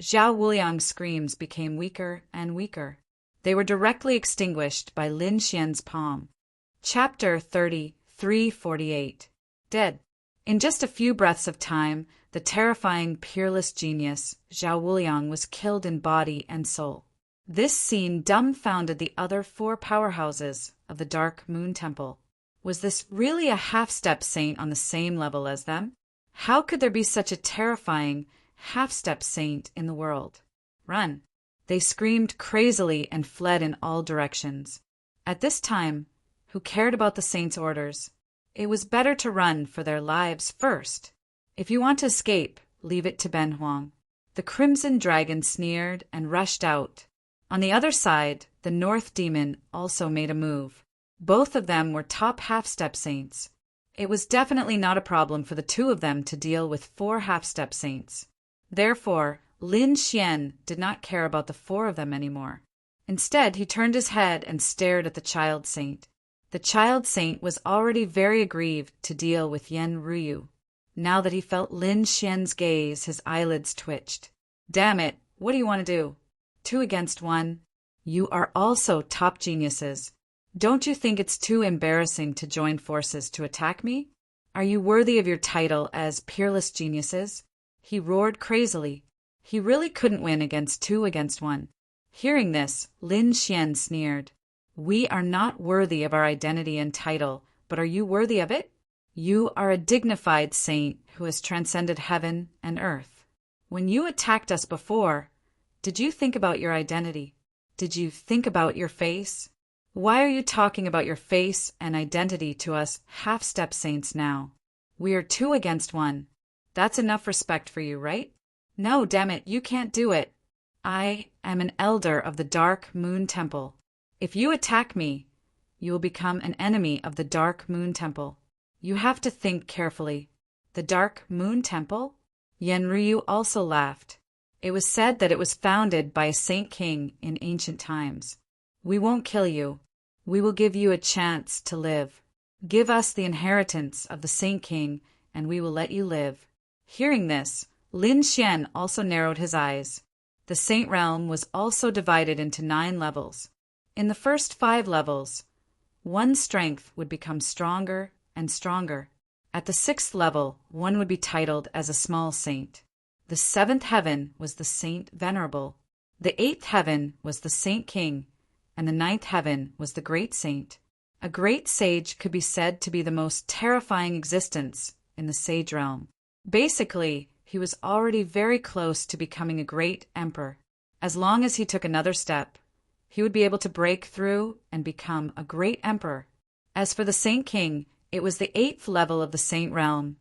Zhao Wuliang's screams became weaker and weaker. They were directly extinguished by Lin Xian's palm. Chapter 3348. Dead. In just a few breaths of time, the terrifying, peerless genius, Zhao Wuliang, was killed in body and soul. This scene dumbfounded the other four powerhouses of the Dark Moon Temple. Was this really a half-step saint on the same level as them? How could there be such a terrifying half-step saint in the world? Run! They screamed crazily and fled in all directions. At this time, who cared about the saint's orders? It was better to run for their lives first. If you want to escape, leave it to Ben Huang. The crimson dragon sneered and rushed out. On the other side, the North Demon also made a move. Both of them were top half-step saints. It was definitely not a problem for the two of them to deal with four half-step saints. Therefore, Lin Xian did not care about the four of them anymore. Instead, he turned his head and stared at the child saint. The child saint was already very aggrieved to deal with Yen Ruyu. Now that he felt Lin Xian's gaze, his eyelids twitched. "Damn it, what do you want to do? 2 against 1. You are also top geniuses. Don't you think it's too embarrassing to join forces to attack me? Are you worthy of your title as peerless geniuses?" He roared crazily. He really couldn't win against 2 against 1. Hearing this, Lin Xian sneered. "We are not worthy of our identity and title, but are you worthy of it? You are a dignified saint who has transcended heaven and earth. When you attacked us before, did you think about your identity? Did you think about your face? Why are you talking about your face and identity to us half-step saints now? We are 2 against 1. That's enough respect for you, right? No, damn it, you can't do it. I am an elder of the Dark Moon Temple. If you attack me, you will become an enemy of the Dark Moon Temple. You have to think carefully. The Dark Moon Temple? Yenryu also laughed. It was said that it was founded by a saint king in ancient times. We won't kill you. We will give you a chance to live. Give us the inheritance of the saint king, and we will let you live. Hearing this, Lin Xian also narrowed his eyes. The saint realm was also divided into 9 levels. In the first 5 levels, one's strength would become stronger and stronger. At the 6th level, one would be titled as a small saint. The 7th heaven was the Saint Venerable. The 8th heaven was the Saint King, and the 9th heaven was the Great Saint. A great sage could be said to be the most terrifying existence in the sage realm. Basically, he was already very close to becoming a great emperor. As long as he took another step, he would be able to break through and become a great emperor. As for the Saint King, it was the 8th level of the saint realm,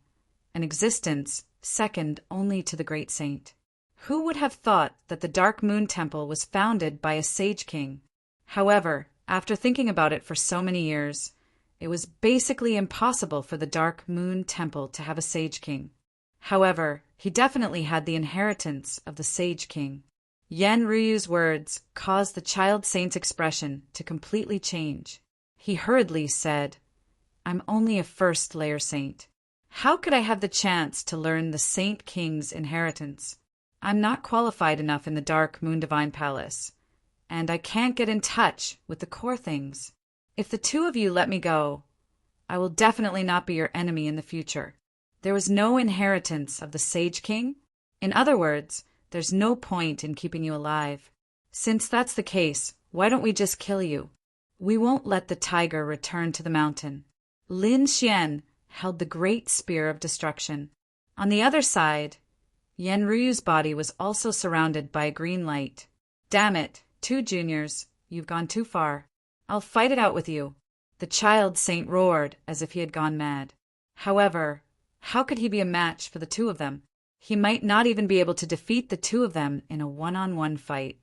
an existence second only to the great saint. Who would have thought that the Dark Moon Temple was founded by a sage king? However, after thinking about it for so many years, it was basically impossible for the Dark Moon Temple to have a sage king. However, he definitely had the inheritance of the sage king. Yenryu's words caused the child saint's expression to completely change. He hurriedly said, "I'm only a first-layer saint. How could I have the chance to learn the Saint King's inheritance? I'm not qualified enough in the Dark Moon Divine Palace, and I can't get in touch with the core things. If the 2 of you let me go, I will definitely not be your enemy in the future. There was no inheritance of the Sage King. In other words, there's no point in keeping you alive. Since that's the case, why don't we just kill you? We won't let the tiger return to the mountain." Lin Xian held the great spear of destruction. On the other side, Yenryu's body was also surrounded by a green light. "Damn it, 2 juniors, you've gone too far. I'll fight it out with you." The child saint roared as if he had gone mad. However, how could he be a match for the 2 of them? He might not even be able to defeat the 2 of them in a one-on-one fight,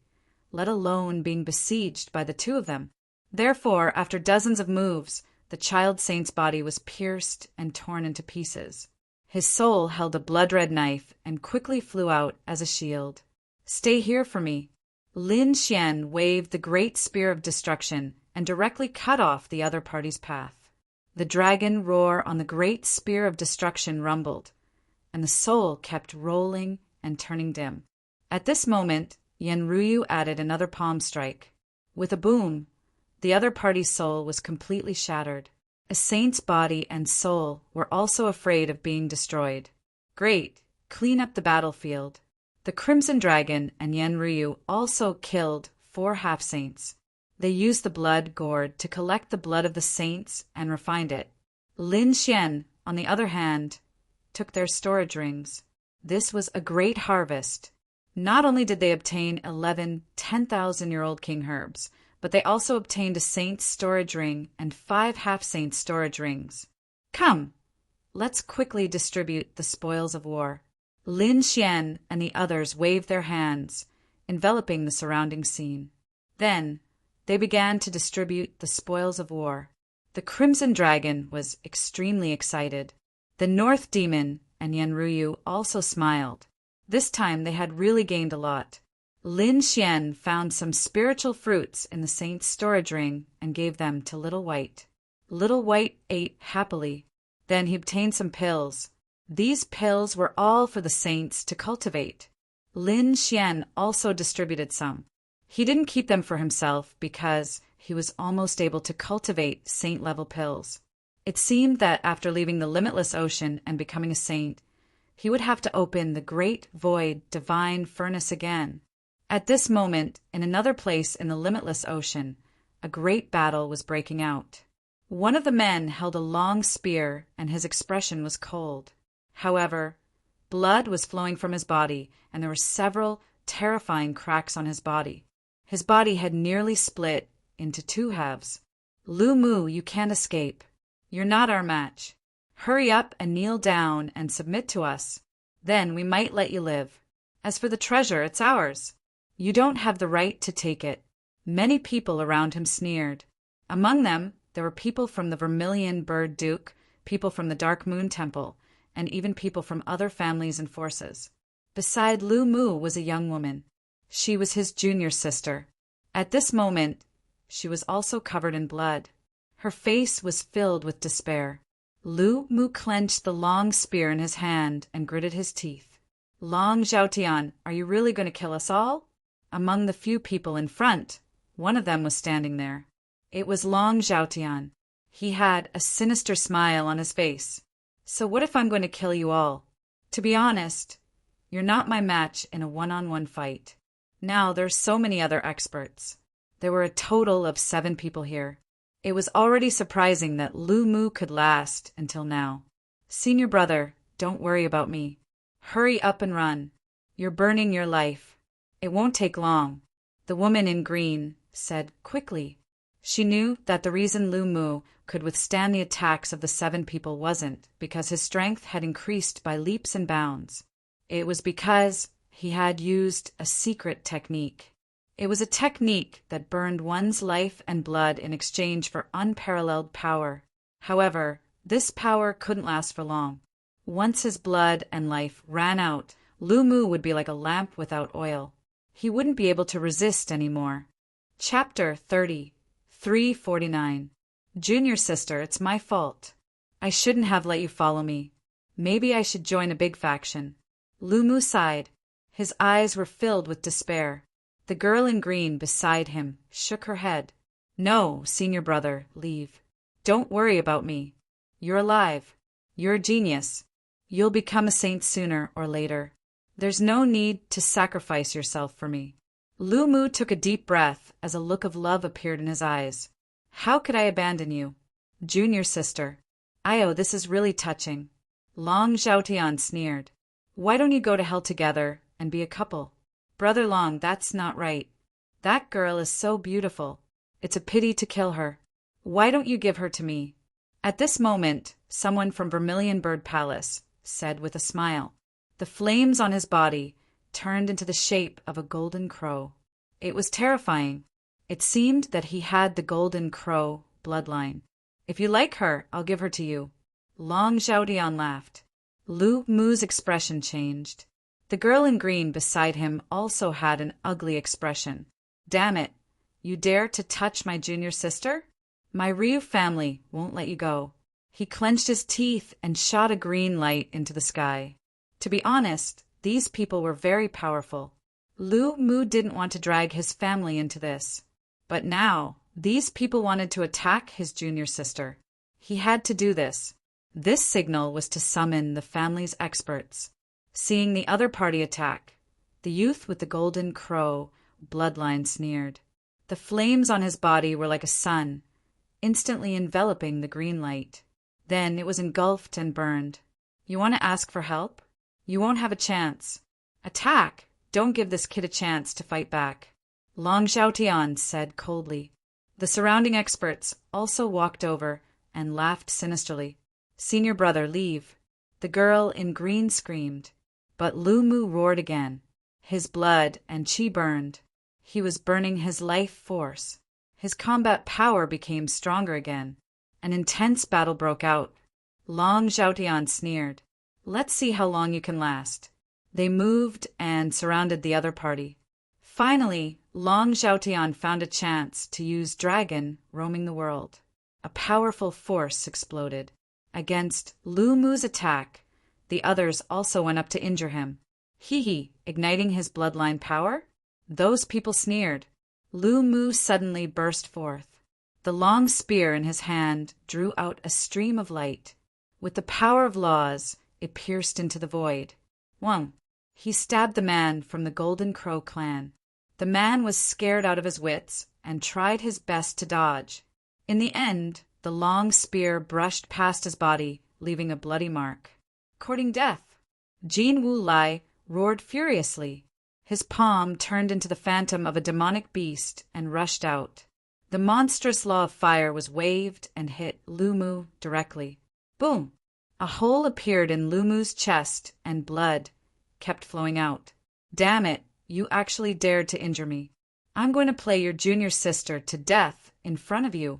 let alone being besieged by the 2 of them. Therefore, after dozens of moves, the child saint's body was pierced and torn into pieces. His soul held a blood-red knife and quickly flew out as a shield. "Stay here for me." Lin Xian waved the great spear of destruction and directly cut off the other party's path. The dragon roar on the great spear of destruction rumbled, and the soul kept rolling and turning dim. At this moment, Yenryu added another palm strike. With a boom, the other party's soul was completely shattered. A saint's body and soul were also afraid of being destroyed. "Great, clean up the battlefield." The Crimson Dragon and Yenryu also killed 4 half-saints. They used the blood gourd to collect the blood of the saints and refined it. Lin Xian, on the other hand, took their storage rings. This was a great harvest. Not only did they obtain 11 10,000-year-old king herbs, but they also obtained a saint's storage ring and 5 half-saint storage rings. "Come, let's quickly distribute the spoils of war." Lin Xian and the others waved their hands, enveloping the surrounding scene. Then they began to distribute the spoils of war. The Crimson Dragon was extremely excited. The North Demon and Yenryu also smiled. This time they had really gained a lot. Lin Xian found some spiritual fruits in the saint's storage ring and gave them to Little White. Little White ate happily. Then he obtained some pills. These pills were all for the saints to cultivate. Lin Xian also distributed some. He didn't keep them for himself because he was almost able to cultivate saint-level pills. It seemed that after leaving the limitless ocean and becoming a saint, he would have to open the great void divine furnace again. At this moment, in another place in the limitless ocean, a great battle was breaking out. One of the men held a long spear and his expression was cold. However, blood was flowing from his body and there were several terrifying cracks on his body. His body had nearly split into 2 halves. "Lu Mu, you can't escape. You're not our match. Hurry up and kneel down and submit to us. Then we might let you live. As for the treasure, it's ours." You don't have the right to take it. Many people around him sneered. Among them, there were people from the Vermilion Bird Duke, people from the Dark Moon Temple, and even people from other families and forces. Beside Lu Mu was a young woman. She was his junior sister. At this moment, she was also covered in blood. Her face was filled with despair. Lu Mu clenched the long spear in his hand and gritted his teeth. Long Zhaotian, are you really going to kill us all? Among the few people in front, one of them was standing there. It was Long Zhaotian. He had a sinister smile on his face. So what if I'm going to kill you all? To be honest, you're not my match in a one-on-one fight. Now there's so many other experts. There were a total of 7 people here. It was already surprising that Lu Mu could last until now. Senior brother, don't worry about me. Hurry up and run. You're burning your life. It won't take long. The woman in green said quickly. She knew that the reason Lu Mu could withstand the attacks of the 7 people wasn't because his strength had increased by leaps and bounds. It was because he had used a secret technique. It was a technique that burned one's life and blood in exchange for unparalleled power. However, this power couldn't last for long. Once his blood and life ran out, Lu Mu would be like a lamp without oil. He wouldn't be able to resist anymore. Chapter 30. 349. Junior sister, it's my fault. I shouldn't have let you follow me. Maybe I should join a big faction. Lu Mu sighed. His eyes were filled with despair. The girl in green beside him shook her head. No, senior brother, leave. Don't worry about me. You're alive. You're a genius. You'll become a saint sooner or later. There's no need to sacrifice yourself for me. Lu Mu took a deep breath as a look of love appeared in his eyes. How could I abandon you? Junior sister. Io, this is really touching. Long Zhaotian sneered. Why don't you go to hell together and be a couple? Brother Long, that's not right. That girl is so beautiful. It's a pity to kill her. Why don't you give her to me? At this moment, someone from Vermilion Bird Palace said with a smile. The flames on his body turned into the shape of a golden crow. It was terrifying. It seemed that he had the golden crow bloodline. If you like her, I'll give her to you. Long Zhaotian laughed. Lu Mu's expression changed. The girl in green beside him also had an ugly expression. Damn it! You dare to touch my junior sister? My Ryu family won't let you go. He clenched his teeth and shot a green light into the sky. To be honest, these people were very powerful. Lu Mu didn't want to drag his family into this. But now, these people wanted to attack his junior sister. He had to do this. This signal was to summon the family's experts. Seeing the other party attack, the youth with the golden crow bloodline sneered. The flames on his body were like a sun, instantly enveloping the green light. Then it was engulfed and burned. You want to ask for help? You won't have a chance. Attack! Don't give this kid a chance to fight back. Long Zhaotian said coldly. The surrounding experts also walked over and laughed sinisterly. Senior brother, leave. The girl in green screamed. But Lu Mu roared again. His blood and chi burned. He was burning his life force. His combat power became stronger again. An intense battle broke out. Long Zhaotian sneered. Let's see how long you can last. They moved and surrounded the other party. Finally, Long Zhaotian found a chance to use Dragon roaming the world. A powerful force exploded. Against Lu Mu's attack, the others also went up to injure him. Hee, igniting his bloodline power? Those people sneered. Lu Mu suddenly burst forth. The long spear in his hand drew out a stream of light. With the power of laws, it pierced into the void. Wang. He stabbed the man from the Golden Crow clan. The man was scared out of his wits and tried his best to dodge. In the end, the long spear brushed past his body, leaving a bloody mark. Courting death. Jin Wu Lai roared furiously. His palm turned into the phantom of a demonic beast and rushed out. The monstrous law of fire was waved and hit Lu Mu directly. Boom! A hole appeared in Lu Mu's chest and blood kept flowing out. Damn it, You actually dared to injure me. I'm going to play your junior sister to death in front of you."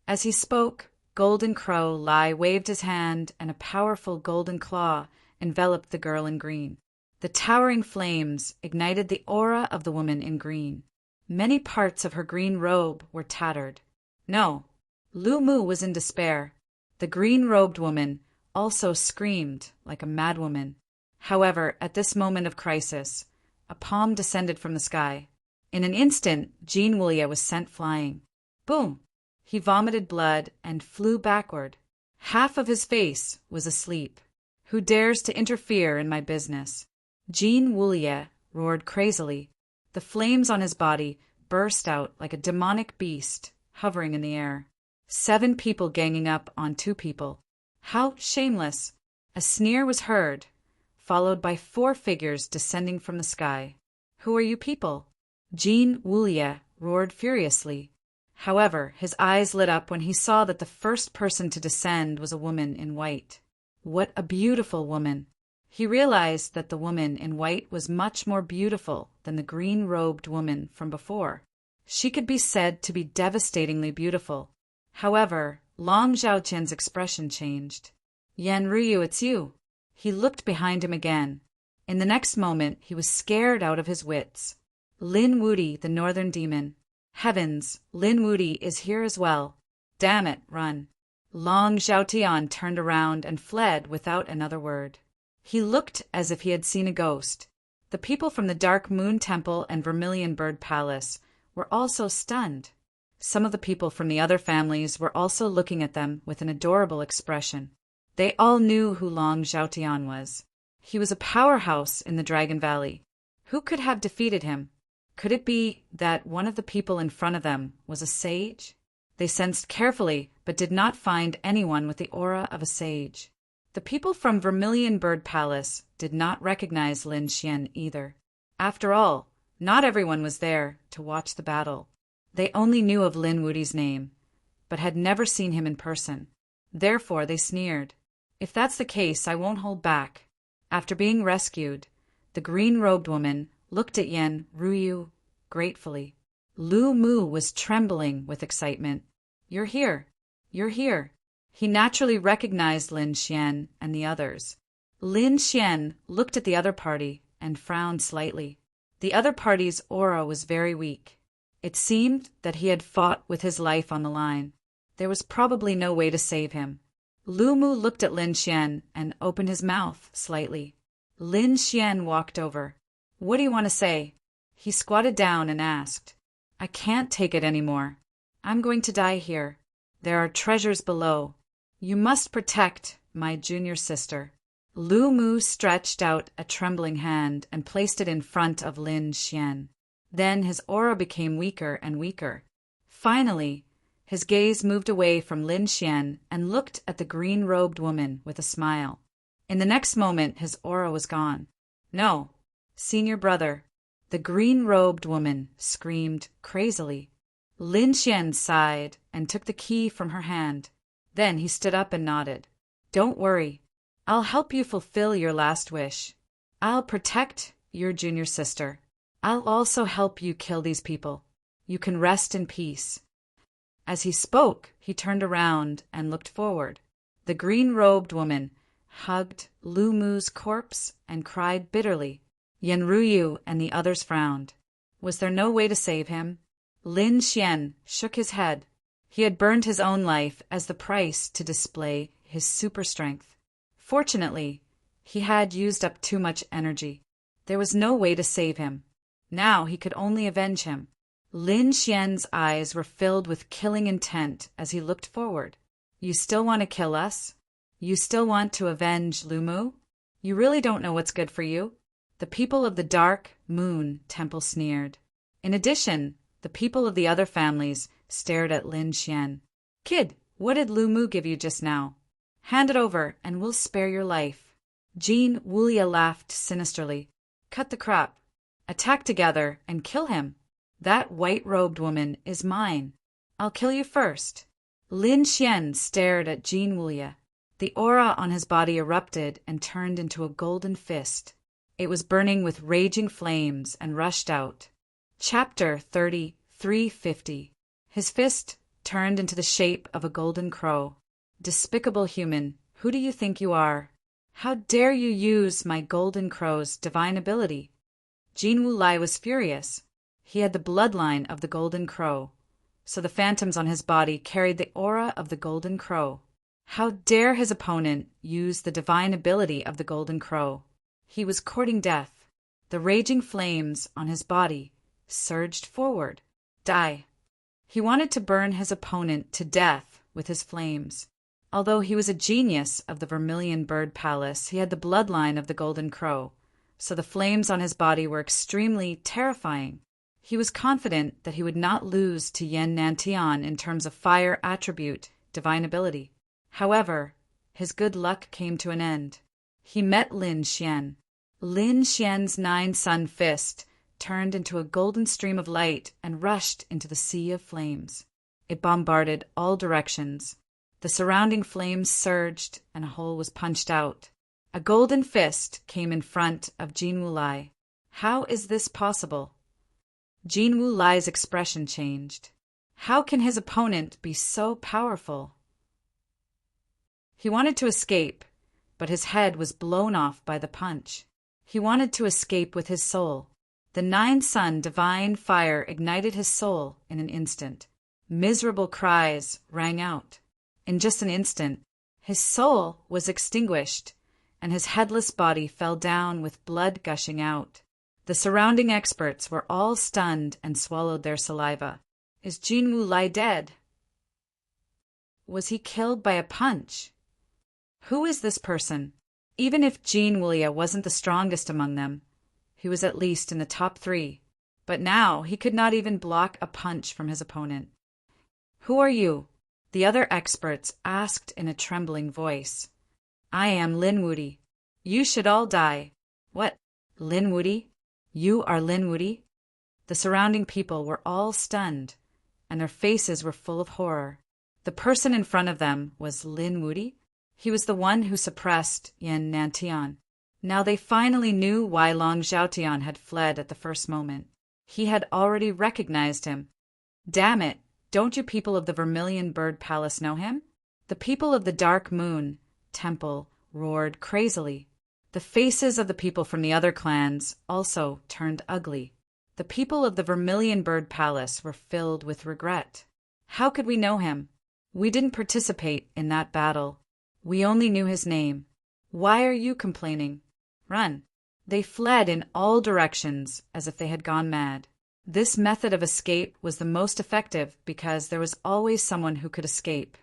As he spoke, Golden Crow Lai waved his hand, and a powerful golden claw enveloped the girl in green. The towering flames ignited the aura of the woman in green. Many parts of her green robe were tattered. No, Lu Mu was in despair. The green-robed woman also screamed like a madwoman. However, at this moment of crisis, a palm descended from the sky. In an instant, Jean Wulia was sent flying. Boom! He vomited blood and flew backward. Half of his face was asleep. "Who dares to interfere in my business?" Jean Wulia roared crazily. The flames on his body burst out like a demonic beast hovering in the air. 7 people ganging up on 2 people. How shameless! A sneer was heard, followed by 4 figures descending from the sky. "Who are you people?" Jean Wulia roared furiously. However, his eyes lit up when he saw that the first person to descend was a woman in white. What a beautiful woman! He realized that the woman in white was much more beautiful than the green-robed woman from before. She could be said to be devastatingly beautiful. However, Long Zhaoqian's expression changed. "Yan Ruyu, it's you." He looked behind him again. In the next moment, he was scared out of his wits. Lin Wudi, the northern demon. Heavens, Lin Wudi is here as well. Damn it, run. Long Zhaotian turned around and fled without another word. He looked as if he had seen a ghost. The people from the Dark Moon Temple and Vermilion Bird Palace were also stunned. Some of the people from the other families were also looking at them with an adorable expression. They all knew who Long Zhaotian was. He was a powerhouse in the Dragon Valley. Who could have defeated him? Could it be that one of the people in front of them was a sage? They sensed carefully, but did not find anyone with the aura of a sage. The people from Vermilion Bird Palace did not recognize Lin Xian either. After all, not everyone was there to watch the battle. They only knew of Lin Wudi's name, but had never seen him in person. Therefore they sneered. "If that's the case, I won't hold back." After being rescued, the green-robed woman looked at Yan Ruyu gratefully. Lu Mu was trembling with excitement. "You're here. You're here." He naturally recognized Lin Xian and the others. Lin Xian looked at the other party and frowned slightly. The other party's aura was very weak. It seemed that he had fought with his life on the line. There was probably no way to save him. Lu Mu looked at Lin Xian and opened his mouth slightly. Lin Xian walked over. "What do you want to say?" He squatted down and asked. "I can't take it anymore. I'm going to die here. There are treasures below. You must protect my junior sister." Lu Mu stretched out a trembling hand and placed it in front of Lin Xian. Then his aura became weaker and weaker. Finally, his gaze moved away from Lin Xian and looked at the green-robed woman with a smile. In the next moment, his aura was gone. "No, senior brother," the green-robed woman screamed crazily. Lin Xian sighed and took the key from her hand. Then he stood up and nodded. "Don't worry. I'll help you fulfill your last wish. I'll protect your junior sister. I'll also help you kill these people. You can rest in peace." As he spoke, he turned around and looked forward. The green-robed woman hugged Lu Mu's corpse and cried bitterly. Yan Ruyu and the others frowned. Was there no way to save him? Lin Xian shook his head. He had burned his own life as the price to display his super strength. Fortunately, he had used up too much energy. There was no way to save him. Now he could only avenge him. Lin Xian's eyes were filled with killing intent as he looked forward. "You still want to kill us? You still want to avenge Lu Mu? You really don't know what's good for you?" The people of the Dark Moon Temple sneered. In addition, the people of the other families stared at Lin Xian. "Kid, what did Lu Mu give you just now? Hand it over and we'll spare your life." Jean Wulia laughed sinisterly. "Cut the crap. Attack together and kill him. That white-robed woman is mine. I'll kill you first." Lin Xian stared at Jean Wulia. The aura on his body erupted and turned into a golden fist. It was burning with raging flames and rushed out. Chapter 33:50. His fist turned into the shape of a golden crow. Despicable human, who do you think you are? How dare you use my golden crow's divine ability? Jin Wulai was furious. He had the bloodline of the golden crow, so the phantoms on his body carried the aura of the golden crow. How dare his opponent use the divine ability of the golden crow? He was courting death. The raging flames on his body surged forward. Die. He wanted to burn his opponent to death with his flames. Although he was a genius of the Vermilion Bird Palace, he had the bloodline of the golden crow, so the flames on his body were extremely terrifying. He was confident that he would not lose to Yan Nantian in terms of fire attribute, divine ability. However, his good luck came to an end. He met Lin Xian. Lin Xian's 9-sun fist turned into a golden stream of light and rushed into the sea of flames. It bombarded all directions. The surrounding flames surged, and a hole was punched out. A golden fist came in front of Jin Wulai. How is this possible? Jin Wulai's expression changed. How can his opponent be so powerful? He wanted to escape, but his head was blown off by the punch. He wanted to escape with his soul. The 9-sun divine fire ignited his soul in an instant. Miserable cries rang out. In just an instant, his soul was extinguished, and his headless body fell down with blood gushing out. The surrounding experts were all stunned and swallowed their saliva. Is Jin Wulai dead? Was he killed by a punch? Who is this person? Even if Jin Wulai wasn't the strongest among them, he was at least in the top 3. But now he could not even block a punch from his opponent. Who are you? The other experts asked in a trembling voice. I am Lin Wudi. You should all die. What? Lin Wudi? You are Lin Wudi? The surrounding people were all stunned, and their faces were full of horror. The person in front of them was Lin Wudi. He was the one who suppressed Yan Nantian. Now they finally knew why Long Zhaotian had fled at the first moment. He had already recognized him. Damn it, don't you people of the Vermilion Bird Palace know him? The people of the Dark Moon Temple roared crazily. The faces of the people from the other clans also turned ugly. The people of the Vermilion Bird Palace were filled with regret. How could we know him? We didn't participate in that battle. We only knew his name. Why are you complaining? Run. They fled in all directions as if they had gone mad. This method of escape was the most effective because there was always someone who could escape.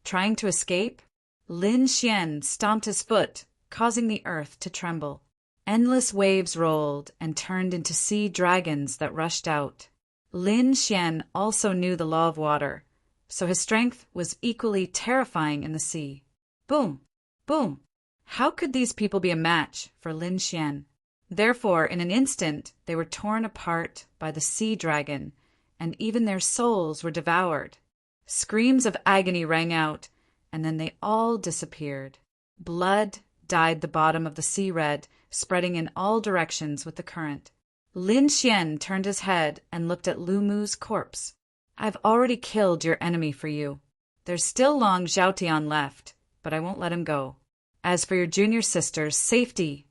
Trying to escape? Lin Xian stomped his foot, causing the earth to tremble. Endless waves rolled and turned into sea dragons that rushed out. Lin Xian also knew the law of water, so his strength was equally terrifying in the sea. Boom! Boom! How could these people be a match for Lin Xian? Therefore, in an instant, they were torn apart by the sea dragon, and even their souls were devoured. Screams of agony rang out, and then they all disappeared. Blood dyed the bottom of the sea red, spreading in all directions with the current. Lin Xian turned his head and looked at Lu Mu's corpse. I've already killed your enemy for you. There's still Long Zhaotian left, but I won't let him go. As for your junior sister's safety,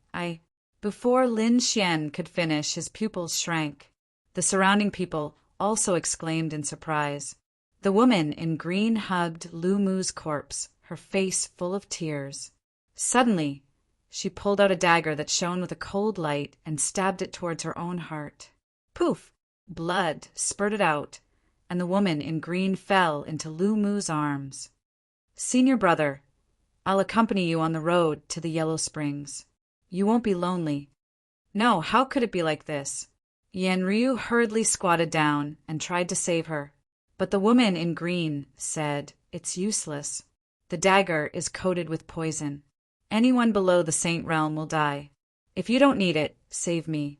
Before Lin Xian could finish, his pupils shrank. The surrounding people also exclaimed in surprise. The woman in green hugged Lu Mu's corpse, her face full of tears. Suddenly, she pulled out a dagger that shone with a cold light and stabbed it towards her own heart. Poof! Blood spurted out, and the woman in green fell into Lu Mu's arms. Senior brother, I'll accompany you on the road to the Yellow Springs. You won't be lonely. No, how could it be like this? Yan Ryu hurriedly squatted down and tried to save her. But the woman in green said, It's useless. The dagger is coated with poison. Anyone below the Saint Realm will die. If you don't need it, save me.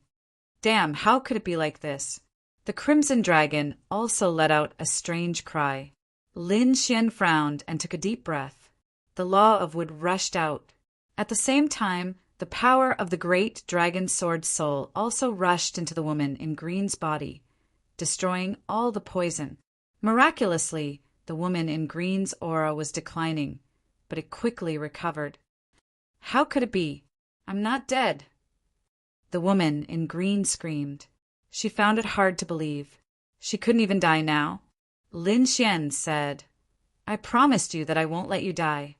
Damn, how could it be like this? The Crimson Dragon also let out a strange cry. Lin Xian frowned and took a deep breath. The law of wood rushed out. At the same time, The power of the great dragon sword soul also rushed into the woman in green's body, destroying all the poison. Miraculously, the woman in green's aura was declining, but it quickly recovered. How could it be? I'm not dead. The woman in green screamed. She found it hard to believe. She couldn't even die now. Lin Xian said, I promised you that I won't let you die.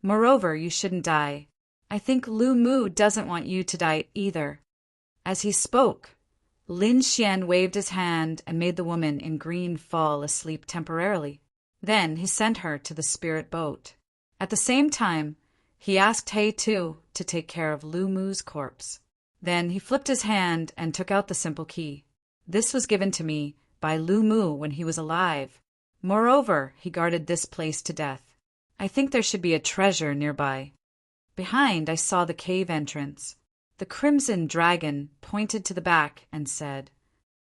Moreover, you shouldn't die. I think Lu Mu doesn't want you to die either. As he spoke, Lin Xian waved his hand and made the woman in green fall asleep temporarily. Then he sent her to the spirit boat. At the same time, he asked He Tu to take care of Lu Mu's corpse. Then he flipped his hand and took out the simple key. This was given to me by Lu Mu when he was alive. Moreover, he guarded this place to death. I think there should be a treasure nearby. Behind, I saw the cave entrance. The crimson dragon pointed to the back and said,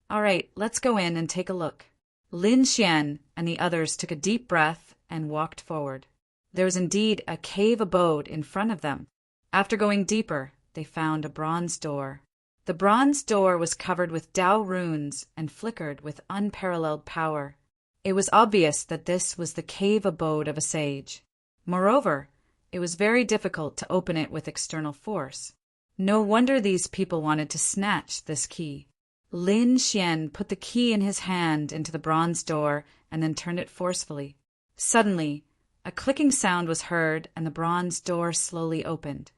All right, let's go in and take a look. Lin Xian and the others took a deep breath and walked forward. There was indeed a cave abode in front of them. After going deeper, they found a bronze door. The bronze door was covered with Dao runes and flickered with unparalleled power. It was obvious that this was the cave abode of a sage. Moreover, it was very difficult to open it with external force. No wonder these people wanted to snatch this key. Lin Xian put the key in his hand into the bronze door and then turned it forcefully. Suddenly, a clicking sound was heard and the bronze door slowly opened.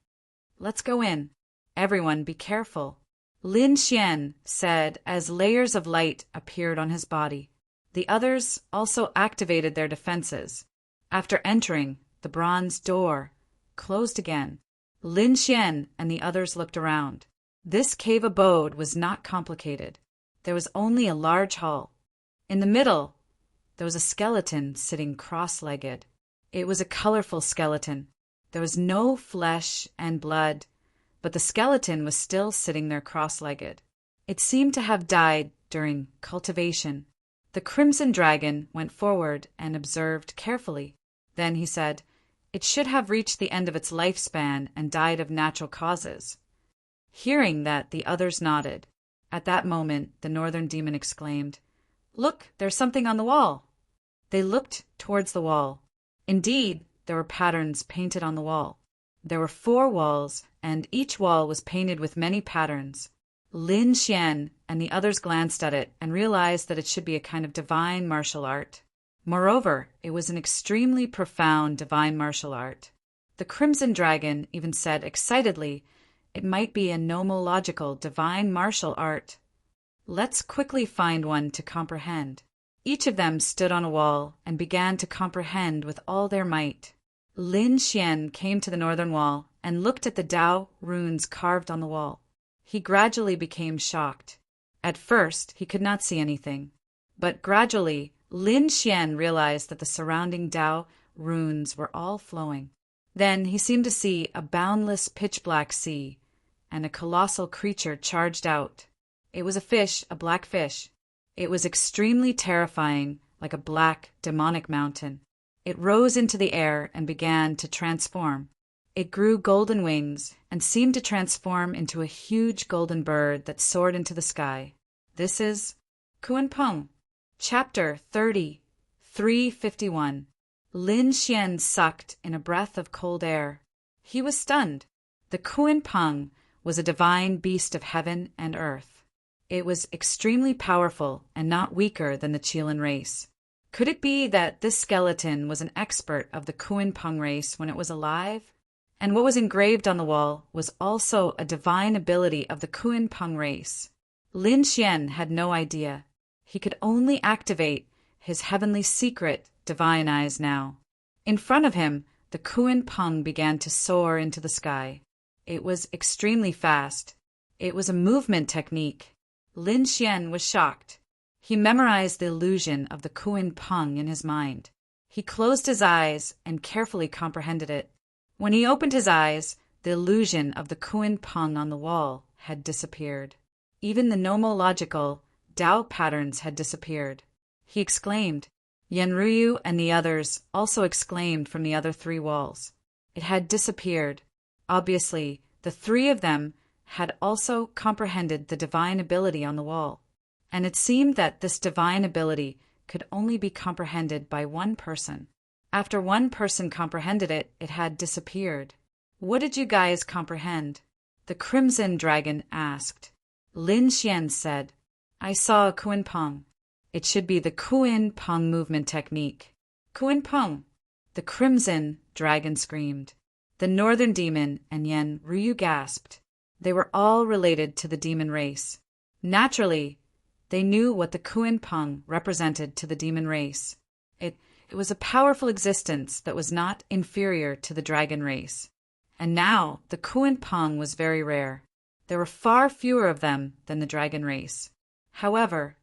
Let's go in. Everyone be careful, Lin Xian said as layers of light appeared on his body. The others also activated their defenses. After entering, the bronze door closed again. Lin Xian and the others looked around. This cave abode was not complicated. There was only a large hall. In the middle, there was a skeleton sitting cross-legged. It was a colorful skeleton. There was no flesh and blood, but the skeleton was still sitting there cross-legged. It seemed to have died during cultivation. The crimson dragon went forward and observed carefully. Then he said, It should have reached the end of its lifespan and died of natural causes. Hearing that, the others nodded. At that moment, the northern demon exclaimed, Look, there's something on the wall. They looked towards the wall. Indeed, there were patterns painted on the wall. There were 4 walls, and each wall was painted with many patterns. Lin Xian and the others glanced at it and realized that it should be a kind of divine martial art. Moreover, it was an extremely profound divine martial art. The crimson dragon even said excitedly, it might be a nomological divine martial art. Let's quickly find one to comprehend. Each of them stood on a wall and began to comprehend with all their might. Lin Xian came to the northern wall and looked at the Dao runes carved on the wall. He gradually became shocked. At first, he could not see anything, but gradually, Lin Xian realized that the surrounding Dao runes were all flowing. Then he seemed to see a boundless pitch-black sea, and a colossal creature charged out. It was a fish, a black fish. It was extremely terrifying, like a black, demonic mountain. It rose into the air and began to transform. It grew golden wings and seemed to transform into a huge golden bird that soared into the sky. This is Kunpeng. Chapter 30, 351. Lin Xian sucked in a breath of cold air. He was stunned. The Kunpeng was a divine beast of heaven and earth. It was extremely powerful and not weaker than the Qilin race. Could it be that this skeleton was an expert of the Kunpeng race when it was alive? And what was engraved on the wall was also a divine ability of the Kunpeng race. Lin Xian had no idea. He could only activate his heavenly secret divine eyes now. In front of him, the Kunpeng began to soar into the sky. It was extremely fast. It was a movement technique. Lin Xian was shocked. He memorized the illusion of the Kunpeng in his mind. He closed his eyes and carefully comprehended it. When he opened his eyes, the illusion of the Kunpeng on the wall had disappeared. Even the nomological Dao patterns had disappeared. He exclaimed. Yanruyu and the others also exclaimed from the other 3 walls. It had disappeared. Obviously, The three of them had also comprehended the divine ability on the wall, and it seemed that this divine ability could only be comprehended by one person. After one person comprehended it, it had disappeared. What did you guys comprehend? The Crimson Dragon asked. Lin Xian said, I saw a Kuan Pong. It should be the Kuan Pong movement technique. Kuan Pong! The Crimson Dragon screamed. The Northern Demon and Yen Ryu gasped. They were all related to the demon race. Naturally, they knew what the Kuan Pong represented to the demon race. It was a powerful existence that was not inferior to the dragon race. And now the Kuan Pong was very rare. There were far fewer of them than the dragon race. However,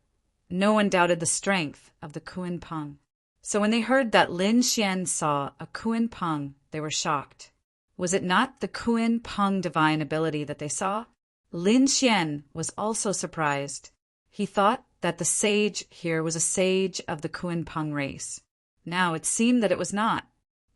no one doubted the strength of the Kuan Pong. So when they heard that Lin Xian saw a Kuan Pong, they were shocked. Was it not the Kuan Pong divine ability that they saw? Lin Xian was also surprised. He thought that the sage here was a sage of the Kuan Pong race. Now it seemed that it was not.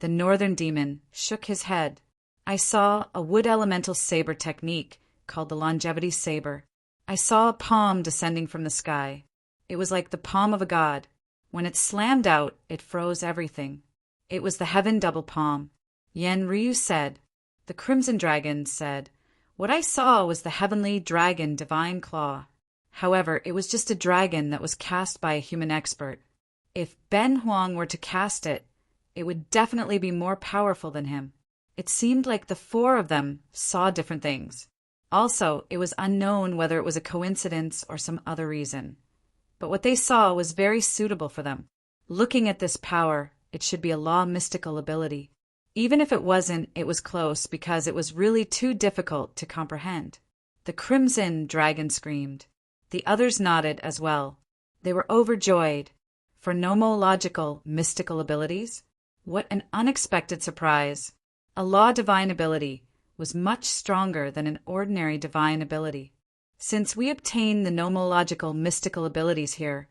The Northern Demon shook his head. I saw a wood elemental saber technique called the Longevity Saber. I saw a palm descending from the sky. It was like the palm of a god. When it slammed out, it froze everything. It was the Heaven Double Palm. Yen Ryu said. The Crimson Dragon said, What I saw was the Heavenly Dragon Divine Claw. However, it was just a dragon that was cast by a human expert. If Ben Huang were to cast it, it would definitely be more powerful than him. It seemed like the four of them saw different things. Also, it was unknown whether it was a coincidence or some other reason. But what they saw was very suitable for them. Looking at this power, it should be a law mystical ability. Even if it wasn't, it was close because it was really too difficult to comprehend. The Crimson Dragon screamed. The others nodded as well. They were overjoyed. For nomological mystical abilities? What an unexpected surprise. A law divine ability was much stronger than an ordinary divine ability. Since we obtain the nomological mystical abilities here,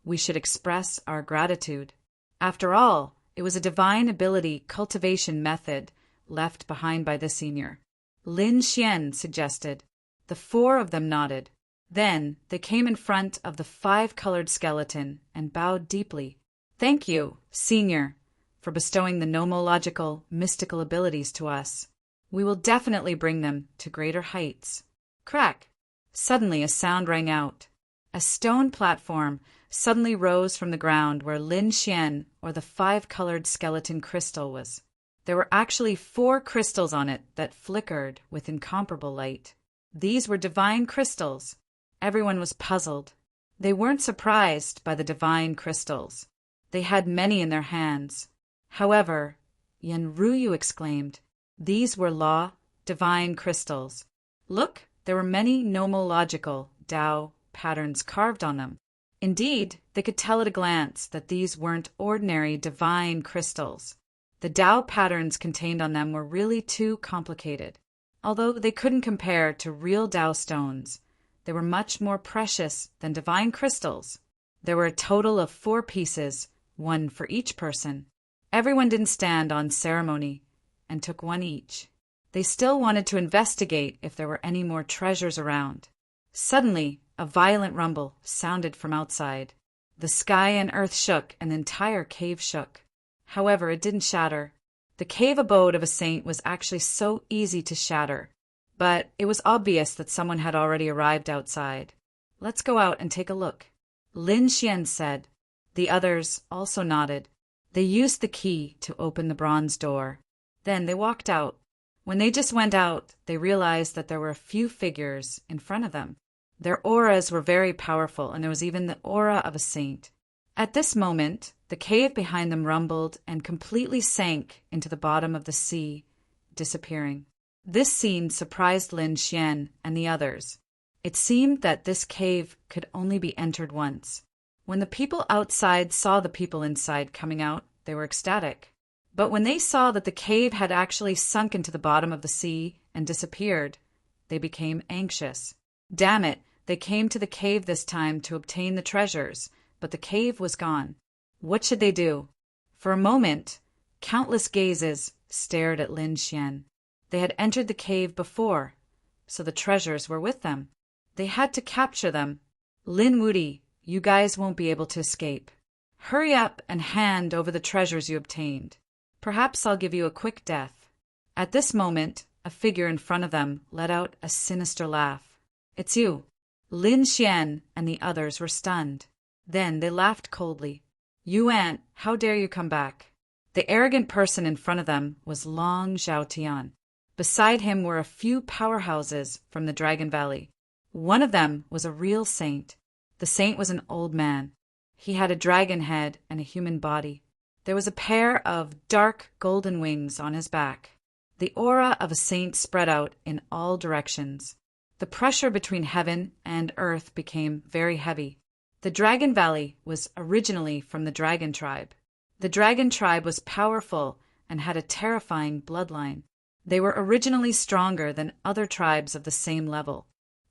we should express our gratitude. After all, it was a divine ability cultivation method left behind by the senior. Lin Xian suggested. The four of them nodded. Then they came in front of the five-colored skeleton and bowed deeply. Thank you, Senior, for bestowing the nomological mystical abilities to us. We will definitely bring them to greater heights. Crack! Suddenly a sound rang out. A stone platform suddenly rose from the ground where Lin Xian, or the five-colored skeleton crystal, was. There were actually 4 crystals on it that flickered with incomparable light. These were divine crystals. Everyone was puzzled. They weren't surprised by the divine crystals. They had many in their hands. However, Yen Ryu exclaimed, these were law, divine crystals. Look, there were many nomological Tao patterns carved on them. Indeed, they could tell at a glance that these weren't ordinary divine crystals. The Tao patterns contained on them were really too complicated. Although they couldn't compare to real Tao stones, they were much more precious than divine crystals. There were a total of 4 pieces, 1 for each person. Everyone didn't stand on ceremony and took 1 each. They still wanted to investigate if there were any more treasures around. Suddenly, a violent rumble sounded from outside. The sky and earth shook and the entire cave shook. However, it didn't shatter. The cave abode of a saint was actually so easy to shatter. But it was obvious that someone had already arrived outside. Let's go out and take a look. Lin Xian said. The others also nodded. They used the key to open the bronze door. Then they walked out. When they just went out, they realized that there were a few figures in front of them. Their auras were very powerful, and there was even the aura of a saint. At this moment, the cave behind them rumbled and completely sank into the bottom of the sea, disappearing. This scene surprised Lin Xian and the others. It seemed that this cave could only be entered once. When the people outside saw the people inside coming out, they were ecstatic. But when they saw that the cave had actually sunk into the bottom of the sea and disappeared, they became anxious. Damn it, they came to the cave this time to obtain the treasures, but the cave was gone. What should they do? For a moment, countless gazes stared at Lin Xian. They had entered the cave before, so the treasures were with them. They had to capture them. Lin Wuti, you guys won't be able to escape. Hurry up and hand over the treasures you obtained. Perhaps I'll give you a quick death. At this moment, a figure in front of them let out a sinister laugh. It's you. Lin Xian and the others were stunned. Then they laughed coldly. You ant, how dare you come back? The arrogant person in front of them was Long Zhaotian. Beside him were a few powerhouses from the Dragon Valley. One of them was a real saint. The saint was an old man. He had a dragon head and a human body. There was a pair of dark golden wings on his back. The aura of a saint spread out in all directions. The pressure between heaven and earth became very heavy. The Dragon Valley was originally from the dragon tribe. The dragon tribe was powerful and had a terrifying bloodline. They were originally stronger than other tribes of the same level.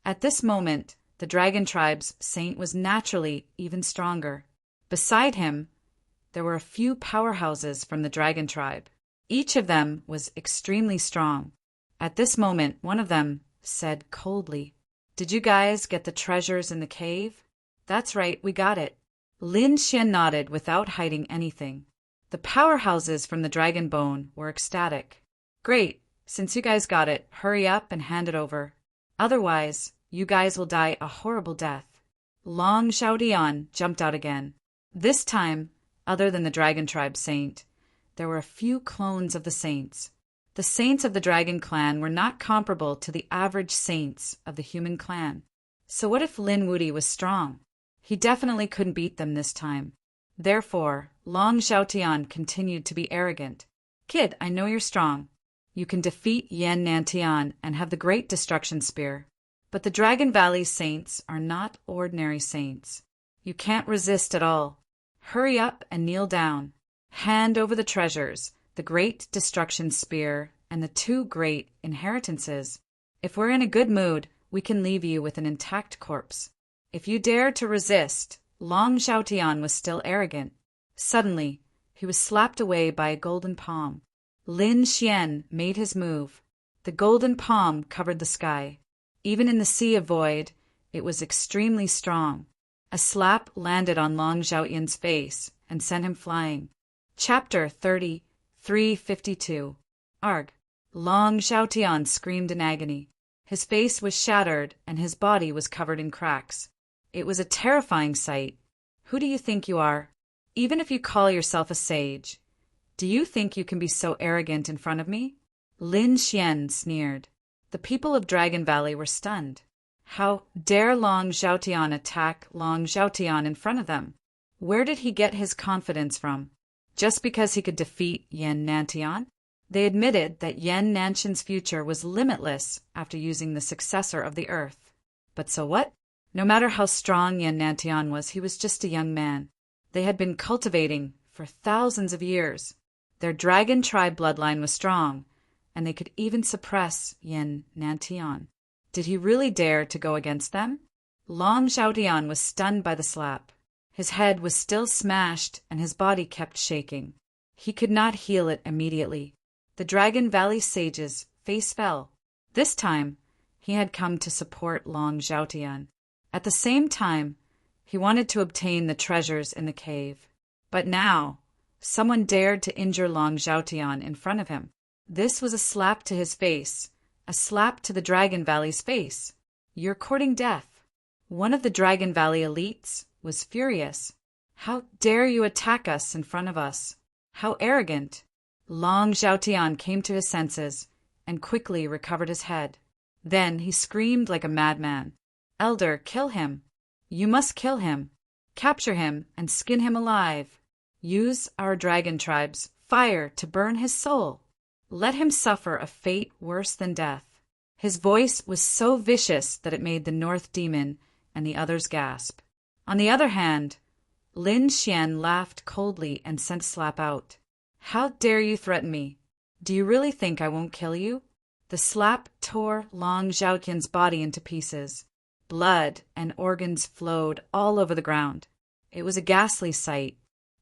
At this moment, the dragon tribe's saint was naturally even stronger. Beside him, there were a few powerhouses from the dragon tribe. Each of them was extremely strong. At this moment, one of them said coldly, Did you guys get the treasures in the cave? That's right, we got it. Lin Xian nodded without hiding anything. The powerhouses from the dragon bone were ecstatic. Great, since you guys got it, hurry up and hand it over. Otherwise, you guys will die a horrible death. Long Zhaotian jumped out again. This time, other than the dragon tribe saint, there were a few clones of the saints. The saints of the dragon clan were not comparable to the average saints of the human clan. So what if Lin Wuti was strong? He definitely couldn't beat them this time. Therefore, Long Zhaotian continued to be arrogant. Kid, I know you're strong. You can defeat Yan Nantian and have the Great Destruction Spear. But the Dragon Valley saints are not ordinary saints. You can't resist at all. Hurry up and kneel down. Hand over the treasures, the Great Destruction Spear, and the 2 great inheritances. If we're in a good mood, we can leave you with an intact corpse. If you dare to resist, Long Zhaotian was still arrogant. Suddenly, he was slapped away by a golden palm. Lin Xian made his move. The golden palm covered the sky. Even in the sea of void, it was extremely strong. A slap landed on Long Zhaotian's face and sent him flying. Chapter 3352. Arg. Long Zhaotian screamed in agony. His face was shattered and his body was covered in cracks. It was a terrifying sight. Who do you think you are? Even if you call yourself a sage, do you think you can be so arrogant in front of me? Lin Xian sneered. The people of Dragon Valley were stunned. How dare Long Zhaotian attack Long Zhaotian in front of them? Where did he get his confidence from? Just because he could defeat Yan Nantian? They admitted that Yan Nantian's future was limitless after using the successor of the earth. But so what? No matter how strong Yan Nantian was, he was just a young man. They had been cultivating for thousands of years. Their dragon tribe bloodline was strong, and they could even suppress Yan Nantian. Did he really dare to go against them? Long Zhaotian was stunned by the slap. His head was still smashed and his body kept shaking. He could not heal it immediately. The Dragon Valley sage's face fell. This time, he had come to support Long Zhaotian. At the same time, he wanted to obtain the treasures in the cave. But now, someone dared to injure Long Zhaotian in front of him. This was a slap to his face, a slap to the Dragon Valley's face. You're courting death. One of the Dragon Valley elites was furious. How dare you attack us in front of us? How arrogant! Long Zhaotian came to his senses and quickly recovered his head. Then he screamed like a madman. Elder, kill him. You must kill him. Capture him and skin him alive. Use our dragon tribe's fire to burn his soul. Let him suffer a fate worse than death. His voice was so vicious that it made the North Demon and the others gasp. On the other hand, Lin Xian laughed coldly and sent Slap out. How dare you threaten me? Do you really think I won't kill you? The slap tore Long Zhaotian's body into pieces. Blood and organs flowed all over the ground. It was a ghastly sight.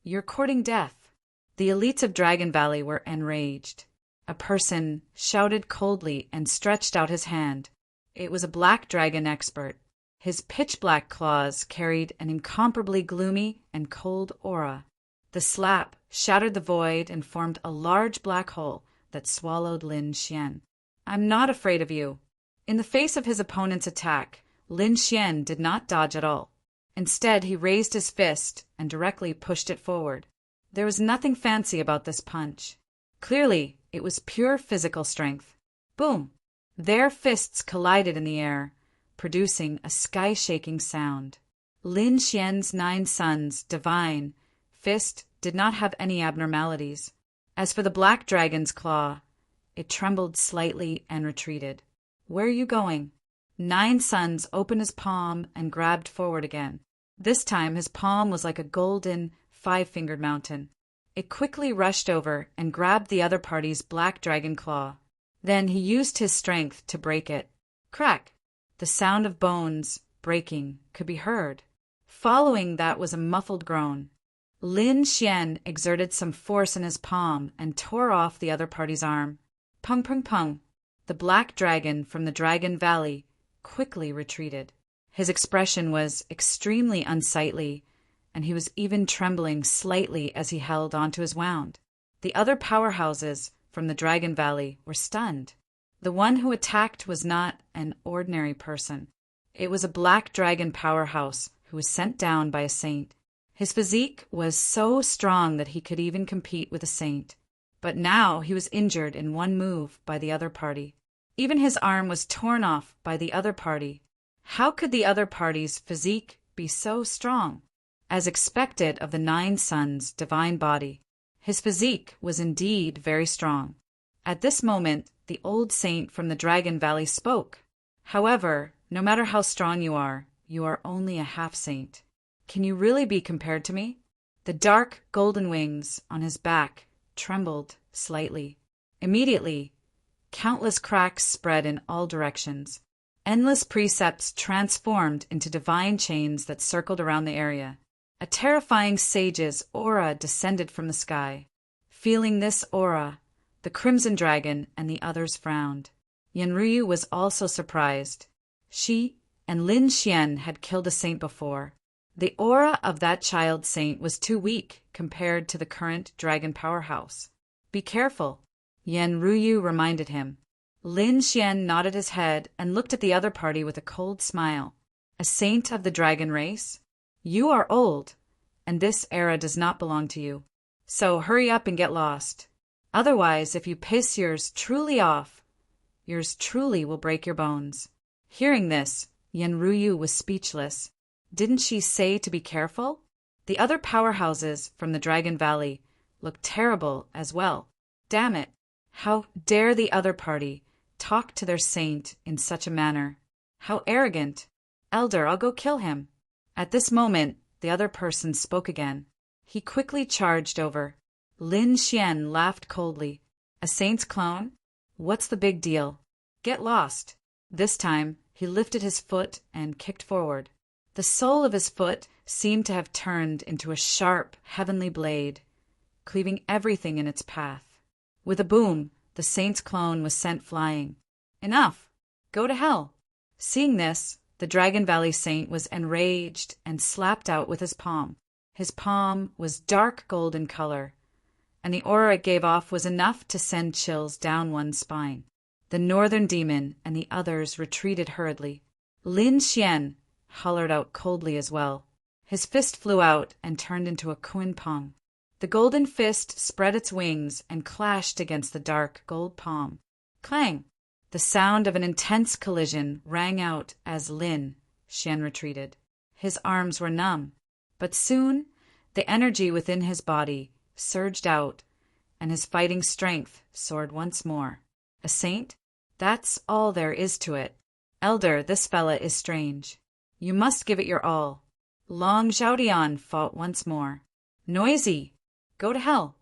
You're courting death. The elites of Dragon Valley were enraged. A person shouted coldly and stretched out his hand. It was a black dragon expert. His pitch-black claws carried an incomparably gloomy and cold aura. The slap shattered the void and formed a large black hole that swallowed Lin Xian. "I'm not afraid of you." In the face of his opponent's attack, Lin Xian did not dodge at all. Instead, he raised his fist and directly pushed it forward. There was nothing fancy about this punch. Clearly, it was pure physical strength. Boom! Their fists collided in the air, producing a sky-shaking sound. Lin Xian's 9 sons' divine fist did not have any abnormalities. As for the black dragon's claw, it trembled slightly and retreated. "Where are you going?" 9 sons opened his palm and grabbed forward again. This time his palm was like a golden, 5-fingered mountain. It quickly rushed over and grabbed the other party's black dragon claw. Then he used his strength to break it. Crack! The sound of bones breaking could be heard. Following that was a muffled groan. Lin Xian exerted some force in his palm and tore off the other party's arm. Pung pung pung! The black dragon from the Dragon Valley quickly retreated. His expression was extremely unsightly, and he was even trembling slightly as he held onto his wound. The other powerhouses from the Dragon Valley were stunned. The one who attacked was not an ordinary person. It was a black dragon powerhouse who was sent down by a saint. His physique was so strong that he could even compete with a saint. But now he was injured in one move by the other party. Even his arm was torn off by the other party. How could the other party's physique be so strong? As expected of the 9 sons' divine body, his physique was indeed very strong. At this moment, the old saint from the Dragon Valley spoke. "However, no matter how strong you are only a half-saint. Can you really be compared to me?" The dark golden wings on his back trembled slightly. Immediately, countless cracks spread in all directions. Endless precepts transformed into divine chains that circled around the area. A terrifying sage's aura descended from the sky. Feeling this aura, the Crimson Dragon and the others frowned. Yanruyu was also surprised. She and Lin Xian had killed a saint before. The aura of that child saint was too weak compared to the current dragon powerhouse. "Be careful," Yanruyu reminded him. Lin Xian nodded his head and looked at the other party with a cold smile. "A saint of the dragon race? You are old, and this era does not belong to you. So hurry up and get lost. Otherwise, if you piss yours truly off, yours truly will break your bones." Hearing this, Yanruyu was speechless. Didn't she say to be careful? The other powerhouses from the Dragon Valley looked terrible as well. Damn it! How dare the other party talk to their saint in such a manner? How arrogant! "Elder, I'll go kill him." At this moment, the other person spoke again. He quickly charged over. Lin Xian laughed coldly. "A saint's clone? What's the big deal? Get lost." This time, he lifted his foot and kicked forward. The sole of his foot seemed to have turned into a sharp, heavenly blade, cleaving everything in its path. With a boom, the saint's clone was sent flying. "Enough! Go to hell!" Seeing this, the Dragon Valley saint was enraged and slapped out with his palm. His palm was dark gold in color, and the aura it gave off was enough to send chills down one's spine. The northern demon and the others retreated hurriedly. Lin Xian hollered out coldly as well. His fist flew out and turned into a kun pong. The golden fist spread its wings and clashed against the dark gold palm. Clang! The sound of an intense collision rang out as Lin Xian retreated. His arms were numb, but soon the energy within his body surged out, and his fighting strength soared once more. A saint? That's all there is to it. Elder, this fella is strange. You must give it your all. Long Zhaodian fought once more. Noisy! Go to hell!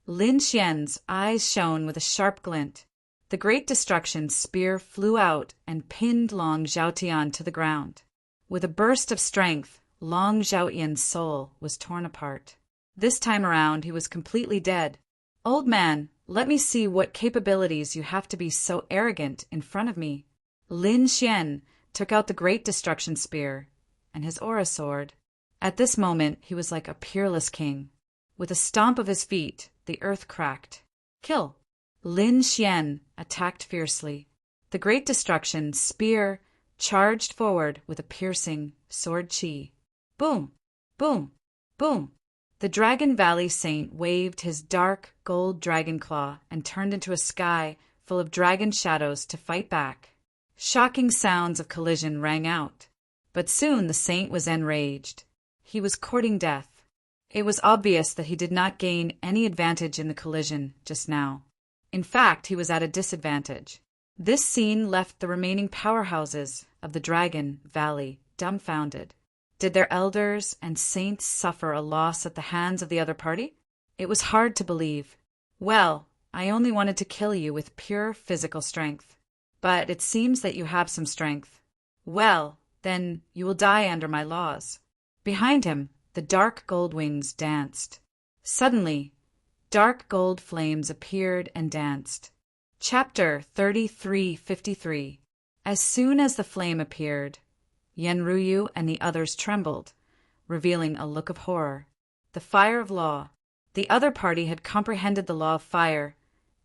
Lin Xian's eyes shone with a sharp glint. The Great Destruction spear flew out and pinned Long Zhaotian to the ground. With a burst of strength, Long Zhaotian's soul was torn apart. This time around he was completely dead. "Old man, Let me see what capabilities you have to be so arrogant in front of me. Lin Xian took out the Great Destruction Spear and his aura sword. At this moment, he was like a peerless king. With a stomp of his feet, the earth cracked. Kill! Lin Xian attacked fiercely. The Great Destruction Spear charged forward with a piercing sword chi. Boom! Boom! Boom! The Dragon Valley Saint waved his dark gold dragon claw and turned into a sky full of dragon shadows to fight back. Shocking sounds of collision rang out. But soon the saint was enraged. He was courting death. It was obvious that he did not gain any advantage in the collision just now. In fact, he was at a disadvantage. This scene left the remaining powerhouses of the Dragon Valley dumbfounded. Did their elders and saints suffer a loss at the hands of the other party? It was hard to believe. Well, I only wanted to kill you with pure physical strength. But it seems that you have some strength. Well, then you will die under my laws. Behind him, the dark gold wings danced. Suddenly, dark gold flames appeared and danced. Chapter 3353. As soon as the flame appeared, Yenryu and the others trembled, revealing a look of horror. The fire of law. The other party had comprehended the law of fire,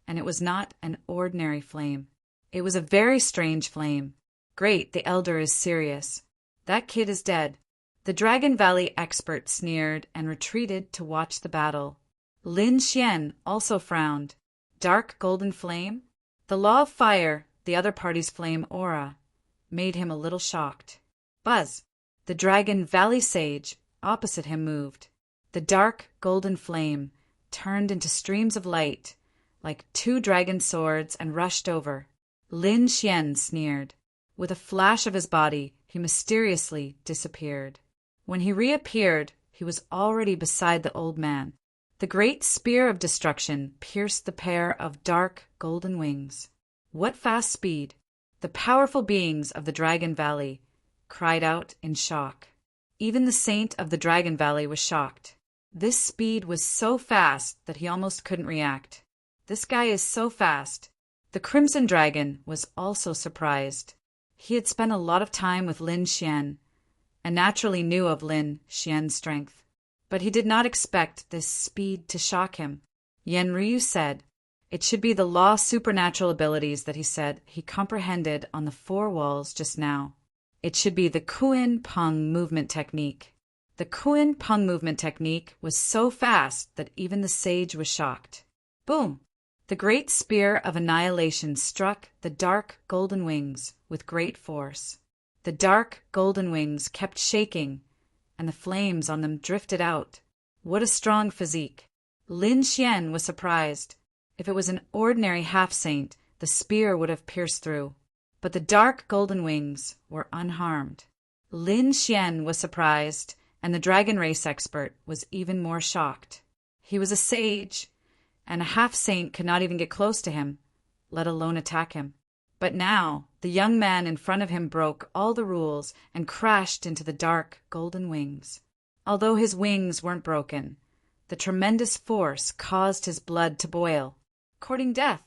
and it was not an ordinary flame. It was a very strange flame. Great, the elder is serious. That kid is dead. The Dragon Valley expert sneered and retreated to watch the battle. Lin Xian also frowned. Dark golden flame? The law of fire, the other party's flame aura, made him a little shocked. Buzz! The Dragon Valley sage opposite him moved. The dark golden flame turned into streams of light, like two dragon swords, and rushed over. Lin Xian sneered. With a flash of his body, he mysteriously disappeared. When he reappeared, he was already beside the old man. The great spear of destruction pierced the pair of dark golden wings. What fast speed! The powerful beings of the Dragon Valley cried out in shock. Even the saint of the Dragon Valley was shocked. This speed was so fast that he almost couldn't react. This guy is so fast. The Crimson Dragon was also surprised. He had spent a lot of time with Lin Xian, and naturally knew of Lin Xian's strength. But he did not expect this speed to shock him. Yenryu said, it should be the law supernatural abilities that he said he comprehended on the four walls just now. It should be the Kuan Peng movement technique. The Kuan Peng movement technique was so fast that even the sage was shocked. Boom! The great spear of annihilation struck the dark golden wings with great force. The dark golden wings kept shaking, and the flames on them drifted out. What a strong physique! Lin Xian was surprised. If it was an ordinary half-saint, the spear would have pierced through. But the dark golden wings were unharmed. Lin Xian was surprised, and the dragon race expert was even more shocked. He was a sage, and a half-saint could not even get close to him, let alone attack him. But now, the young man in front of him broke all the rules and crashed into the dark golden wings. Although his wings weren't broken, the tremendous force caused his blood to boil, courting death.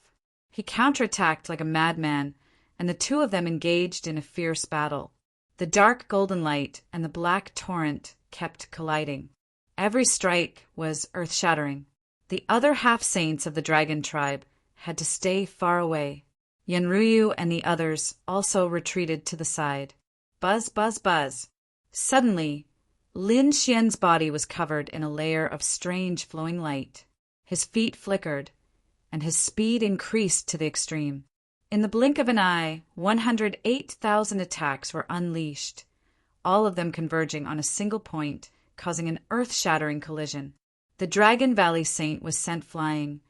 He counterattacked like a madman, and the two of them engaged in a fierce battle. The dark golden light and the black torrent kept colliding. Every strike was earth-shattering. The other half-saints of the dragon tribe had to stay far away. Yenryu and the others also retreated to the side. Buzz, buzz, buzz. Suddenly, Lin Xian's body was covered in a layer of strange flowing light. His feet flickered, and his speed increased to the extreme. In the blink of an eye, 108,000 attacks were unleashed, all of them converging on a single point, causing an earth-shattering collision. The Dragon Valley Saint was sent flying,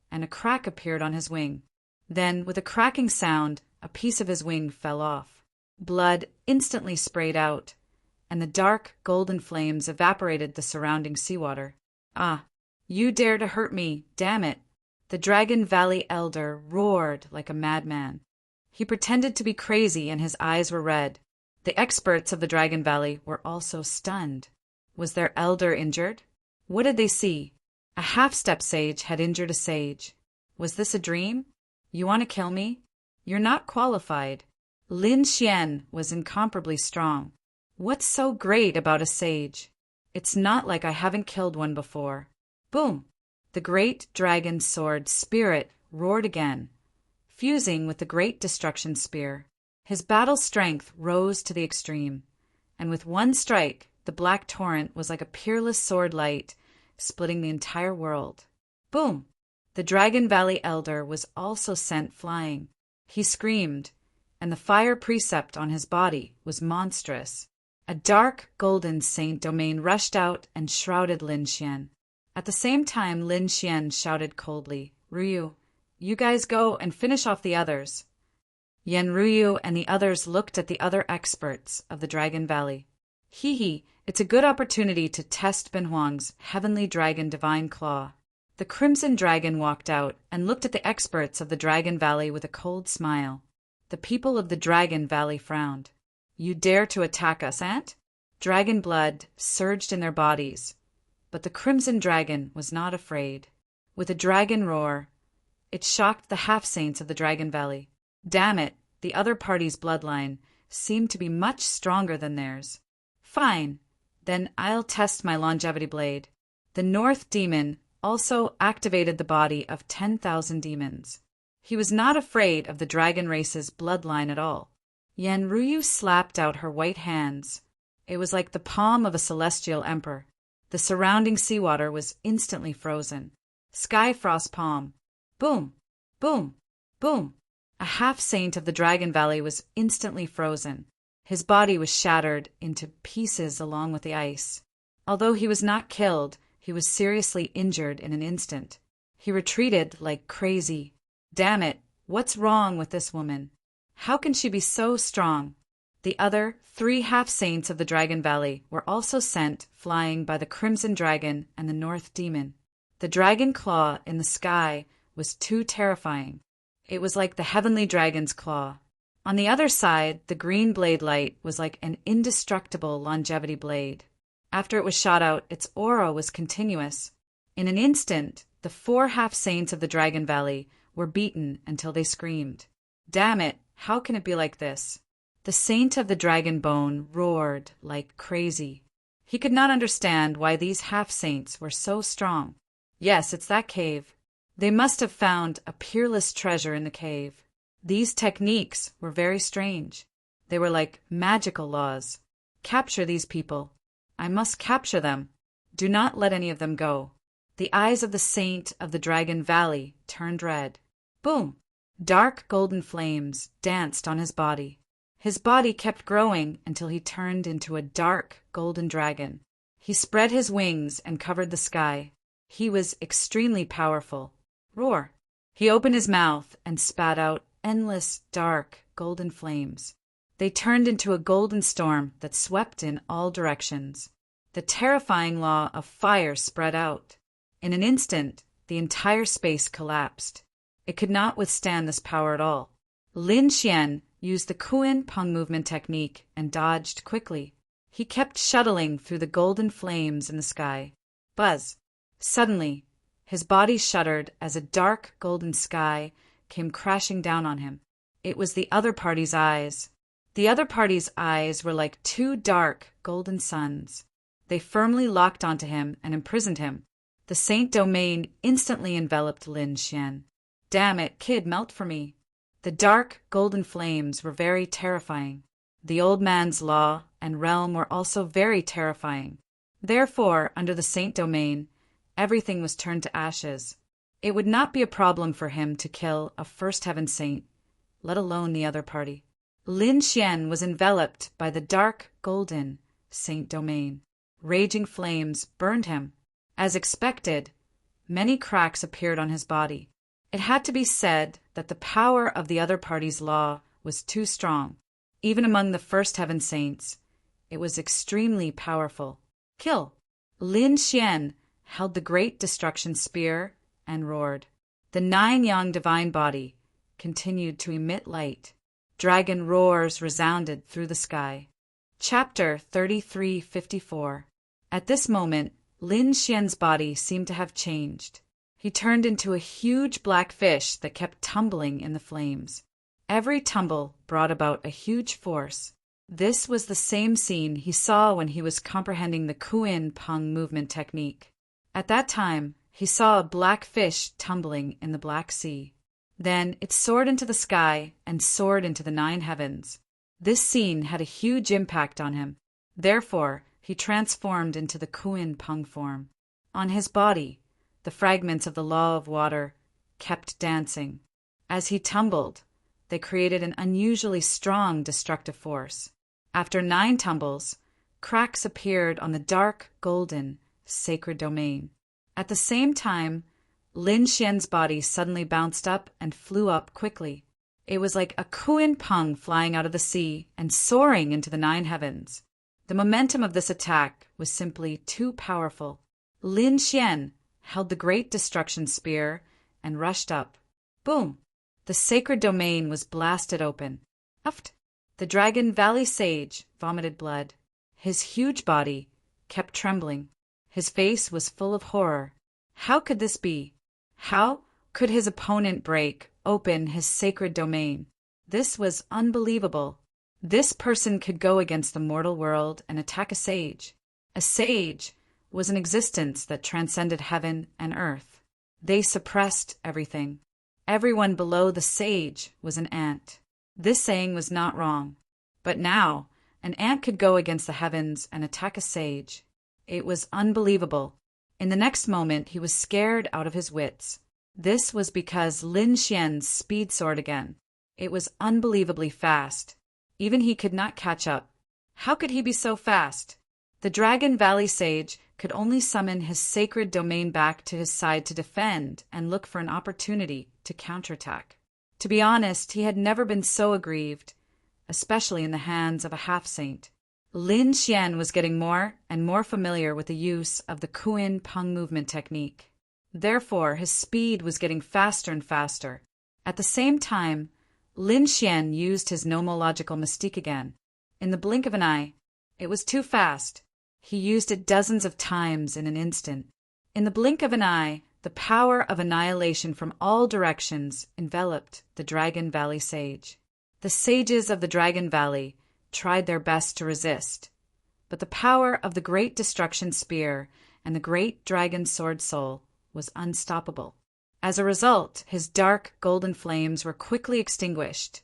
and a crack appeared on his wing. Then, with a cracking sound, a piece of his wing fell off. Blood instantly sprayed out, and the dark golden flames evaporated the surrounding seawater. Ah, you dare to hurt me, damn it! The Dragon Valley elder roared like a madman. He pretended to be crazy and his eyes were red. The experts of the Dragon Valley were also stunned. Was their elder injured? What did they see? A half-step sage had injured a sage. Was this a dream? You want to kill me? You're not qualified. Lin Xian was incomparably strong. What's so great about a sage? It's not like I haven't killed one before. Boom! The great dragon sword spirit roared again, fusing with the great destruction spear. His battle strength rose to the extreme, and with one strike, the black torrent was like a peerless sword light, splitting the entire world. Boom! The Dragon Valley Elder was also sent flying. He screamed, and the fire precept on his body was monstrous. A dark golden Saint Domain rushed out and shrouded Lin Xian. At the same time, Lin Xian shouted coldly, "Ruyu, you guys go and finish off the others." Yan Ruyu and the others looked at the other experts of the Dragon Valley. Hee, it's a good opportunity to test Ben Huang's heavenly dragon divine claw. The Crimson Dragon walked out and looked at the experts of the Dragon Valley with a cold smile. The people of the Dragon Valley frowned. You dare to attack us, Ant? Dragon blood surged in their bodies, but the Crimson Dragon was not afraid. With a dragon roar, it shocked the half-saints of the Dragon Valley. Damn it, the other party's bloodline seemed to be much stronger than theirs. Fine, then I'll test my longevity blade. The North Demon also activated the body of 10,000 demons. He was not afraid of the dragon race's bloodline at all. Yan Ruyu slapped out her white hands. It was like the palm of a celestial emperor. The surrounding seawater was instantly frozen. Sky Frost palm. Boom, boom, boom. A half-saint of the Dragon Valley was instantly frozen. His body was shattered into pieces along with the ice. Although he was not killed, he was seriously injured in an instant. He retreated like crazy. Damn it, what's wrong with this woman? How can she be so strong? The other 3 half-saints of the Dragon Valley were also sent flying by the Crimson Dragon and the North Demon. The dragon claw in the sky was too terrifying. It was like the heavenly dragon's claw. On the other side, the green blade light was like an indestructible longevity blade. After it was shot out, its aura was continuous. In an instant, the 4 half-saints of the Dragon Valley were beaten until they screamed. Damn it, how can it be like this? The Saint of the Dragon Bone roared like crazy. He could not understand why these half-saints were so strong. Yes, it's that cave. They must have found a peerless treasure in the cave. These techniques were very strange. They were like magical laws. Capture these people. I must capture them. Do not let any of them go. The eyes of the Saint of the Dragon Valley turned red. Boom! Dark golden flames danced on his body. His body kept growing until he turned into a dark golden dragon. He spread his wings and covered the sky. He was extremely powerful. Roar! He opened his mouth and spat out endless dark golden flames. They turned into a golden storm that swept in all directions. The terrifying law of fire spread out. In an instant, the entire space collapsed. It could not withstand this power at all. Lin Xian used the Kuan Peng movement technique and dodged quickly. He kept shuttling through the golden flames in the sky. Buzz! Suddenly, his body shuddered as a dark golden sky came crashing down on him. It was the other party's eyes. The other party's eyes were like 2 dark golden suns. They firmly locked onto him and imprisoned him. The Saint Domain instantly enveloped Lin Xian. Damn it, kid, melt for me. The dark golden flames were very terrifying. The old man's law and realm were also very terrifying. Therefore, under the Saint Domain, everything was turned to ashes. It would not be a problem for him to kill a First Heaven Saint, let alone the other party. Lin Xian was enveloped by the dark golden Saint Domain. Raging flames burned him. As expected, many cracks appeared on his body. It had to be said that the power of the other party's law was too strong. Even among the First Heaven Saints, it was extremely powerful. Kill! Lin Xian held the great destruction spear and roared. The 9-yang divine body continued to emit light. Dragon roars resounded through the sky. Chapter 3354. At this moment, Lin Xian's body seemed to have changed. He turned into a huge black fish that kept tumbling in the flames. Every tumble brought about a huge force. This was the same scene he saw when he was comprehending the Kuin Peng movement technique. At that time, he saw a black fish tumbling in the Black Sea. Then it soared into the sky and soared into the 9 heavens. This scene had a huge impact on him. Therefore, he transformed into the Kuin Peng form. On his body, the fragments of the law of water kept dancing. As he tumbled, they created an unusually strong destructive force. After 9 tumbles, cracks appeared on the dark, golden, sacred domain. At the same time, Lin Xian's body suddenly bounced up and flew up quickly. It was like a Kuin Peng flying out of the sea and soaring into the 9 heavens. The momentum of this attack was simply too powerful. Lin Xian held the great destruction spear and rushed up. Boom! The sacred domain was blasted open. Uft! The Dragon Valley sage vomited blood. His huge body kept trembling. His face was full of horror. How could this be? How could his opponent break open his sacred domain? This was unbelievable. This person could go against the mortal world and attack a sage. A sage was an existence that transcended heaven and earth. They suppressed everything. Everyone below the sage was an ant. This saying was not wrong. But now, an ant could go against the heavens and attack a sage. It was unbelievable. In the next moment, he was scared out of his wits. This was because Lin Xian's speed soared again. It was unbelievably fast. Even he could not catch up. How could he be so fast? The Dragon Valley sage could only summon his sacred domain back to his side to defend and look for an opportunity to counterattack. To be honest, he had never been so aggrieved, especially in the hands of a half-saint. Lin Xian was getting more and more familiar with the use of the Kuin Peng movement technique. Therefore, his speed was getting faster and faster. At the same time, Lin Xian used his nomological mystique again. In the blink of an eye, it was too fast. He used it dozens of times in an instant. In the blink of an eye, the power of annihilation from all directions enveloped the Dragon Valley sage. The sages of the Dragon Valley tried their best to resist, but the power of the great destruction spear and the great dragon sword soul was unstoppable. As a result, his dark golden flames were quickly extinguished,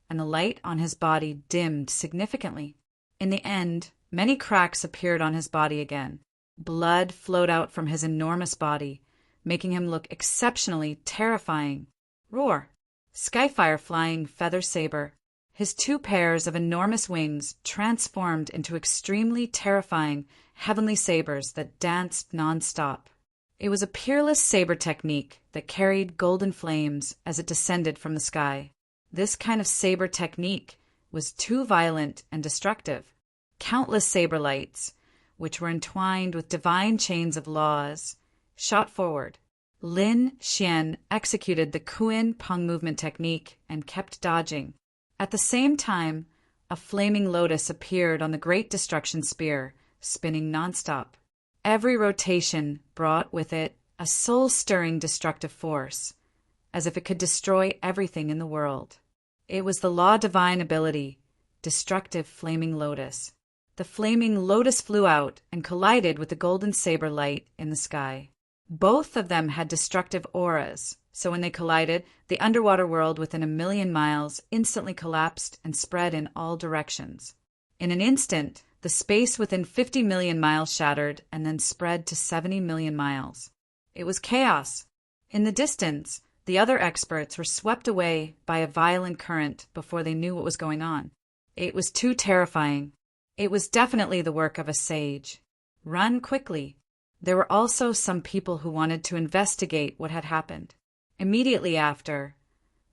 and the light on his body dimmed significantly. In the end, many cracks appeared on his body again. Blood flowed out from his enormous body, making him look exceptionally terrifying. Roar! Skyfire flying feather saber. His 2 pairs of enormous wings transformed into extremely terrifying heavenly sabers that danced non-stop. It was a peerless saber technique that carried golden flames as it descended from the sky. This kind of saber technique was too violent and destructive. Countless saber lights, which were entwined with divine chains of laws, shot forward. Lin Xian executed the Kuin Peng movement technique and kept dodging. At the same time, a flaming lotus appeared on the great destruction spear, spinning nonstop. Every rotation brought with it a soul-stirring destructive force, as if it could destroy everything in the world. It was the law divine ability, destructive flaming lotus. The flaming lotus flew out and collided with the golden saber light in the sky. Both of them had destructive auras, so when they collided, the underwater world within 1,000,000 miles instantly collapsed and spread in all directions. In an instant, the space within 50 million miles shattered and then spread to 70 million miles. It was chaos. In the distance, the other experts were swept away by a violent current before they knew what was going on. It was too terrifying. It was definitely the work of a sage. Run quickly. There were also some people who wanted to investigate what had happened. Immediately after,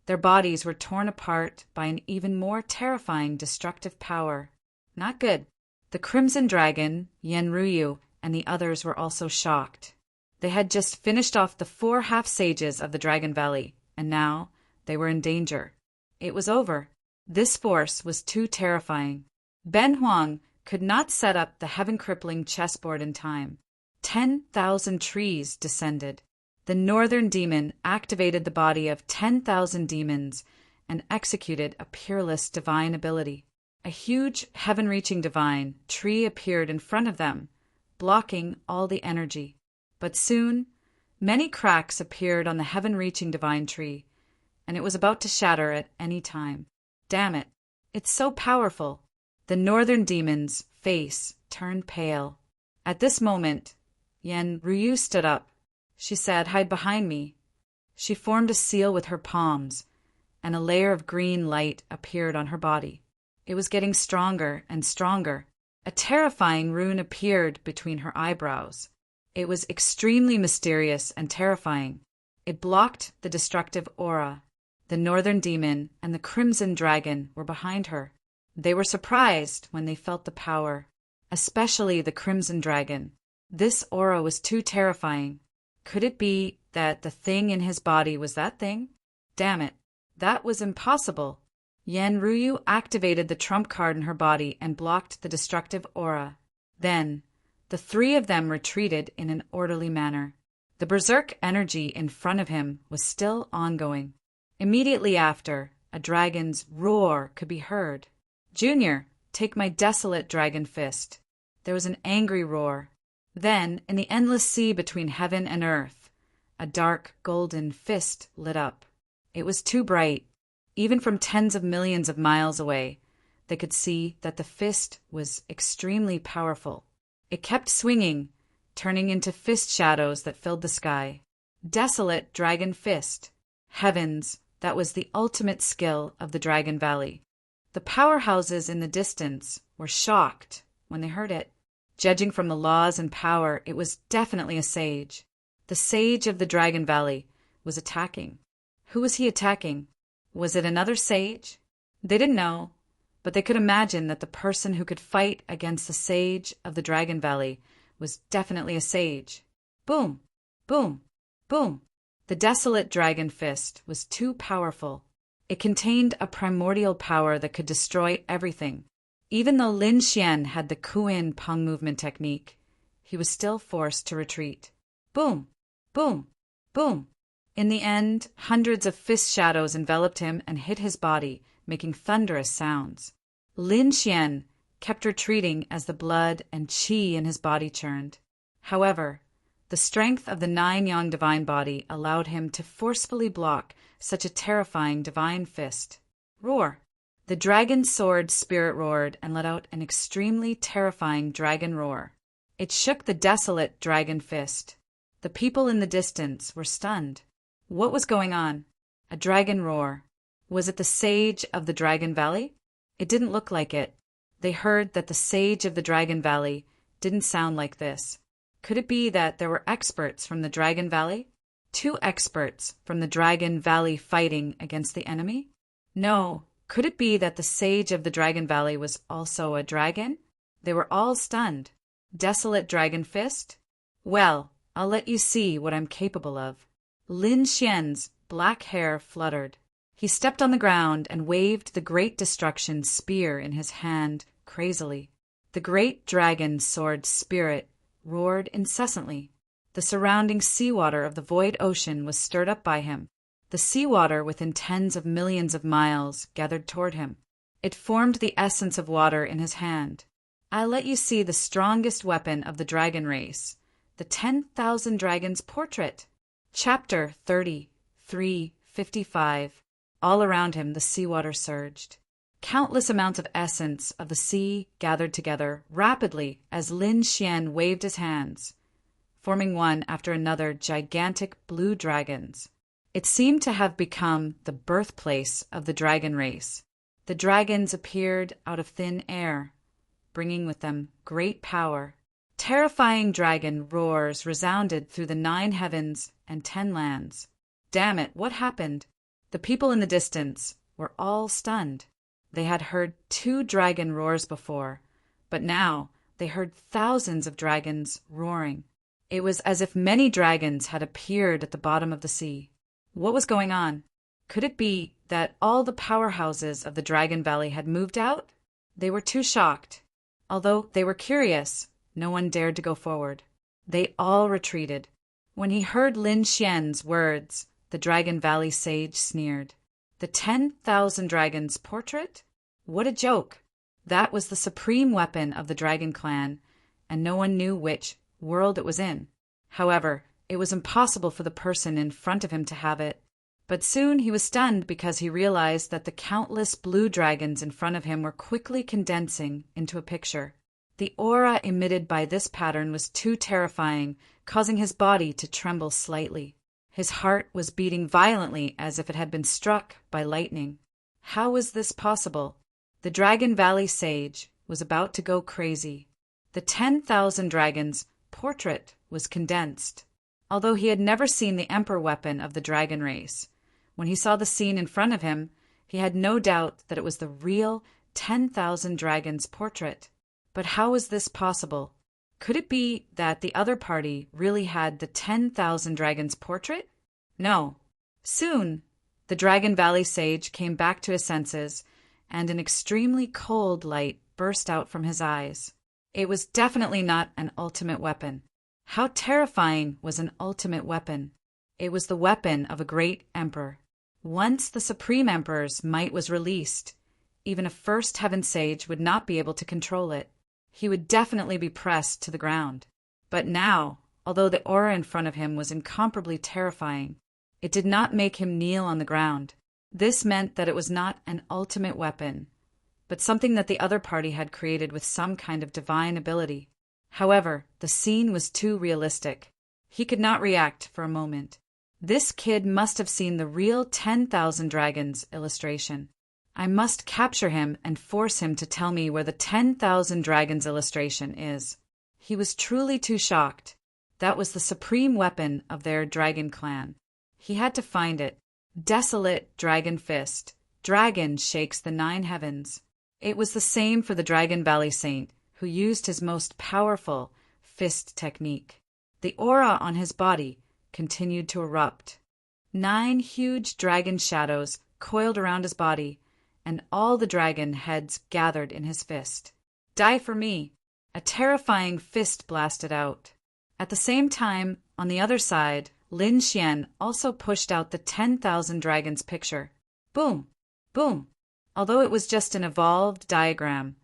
their bodies were torn apart by an even more terrifying destructive power. Not good. The Crimson Dragon, Yen Ruyu, and the others were also shocked. They had just finished off the 4 half-sages of the Dragon Valley, and now they were in danger. It was over. This force was too terrifying. Ben Huang could not set up the heaven-crippling chessboard in time. 10,000 trees descended. The northern demon activated the body of 10,000 demons and executed a peerless divine ability. A huge, heaven-reaching divine tree appeared in front of them, blocking all the energy. But soon, many cracks appeared on the heaven-reaching divine tree, and it was about to shatter at any time. Damn it, it's so powerful. The northern demon's face turned pale. At this moment, Yen Ryu stood up. She said, "Hide behind me." She formed a seal with her palms, and a layer of green light appeared on her body. It was getting stronger and stronger. A terrifying rune appeared between her eyebrows. It was extremely mysterious and terrifying. It blocked the destructive aura. The northern demon and the crimson dragon were behind her. They were surprised when they felt the power, especially the crimson dragon. This aura was too terrifying. Could it be that the thing in his body was that thing? Damn it, that was impossible. Yen Ryu activated the trump card in her body and blocked the destructive aura. Then, the three of them retreated in an orderly manner. The berserk energy in front of him was still ongoing. Immediately after, a dragon's roar could be heard. "Junior, take my desolate dragon fist." There was an angry roar. Then, in the endless sea between heaven and earth, a dark golden fist lit up. It was too bright. Even from tens of millions of miles away, they could see that the fist was extremely powerful. It kept swinging, turning into fist shadows that filled the sky. Desolate dragon fist. Heavens, that was the ultimate skill of the Dragon Valley. The powerhouses in the distance were shocked when they heard it. Judging from the laws and power, it was definitely a sage. The sage of the Dragon Valley was attacking. Who was he attacking? Was it another sage? They didn't know, but they could imagine that the person who could fight against the sage of the Dragon Valley was definitely a sage. Boom! Boom! Boom! The desolate dragon fist was too powerful. It contained a primordial power that could destroy everything. Even though Lin Xian had the Kuin Peng movement technique, he was still forced to retreat. Boom! Boom! Boom! In the end, hundreds of fist shadows enveloped him and hit his body, making thunderous sounds. Lin Xian kept retreating as the blood and qi in his body churned. However, the strength of the 9-yang divine body allowed him to forcefully block such a terrifying divine fist. Roar! The dragon sword spirit roared and let out an extremely terrifying dragon roar. It shook the desolate dragon fist. The people in the distance were stunned. What was going on? A dragon roar. Was it the sage of the Dragon Valley? It didn't look like it. They heard that the sage of the Dragon Valley didn't sound like this. Could it be that there were experts from the Dragon Valley? 2 experts from the Dragon Valley fighting against the enemy? No. Could it be that the sage of the Dragon Valley was also a dragon? They were all stunned. Desolate dragon fist? Well, I'll let you see what I'm capable of. Lin Xian's black hair fluttered. He stepped on the ground and waved the Great Destruction spear in his hand crazily. The great dragon sword spirit roared incessantly. The surrounding seawater of the void ocean was stirred up by him. The seawater within tens of millions of miles gathered toward him. It formed the essence of water in his hand. I'll let you see the strongest weapon of the dragon race, the 10,000 Dragons portrait. Chapter 30, 355. All around him the seawater surged. Countless amounts of essence of the sea gathered together rapidly as Lin Xian waved his hands, forming one after another gigantic blue dragons. It seemed to have become the birthplace of the dragon race. The dragons appeared out of thin air, bringing with them great power. Terrifying dragon roars resounded through the 9 heavens and 10 lands. Damn it, what happened? The people in the distance were all stunned. They had heard 2 dragon roars before, but now they heard thousands of dragons roaring. It was as if many dragons had appeared at the bottom of the sea. What was going on? Could it be that all the powerhouses of the Dragon Valley had moved out? They were too shocked. Although they were curious, no one dared to go forward. They all retreated. When he heard Lin Xian's words, the Dragon Valley sage sneered. The 10,000 dragons portrait? What a joke! That was the supreme weapon of the Dragon Clan, and no one knew which world it was in. However, it was impossible for the person in front of him to have it. But soon he was stunned because he realized that the countless blue dragons in front of him were quickly condensing into a picture. The aura emitted by this pattern was too terrifying, causing his body to tremble slightly. His heart was beating violently as if it had been struck by lightning. How was this possible? The Dragon Valley sage was about to go crazy. The 10,000 dragons portrait was condensed. Although he had never seen the emperor weapon of the dragon race, when he saw the scene in front of him, he had no doubt that it was the real 10,000 dragons portrait. But how was this possible? Could it be that the other party really had the 10,000 dragons portrait? No. Soon, the Dragon Valley sage came back to his senses, and an extremely cold light burst out from his eyes. It was definitely not an ultimate weapon. How terrifying was an ultimate weapon? It was the weapon of a great emperor. Once the Supreme Emperor's might was released, even a first heaven sage would not be able to control it. He would definitely be pressed to the ground. But now, although the aura in front of him was incomparably terrifying, it did not make him kneel on the ground. This meant that it was not an ultimate weapon, but something that the other party had created with some kind of divine ability. However, the scene was too realistic. He could not react for a moment. This kid must have seen the real 10,000 dragons illustration. I must capture him and force him to tell me where the 10,000 dragons illustration is. He was truly too shocked. That was the supreme weapon of their dragon clan. He had to find it. Desolate dragon fist. Dragon shakes the 9 heavens. It was the same for the Dragon Valley saint, who used his most powerful fist technique. The aura on his body continued to erupt. 9 huge dragon shadows coiled around his body, and all the dragon heads gathered in his fist. Die for me! A terrifying fist blasted out. At the same time, on the other side, Lin Xian also pushed out the 10,000 dragons picture. Boom! Boom! Although it was just an evolved diagram,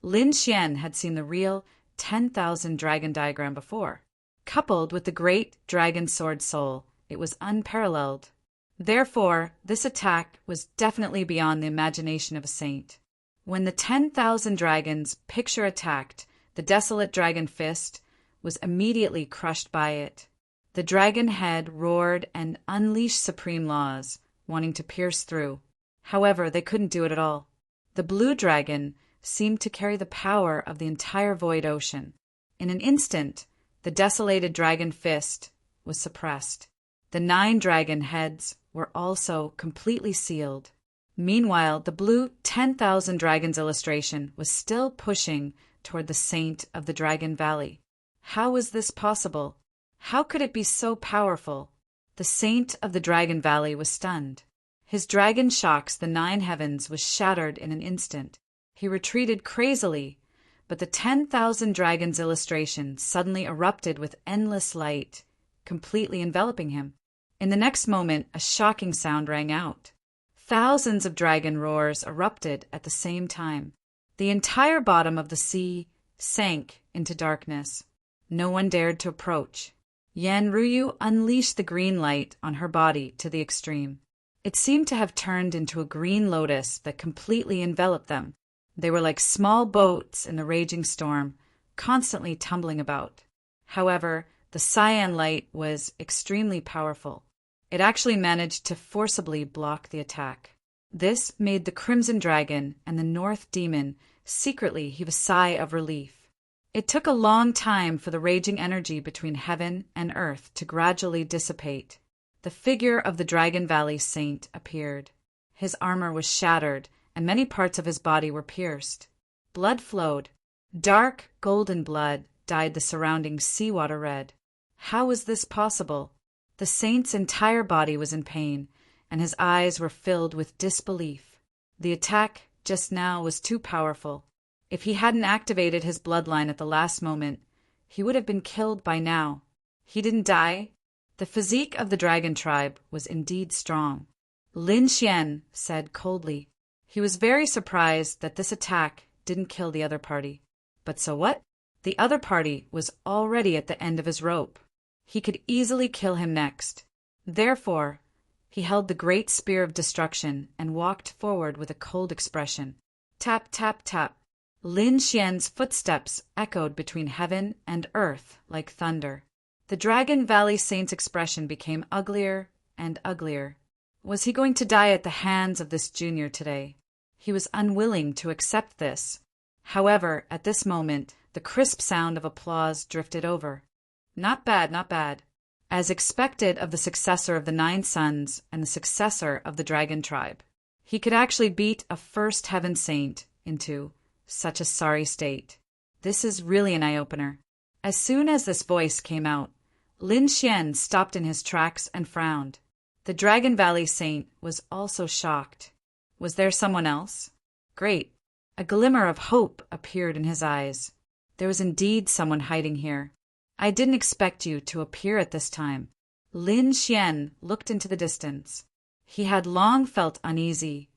Lin Xian had seen the real 10,000 dragon diagram before. Coupled with the great dragon sword soul, it was unparalleled. Therefore, this attack was definitely beyond the imagination of a saint. When the 10,000 dragons picture attacked, the desolate dragon fist was immediately crushed by it. The dragon head roared and unleashed supreme laws, wanting to pierce through. However, they couldn't do it at all. The blue dragon seemed to carry the power of the entire void ocean. In an instant, the desolated dragon fist was suppressed. The 9 dragon heads were also completely sealed. Meanwhile, the blue 10,000 dragons illustration was still pushing toward the saint of the Dragon Valley. How was this possible? How could it be so powerful? The saint of the Dragon Valley was stunned. His dragon shocks the 9 heavens was shattered in an instant. He retreated crazily, but the 10,000 dragons illustration suddenly erupted with endless light, completely enveloping him. In the next moment, a shocking sound rang out. Thousands of dragon roars erupted at the same time. The entire bottom of the sea sank into darkness. No one dared to approach. Yan Ruyu unleashed the green light on her body to the extreme. It seemed to have turned into a green lotus that completely enveloped them. They were like small boats in a raging storm, constantly tumbling about. However, the cyan light was extremely powerful. It actually managed to forcibly block the attack. This made the Crimson Dragon and the North Demon secretly heave a sigh of relief. It took a long time for the raging energy between heaven and earth to gradually dissipate. The figure of the Dragon Valley saint appeared. His armor was shattered, and many parts of his body were pierced. Blood flowed. Dark golden blood dyed the surrounding seawater red. How was this possible? The saint's entire body was in pain, and his eyes were filled with disbelief. The attack just now was too powerful. If he hadn't activated his bloodline at the last moment, he would have been killed by now. He didn't die. The physique of the dragon tribe was indeed strong. Lin Xian said coldly. He was very surprised that this attack didn't kill the other party. But so what? The other party was already at the end of his rope. He could easily kill him next. Therefore, he held the great spear of destruction and walked forward with a cold expression. Tap, tap, tap. Lin Xian's footsteps echoed between heaven and earth like thunder. The Dragon Valley Saint's expression became uglier and uglier. Was he going to die at the hands of this junior today? He was unwilling to accept this. However, at this moment, the crisp sound of applause drifted over. Not bad, not bad. As expected of the successor of the 9 sons and the successor of the dragon tribe. He could actually beat a first heaven saint into such a sorry state. This is really an eye-opener. As soon as this voice came out, Lin Xian stopped in his tracks and frowned. The Dragon Valley Saint was also shocked. Was there someone else? Great. A glimmer of hope appeared in his eyes. There was indeed someone hiding here. I didn't expect you to appear at this time. Lin Xian looked into the distance. He had long felt uneasy,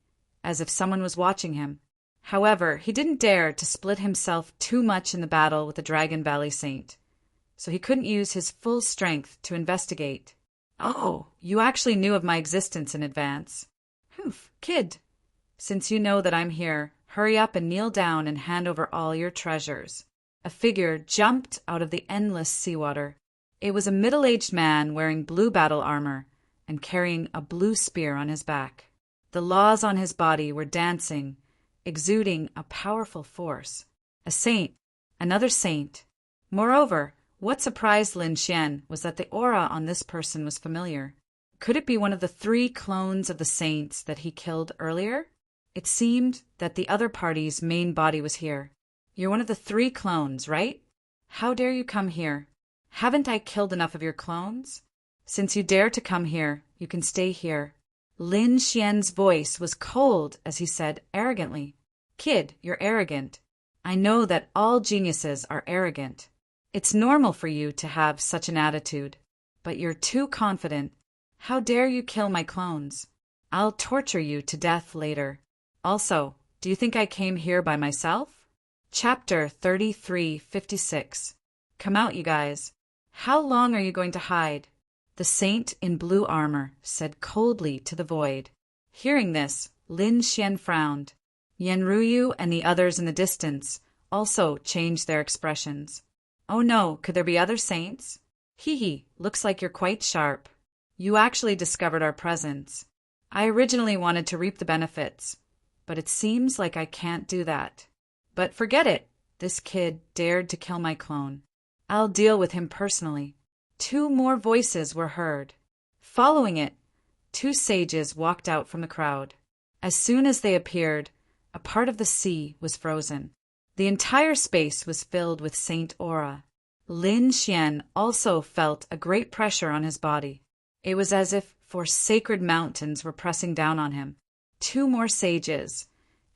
as if someone was watching him. However, he didn't dare to split himself too much in the battle with the Dragon Valley Saint, so he couldn't use his full strength to investigate. Oh, you actually knew of my existence in advance. Humph, kid. Since you know that I'm here, hurry up and kneel down and hand over all your treasures. A figure jumped out of the endless seawater. It was a middle-aged man wearing blue battle armor and carrying a blue spear on his back. The laws on his body were dancing, exuding a powerful force. A saint, another saint. Moreover, what surprised Lin Xian was that the aura on this person was familiar. Could it be one of the 3 clones of the saints that he killed earlier? It seemed that the other party's main body was here. You're one of the 3 clones, right? How dare you come here? Haven't I killed enough of your clones? Since you dare to come here, you can stay here. Lin Xian's voice was cold as he said arrogantly, Kid, you're arrogant. I know that all geniuses are arrogant. It's normal for you to have such an attitude, but you're too confident. How dare you kill my clones? I'll torture you to death later. Also, do you think I came here by myself? Chapter 3356. Come out, you guys. How long are you going to hide? The saint in blue armor said coldly to the void. Hearing this, Lin Xian frowned. Yanruyu and the others in the distance also changed their expressions. Oh no, could there be other saints? Hee, looks like you're quite sharp. You actually discovered our presence. I originally wanted to reap the benefits, but it seems like I can't do that. But forget it. This kid dared to kill my clone. I'll deal with him personally. 2 more voices were heard. Following it, 2 sages walked out from the crowd. As soon as they appeared, a part of the sea was frozen. The entire space was filled with saint aura. Lin Xian also felt a great pressure on his body. It was as if 4 sacred mountains were pressing down on him. 2 more sages,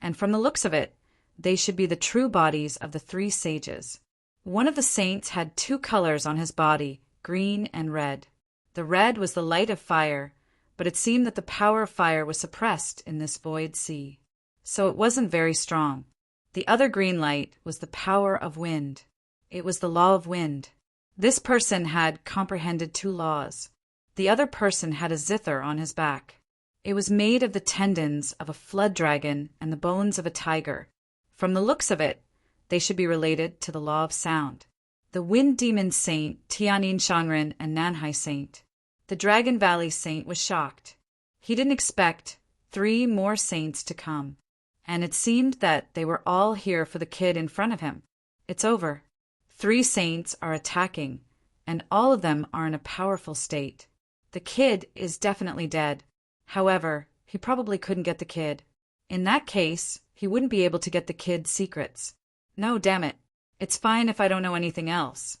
and from the looks of it, they should be the true bodies of the 3 sages. One of the saints had 2 colors on his body, green and red. The red was the light of fire, but it seemed that the power of fire was suppressed in this void sea. So it wasn't very strong. The other green light was the power of wind. It was the law of wind. This person had comprehended 2 laws. The other person had a zither on his back. It was made of the tendons of a flood dragon and the bones of a tiger. From the looks of it, they should be related to the law of sound. The Wind Demon Saint, Tianyin Shangren, and Nanhai Saint. The Dragon Valley Saint was shocked. He didn't expect 3 more saints to come, and it seemed that they were all here for the kid in front of him. It's over. 3 saints are attacking, and all of them are in a powerful state. The kid is definitely dead. However, he probably couldn't get the kid. In that case, he wouldn't be able to get the kid's secrets. No, damn it. It's fine if I don't know anything else.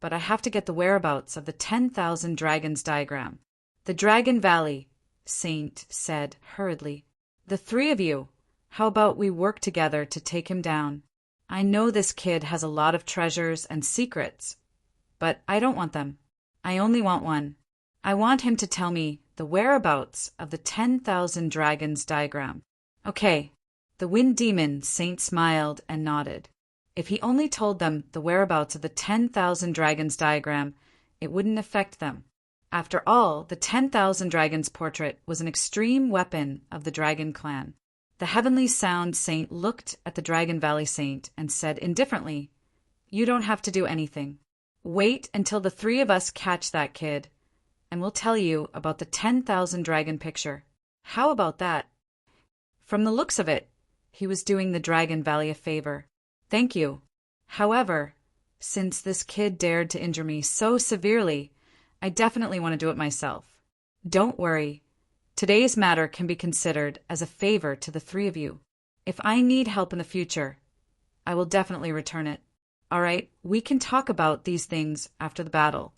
But I have to get the whereabouts of the 10,000 dragons diagram. The Dragon Valley, Saint said hurriedly. The 3 of you, how about we work together to take him down? I know this kid has a lot of treasures and secrets, but I don't want them. I only want one. I want him to tell me the whereabouts of the 10,000 dragons diagram. Okay. The wind demon saint smiled and nodded. If he only told them the whereabouts of the 10,000 dragons diagram, it wouldn't affect them. After all, the 10,000 dragons portrait was an extreme weapon of the dragon clan. The Heavenly Sound Saint looked at the Dragon Valley Saint and said indifferently, "You don't have to do anything. Wait until the three of us catch that kid, and we'll tell you about the 10,000 dragon picture. How about that?" From the looks of it, he was doing the Dragon Valley a favor. Thank you. However, since this kid dared to injure me so severely, I definitely want to do it myself. Don't worry. Today's matter can be considered as a favor to the three of you. If I need help in the future, I will definitely return it. All right, we can talk about these things after the battle.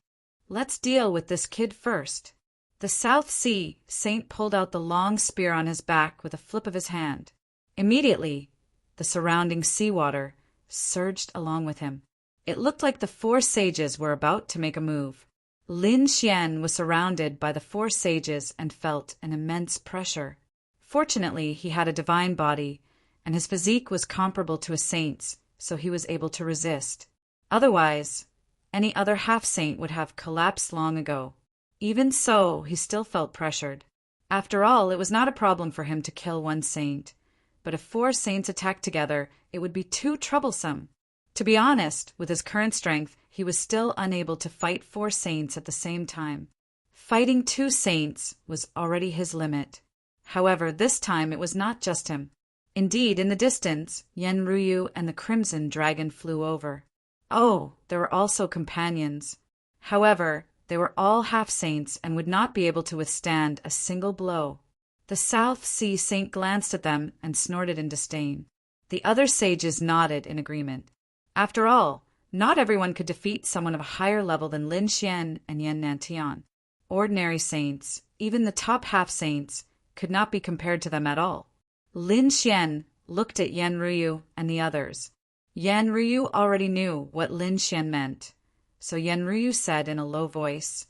Let's deal with this kid first. The South Sea Saint pulled out the long spear on his back with a flip of his hand. Immediately, the surrounding seawater surged along with him. It looked like the four sages were about to make a move. Lin Xian was surrounded by the four sages and felt an immense pressure. Fortunately, he had a divine body, and his physique was comparable to a saint's, so he was able to resist. Otherwise, any other half-saint would have collapsed long ago. Even so, he still felt pressured. After all, it was not a problem for him to kill one saint, but if four saints attacked together, it would be too troublesome. To be honest, with his current strength, he was still unable to fight four saints at the same time. Fighting two saints was already his limit. However, this time it was not just him. Indeed, in the distance, Yen Ruyu and the Crimson Dragon flew over. Oh, there were also companions. However, they were all half-saints and would not be able to withstand a single blow. The South Sea Saint glanced at them and snorted in disdain. The other sages nodded in agreement. After all, not everyone could defeat someone of a higher level than Lin Xian and Yen Nantian. Ordinary saints, even the top half-saints, could not be compared to them at all. Lin Xian looked at Yen Ruyu and the others. Yen Ruyu already knew what Lin Xian meant, so Yen Ruyu said in a low voice,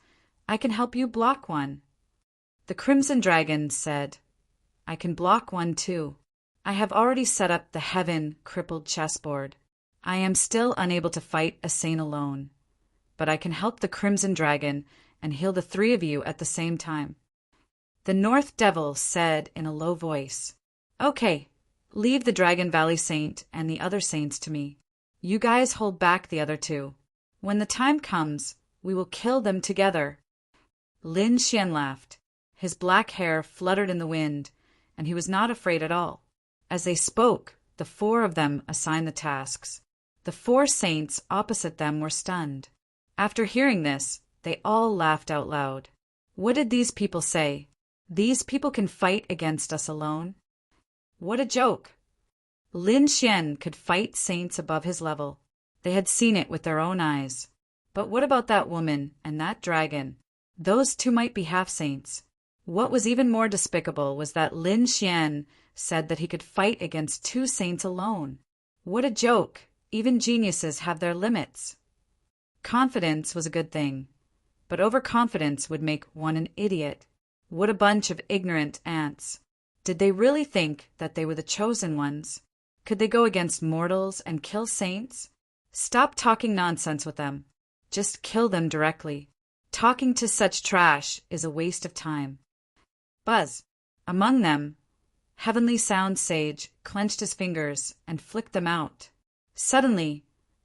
"I can help you block one." The Crimson Dragon said, "I can block one too. I have already set up the heaven-crippled chessboard. I am still unable to fight a saint alone, but I can help the Crimson Dragon and heal the three of you at the same time." The North Devil said in a low voice, "Okay, leave the Dragon Valley Saint and the other saints to me. You guys hold back the other two. When the time comes, we will kill them together." Lin Xian laughed. His black hair fluttered in the wind, and he was not afraid at all. As they spoke, the four of them assigned the tasks. The four saints opposite them were stunned. After hearing this, they all laughed out loud. What did these people say? These people can fight against us alone? What a joke! Lin Xian could fight saints above his level. They had seen it with their own eyes. But what about that woman and that dragon? Those two might be half-saints. What was even more despicable was that Lin Xian said that he could fight against two saints alone. What a joke! Even geniuses have their limits. Confidence was a good thing, but overconfidence would make one an idiot. What a bunch of ignorant ants. Did they really think that they were the chosen ones? Could they go against mortals and kill saints? Stop talking nonsense with them. Just kill them directly. Talking to such trash is a waste of time. Buzz. Among them, Heavenly Sound Sage clenched his fingers and flicked them out. Suddenly,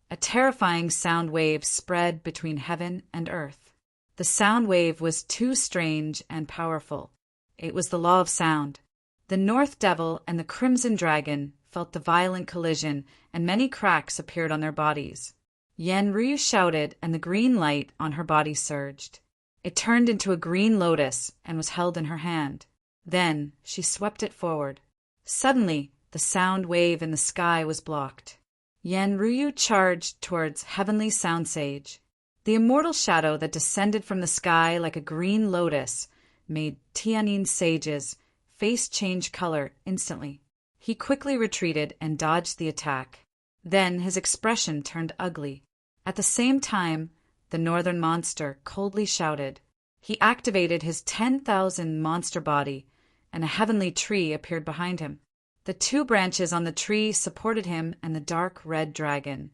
a terrifying sound wave spread between heaven and earth. The sound wave was too strange and powerful. It was the law of sound. The North Devil and the Crimson Dragon felt the violent collision, and many cracks appeared on their bodies. Yen Ryu shouted, and the green light on her body surged. It turned into a green lotus and was held in her hand. Then she swept it forward. Suddenly, the sound wave in the sky was blocked. Yen Ryu charged towards Heavenly Sound Sage. The immortal shadow that descended from the sky like a green lotus made Tianyin Sage's face change color instantly. He quickly retreated and dodged the attack. Then his expression turned ugly. At the same time, the northern monster coldly shouted, He activated his 10,000 monster body, and a heavenly tree appeared behind him. The two branches on the tree supported him and the dark red dragon,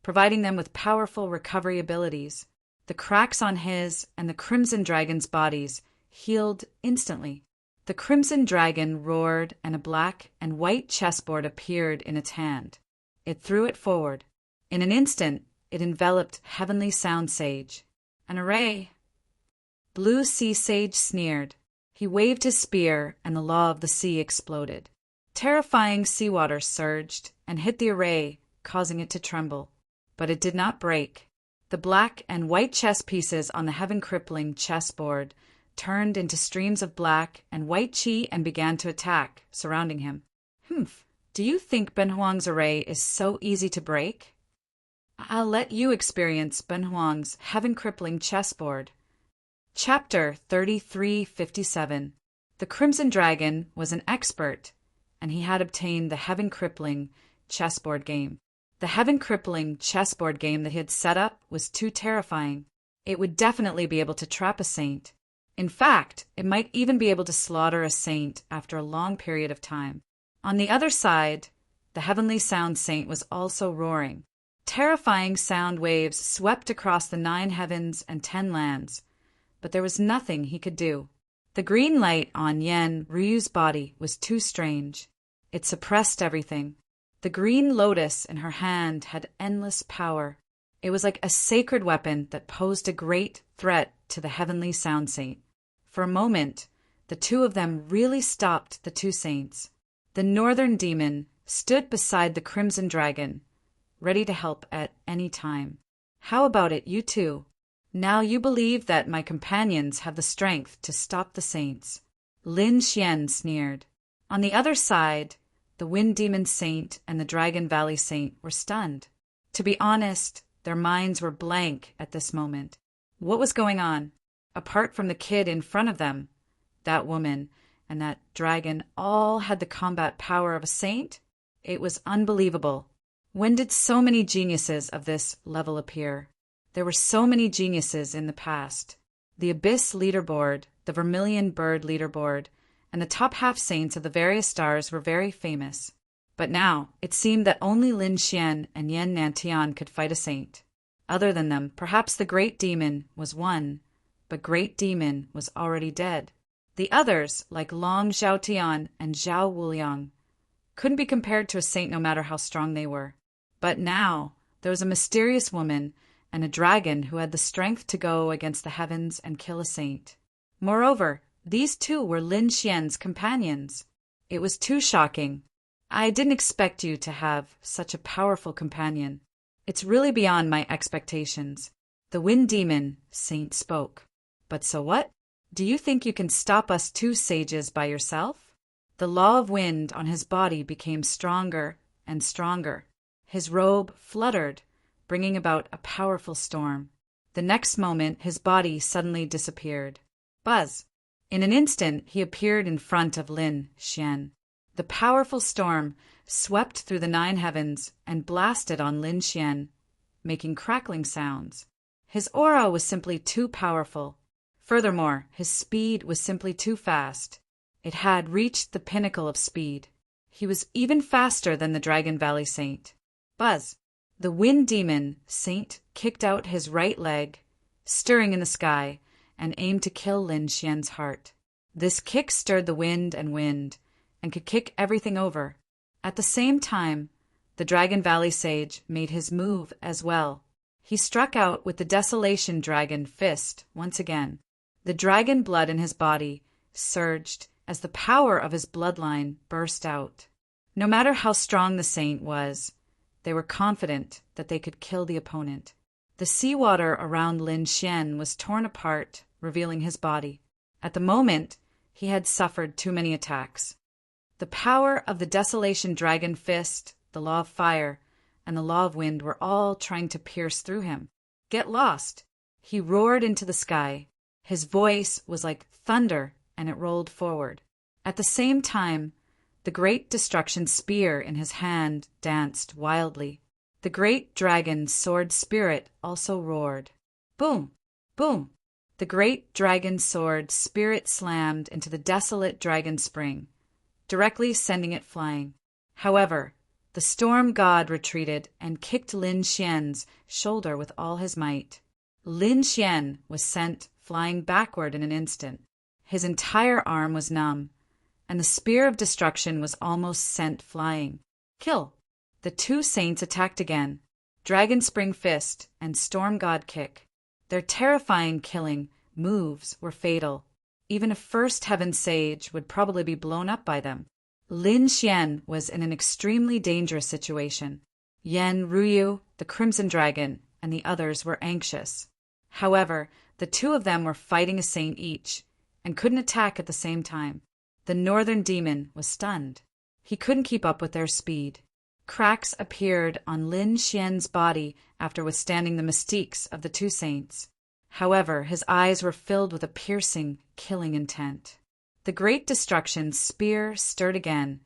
providing them with powerful recovery abilities. The cracks on his and the crimson dragon's bodies healed instantly. The crimson dragon roared, and a black and white chessboard appeared in its hand. It threw it forward. In an instant, it enveloped Heavenly Sound Sage. An array. Blue Sea Sage sneered. He waved his spear, and the law of the sea exploded. Terrifying seawater surged and hit the array, causing it to tremble. But it did not break. The black and white chess pieces on the heaven-crippling chessboard turned into streams of black and white chi and began to attack, surrounding him. Do you think Ben Huang's array is so easy to break? I'll let you experience Ben Huang's heaven-crippling chessboard. Chapter 3357. The Crimson Dragon was an expert, and he had obtained the heaven-crippling chessboard game. The heaven-crippling chessboard game that he had set up was too terrifying. It would definitely be able to trap a saint. In fact, it might even be able to slaughter a saint after a long period of time. On the other side, the Heavenly Sound Saint was also roaring. Terrifying sound waves swept across the 9 heavens and 10 lands, but there was nothing he could do. The green light on Yen Ryu's body was too strange. It suppressed everything. The green lotus in her hand had endless power. It was like a sacred weapon that posed a great threat to the Heavenly Sound Saint. For a moment, the two of them really stopped the two saints. The Northern Demon stood beside the Crimson Dragon, ready to help at any time. How about it, you two? Now you believe that my companions have the strength to stop the saints. Lin Xian sneered. On the other side, the Wind Demon Saint and the Dragon Valley Saint were stunned. To be honest, their minds were blank at this moment. What was going on? Apart from the kid in front of them, that woman and that dragon all had the combat power of a saint? It was unbelievable. When did so many geniuses of this level appear? There were so many geniuses in the past. The Abyss Leaderboard, the Vermilion Bird Leaderboard, and the top half saints of the various stars were very famous. But now, it seemed that only Lin Xian and Yen Nantian could fight a saint. Other than them, perhaps the Great Demon was one, but Great Demon was already dead. The others, like Long Zhaotian and Zhao Wuliang, couldn't be compared to a saint no matter how strong they were. But now, there was a mysterious woman and a dragon who had the strength to go against the heavens and kill a saint. Moreover, these two were Lin Xian's companions. It was too shocking. I didn't expect you to have such a powerful companion. It's really beyond my expectations. The Wind Demon Saint spoke. But so what? Do you think you can stop us two sages by yourself? The law of wind on his body became stronger and stronger. His robe fluttered, bringing about a powerful storm. The next moment, his body suddenly disappeared. Buzz! In an instant, he appeared in front of Lin Xian. The powerful storm swept through the 9 heavens and blasted on Lin Xian, making crackling sounds. His aura was simply too powerful. Furthermore, his speed was simply too fast. It had reached the pinnacle of speed. He was even faster than the Dragon Valley Saint. Buzz! The Wind Demon Saint kicked out his right leg, stirring in the sky, and aimed to kill Lin Xian's heart. This kick stirred the wind, and could kick everything over. At the same time, the Dragon Valley Sage made his move as well. He struck out with the Desolation Dragon Fist once again. The dragon blood in his body surged as the power of his bloodline burst out. No matter how strong the saint was, they were confident that they could kill the opponent. The seawater around Lin Xian was torn apart, revealing his body. At the moment, he had suffered too many attacks. The power of the Desolation Dragon Fist, the Law of Fire, and the Law of Wind were all trying to pierce through him. Get lost! He roared into the sky. His voice was like thunder, and it rolled forward. At the same time, the great destruction spear in his hand danced wildly. The great dragon sword spirit also roared. Boom! Boom! The great dragon sword spirit slammed into the desolate dragon spring, directly sending it flying. However, the storm god retreated and kicked Lin Xian's shoulder with all his might. Lin Xian was sent flying backward in an instant. His entire arm was numb, and the spear of destruction was almost sent flying. Kill! The two saints attacked again. Dragon Spring Fist and Storm God Kick. Their terrifying killing moves were fatal. Even a First Heaven Sage would probably be blown up by them. Lin Xian was in an extremely dangerous situation. Yan Ruyu, the Crimson Dragon, and the others were anxious. However, the two of them were fighting a saint each, and couldn't attack at the same time. The Northern Demon was stunned. He couldn't keep up with their speed. Cracks appeared on Lin Xian's body after withstanding the mystiques of the two saints. However, his eyes were filled with a piercing, killing intent. The Great Destruction's spear stirred again,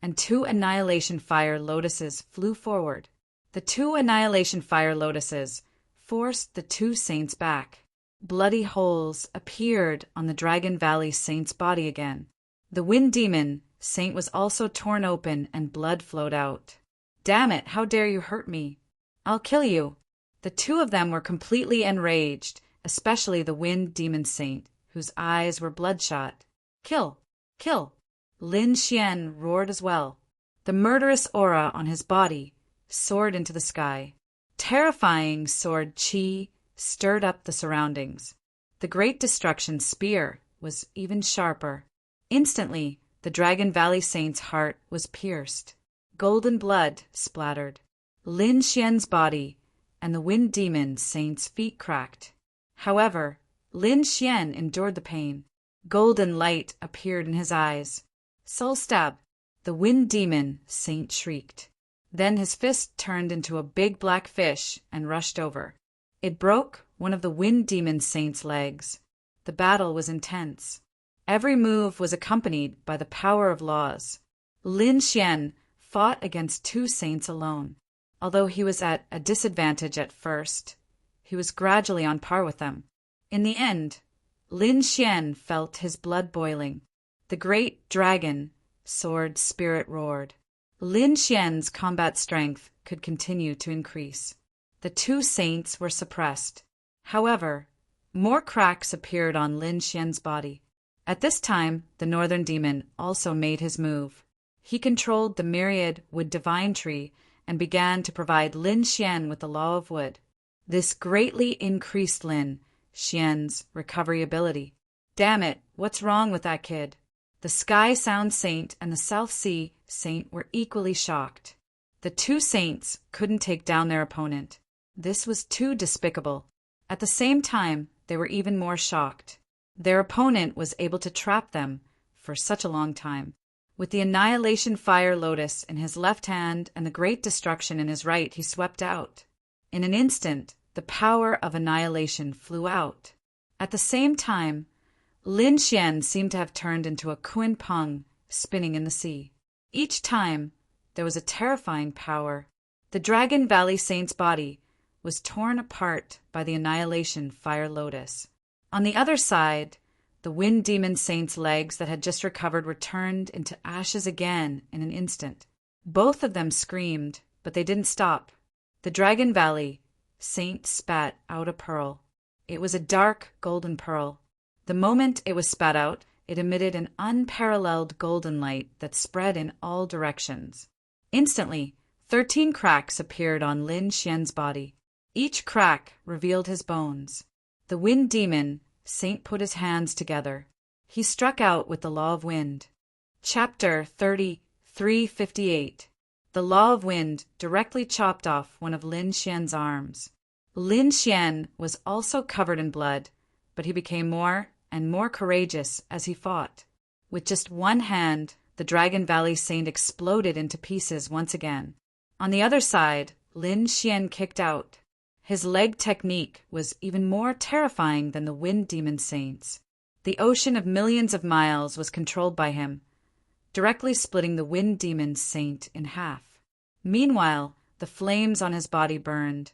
and two Annihilation Fire Lotuses flew forward. The two Annihilation Fire Lotuses forced the two saints back. Bloody holes appeared on the Dragon Valley saint's body again. The Wind Demon saint was also torn open and blood flowed out. Damn it, how dare you hurt me? I'll kill you. The two of them were completely enraged, especially the Wind Demon saint, whose eyes were bloodshot. Kill! Kill! Lin Xian roared as well. The murderous aura on his body soared into the sky. Terrifying sword chi stirred up the surroundings. The Great Destruction spear was even sharper. Instantly, the Dragon Valley saint's heart was pierced. Golden blood splattered. Lin Xian's body and the Wind Demon saint's feet cracked. However, Lin Xian endured the pain. Golden light appeared in his eyes. Soul stab! The Wind Demon saint shrieked. Then his fist turned into a big black fish and rushed over. It broke one of the Wind Demon saint's legs. The battle was intense. Every move was accompanied by the power of laws. Lin Xian fought against two saints alone. Although he was at a disadvantage at first, he was gradually on par with them. In the end, Lin Xian felt his blood boiling. The great dragon sword spirit roared. Lin Xian's combat strength could continue to increase. The two saints were suppressed. However, more cracks appeared on Lin Xian's body. At this time, the Northern Demon also made his move. He controlled the myriad wood divine tree and began to provide Lin Xian with the law of wood. This greatly increased Lin Xian's recovery ability. Damn it, what's wrong with that kid? The Sky Sound Saint and the South Sea Saint were equally shocked. The two saints couldn't take down their opponent. This was too despicable. At the same time, they were even more shocked. Their opponent was able to trap them for such a long time. With the Annihilation Fire Lotus in his left hand and the Great Destruction in his right, he swept out. In an instant, the power of annihilation flew out. At the same time, Lin Xian seemed to have turned into a Kuan Peng spinning in the sea. Each time, there was a terrifying power. The Dragon Valley Saint's body was torn apart by the Annihilation Fire Lotus. On the other side, the Wind Demon Saint's legs that had just recovered were turned into ashes again in an instant. Both of them screamed, but they didn't stop. The Dragon Valley Saint spat out a pearl. It was a dark golden pearl. The moment it was spat out, it emitted an unparalleled golden light that spread in all directions. Instantly, 13 cracks appeared on Lin Xian's body. Each crack revealed his bones. The Wind Demon Saint put his hands together. He struck out with the Law of Wind. Chapter 33:58. The Law of Wind directly chopped off one of Lin Xian's arms. Lin Xian was also covered in blood, but he became more and more courageous as he fought. With just one hand, the Dragon Valley Saint exploded into pieces once again. On the other side, Lin Xian kicked out. His leg technique was even more terrifying than the Wind Demon Saint's. The ocean of millions of miles was controlled by him, directly splitting the Wind Demon Saint in half. Meanwhile, the flames on his body burned,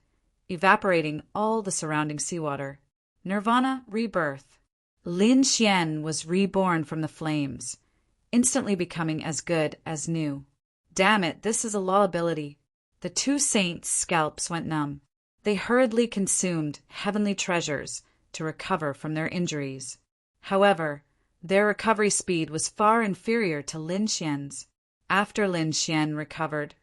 evaporating all the surrounding seawater. Nirvana rebirth. Lin Xian was reborn from the flames, instantly becoming as good as new. Damn it, this is a law ability. The two saints' scalps went numb. They hurriedly consumed heavenly treasures to recover from their injuries. However, their recovery speed was far inferior to Lin Xian's. After Lin Xian recovered,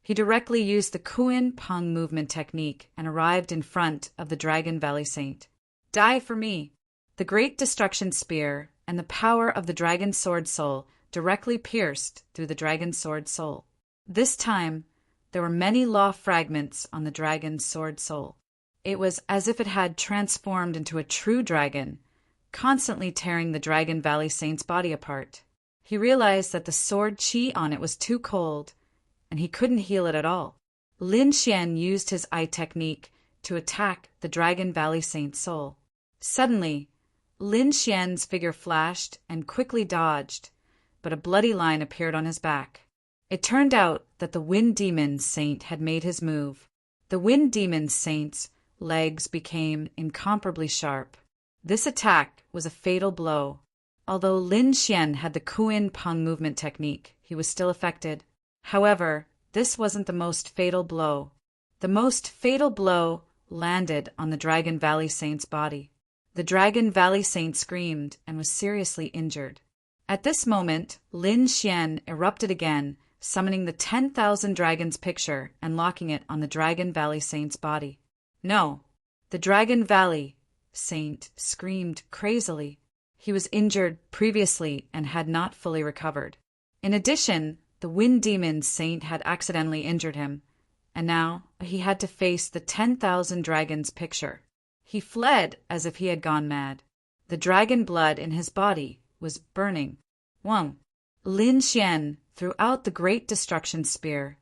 he directly used the Kuan Peng movement technique and arrived in front of the Dragon Valley Saint. Die for me! The Great Destruction Spear and the power of the Dragon Sword Soul directly pierced through the Dragon Sword Soul. This time, there were many law fragments on the Dragon's Sword Soul. It was as if it had transformed into a true dragon, constantly tearing the Dragon Valley Saint's body apart. He realized that the sword chi on it was too cold, and he couldn't heal it at all. Lin Xian used his eye technique to attack the Dragon Valley Saint's soul. Suddenly, Lin Xian's figure flashed and quickly dodged, but a bloody line appeared on his back. It turned out that the Wind Demon Saint had made his move. The Wind Demon Saint's legs became incomparably sharp. This attack was a fatal blow. Although Lin Xian had the Kuan Peng movement technique, he was still affected. However, this wasn't the most fatal blow. The most fatal blow landed on the Dragon Valley Saint's body. The Dragon Valley Saint screamed and was seriously injured. At this moment, Lin Xian erupted again, summoning the 10,000 Dragons picture and locking it on the Dragon Valley Saint's body. No! The Dragon Valley Saint screamed crazily. He was injured previously and had not fully recovered. In addition, the Wind Demon Saint had accidentally injured him, and now he had to face the 10,000 Dragons picture. He fled as if he had gone mad. The dragon blood in his body was burning. Wang. Lin Xian threw out the Great Destruction Spear,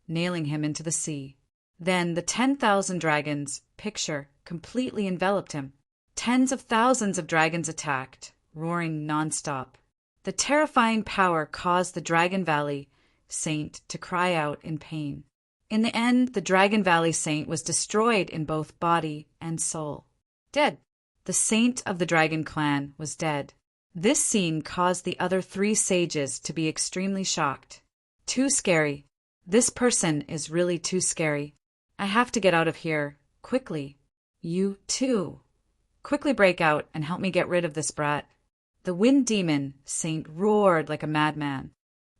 nailing him into the sea. Then the 10,000 Dragons picture completely enveloped him. Tens of thousands of dragons attacked, roaring nonstop. The terrifying power caused the Dragon Valley Saint to cry out in pain. In the end, the Dragon Valley Saint was destroyed in both body and soul. Dead. The Saint of the Dragon Clan was dead. This scene caused the other three sages to be extremely shocked. Too scary. This person is really too scary. I have to get out of here, quickly. You, too. Quickly break out and help me get rid of this brat. The Wind Demon Saint roared like a madman.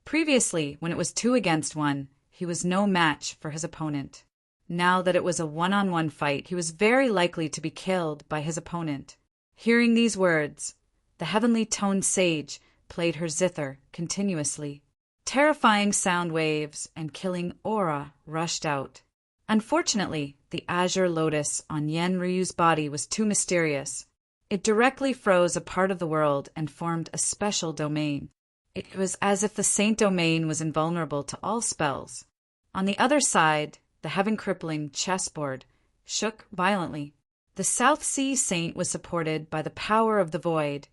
Previously, when it was 2 against 1, he was no match for his opponent. Now that it was a one-on-one fight, he was very likely to be killed by his opponent. Hearing these words, the heavenly toned sage played her zither continuously. Terrifying sound waves and killing aura rushed out. Unfortunately, the azure lotus on Yen Ryu's body was too mysterious. It directly froze a part of the world and formed a special domain. It was as if the saint domain was invulnerable to all spells. On the other side, the heaven-crippling chessboard shook violently. The South Sea Saint was supported by the power of the void,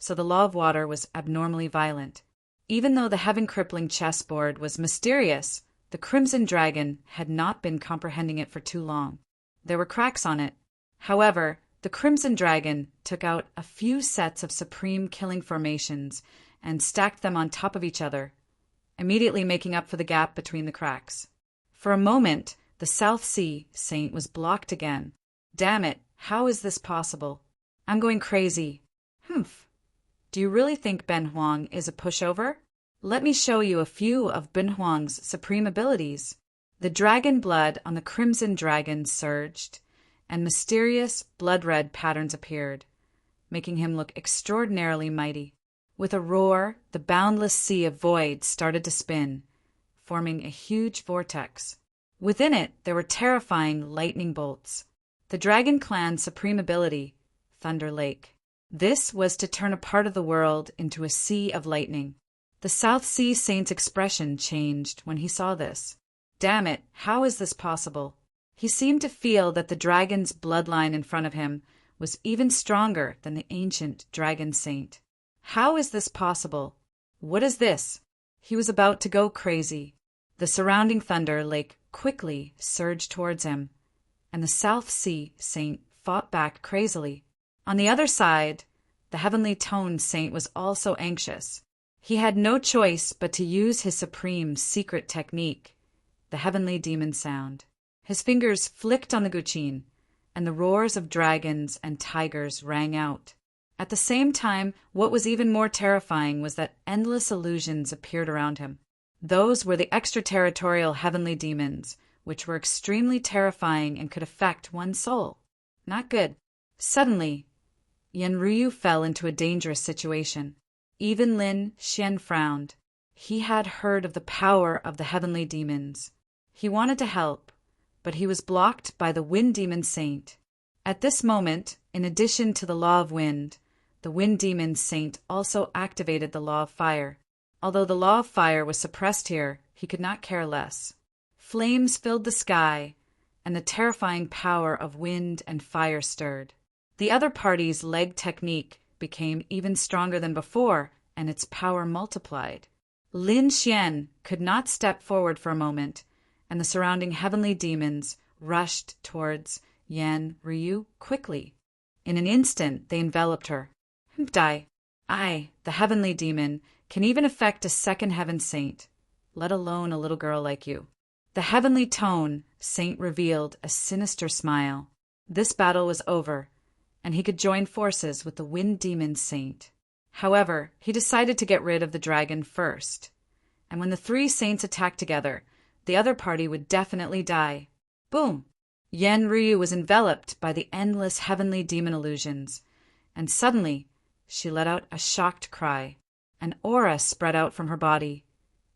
so the law of water was abnormally violent. Even though the heaven-crippling chessboard was mysterious, the Crimson Dragon had not been comprehending it for too long. There were cracks on it. However, the Crimson Dragon took out a few sets of supreme killing formations and stacked them on top of each other, immediately making up for the gap between the cracks. For a moment, the South Sea Saint was blocked again. Damn it, how is this possible? I'm going crazy. Humph. Do you really think Ben Huang is a pushover? Let me show you a few of Ben Huang's supreme abilities. The dragon blood on the Crimson Dragon surged, and mysterious blood-red patterns appeared, making him look extraordinarily mighty. With a roar, the boundless sea of void started to spin, forming a huge vortex. Within it, there were terrifying lightning bolts. The Dragon Clan's supreme ability, Thunder Lake. This was to turn a part of the world into a sea of lightning. The South Sea Saint's expression changed when he saw this. Damn it, how is this possible? He seemed to feel that the dragon's bloodline in front of him was even stronger than the ancient Dragon Saint. How is this possible? What is this? He was about to go crazy. The surrounding Thunder Lake quickly surged towards him, and the South Sea Saint fought back crazily. On the other side, the heavenly tone saint was also anxious. He had no choice but to use his supreme secret technique, the heavenly demon sound. His fingers flicked on the guqin, and the roars of dragons and tigers rang out. At the same time, what was even more terrifying was that endless illusions appeared around him. Those were the extraterritorial heavenly demons, which were extremely terrifying and could affect one's soul. Not good. Suddenly, Yenryu fell into a dangerous situation. Even Lin Xian frowned. He had heard of the power of the heavenly demons. He wanted to help, but he was blocked by the Wind Demon Saint. At this moment, in addition to the Law of Wind, the Wind Demon Saint also activated the Law of Fire. Although the Law of Fire was suppressed here, he could not care less. Flames filled the sky, and the terrifying power of wind and fire stirred. The other party's leg technique became even stronger than before, and its power multiplied. Lin Xian could not step forward for a moment, and the surrounding heavenly demons rushed towards Yan Ryu quickly. In an instant, they enveloped her. I, the heavenly demon, can even affect a second heaven saint, let alone a little girl like you. The heavenly tone saint revealed a sinister smile. This battle was over, and he could join forces with the Wind Demon Saint. However, he decided to get rid of the dragon first, and when the three saints attacked together, the other party would definitely die. Boom! Yen Ryu was enveloped by the endless heavenly demon illusions, and suddenly she let out a shocked cry. An aura spread out from her body,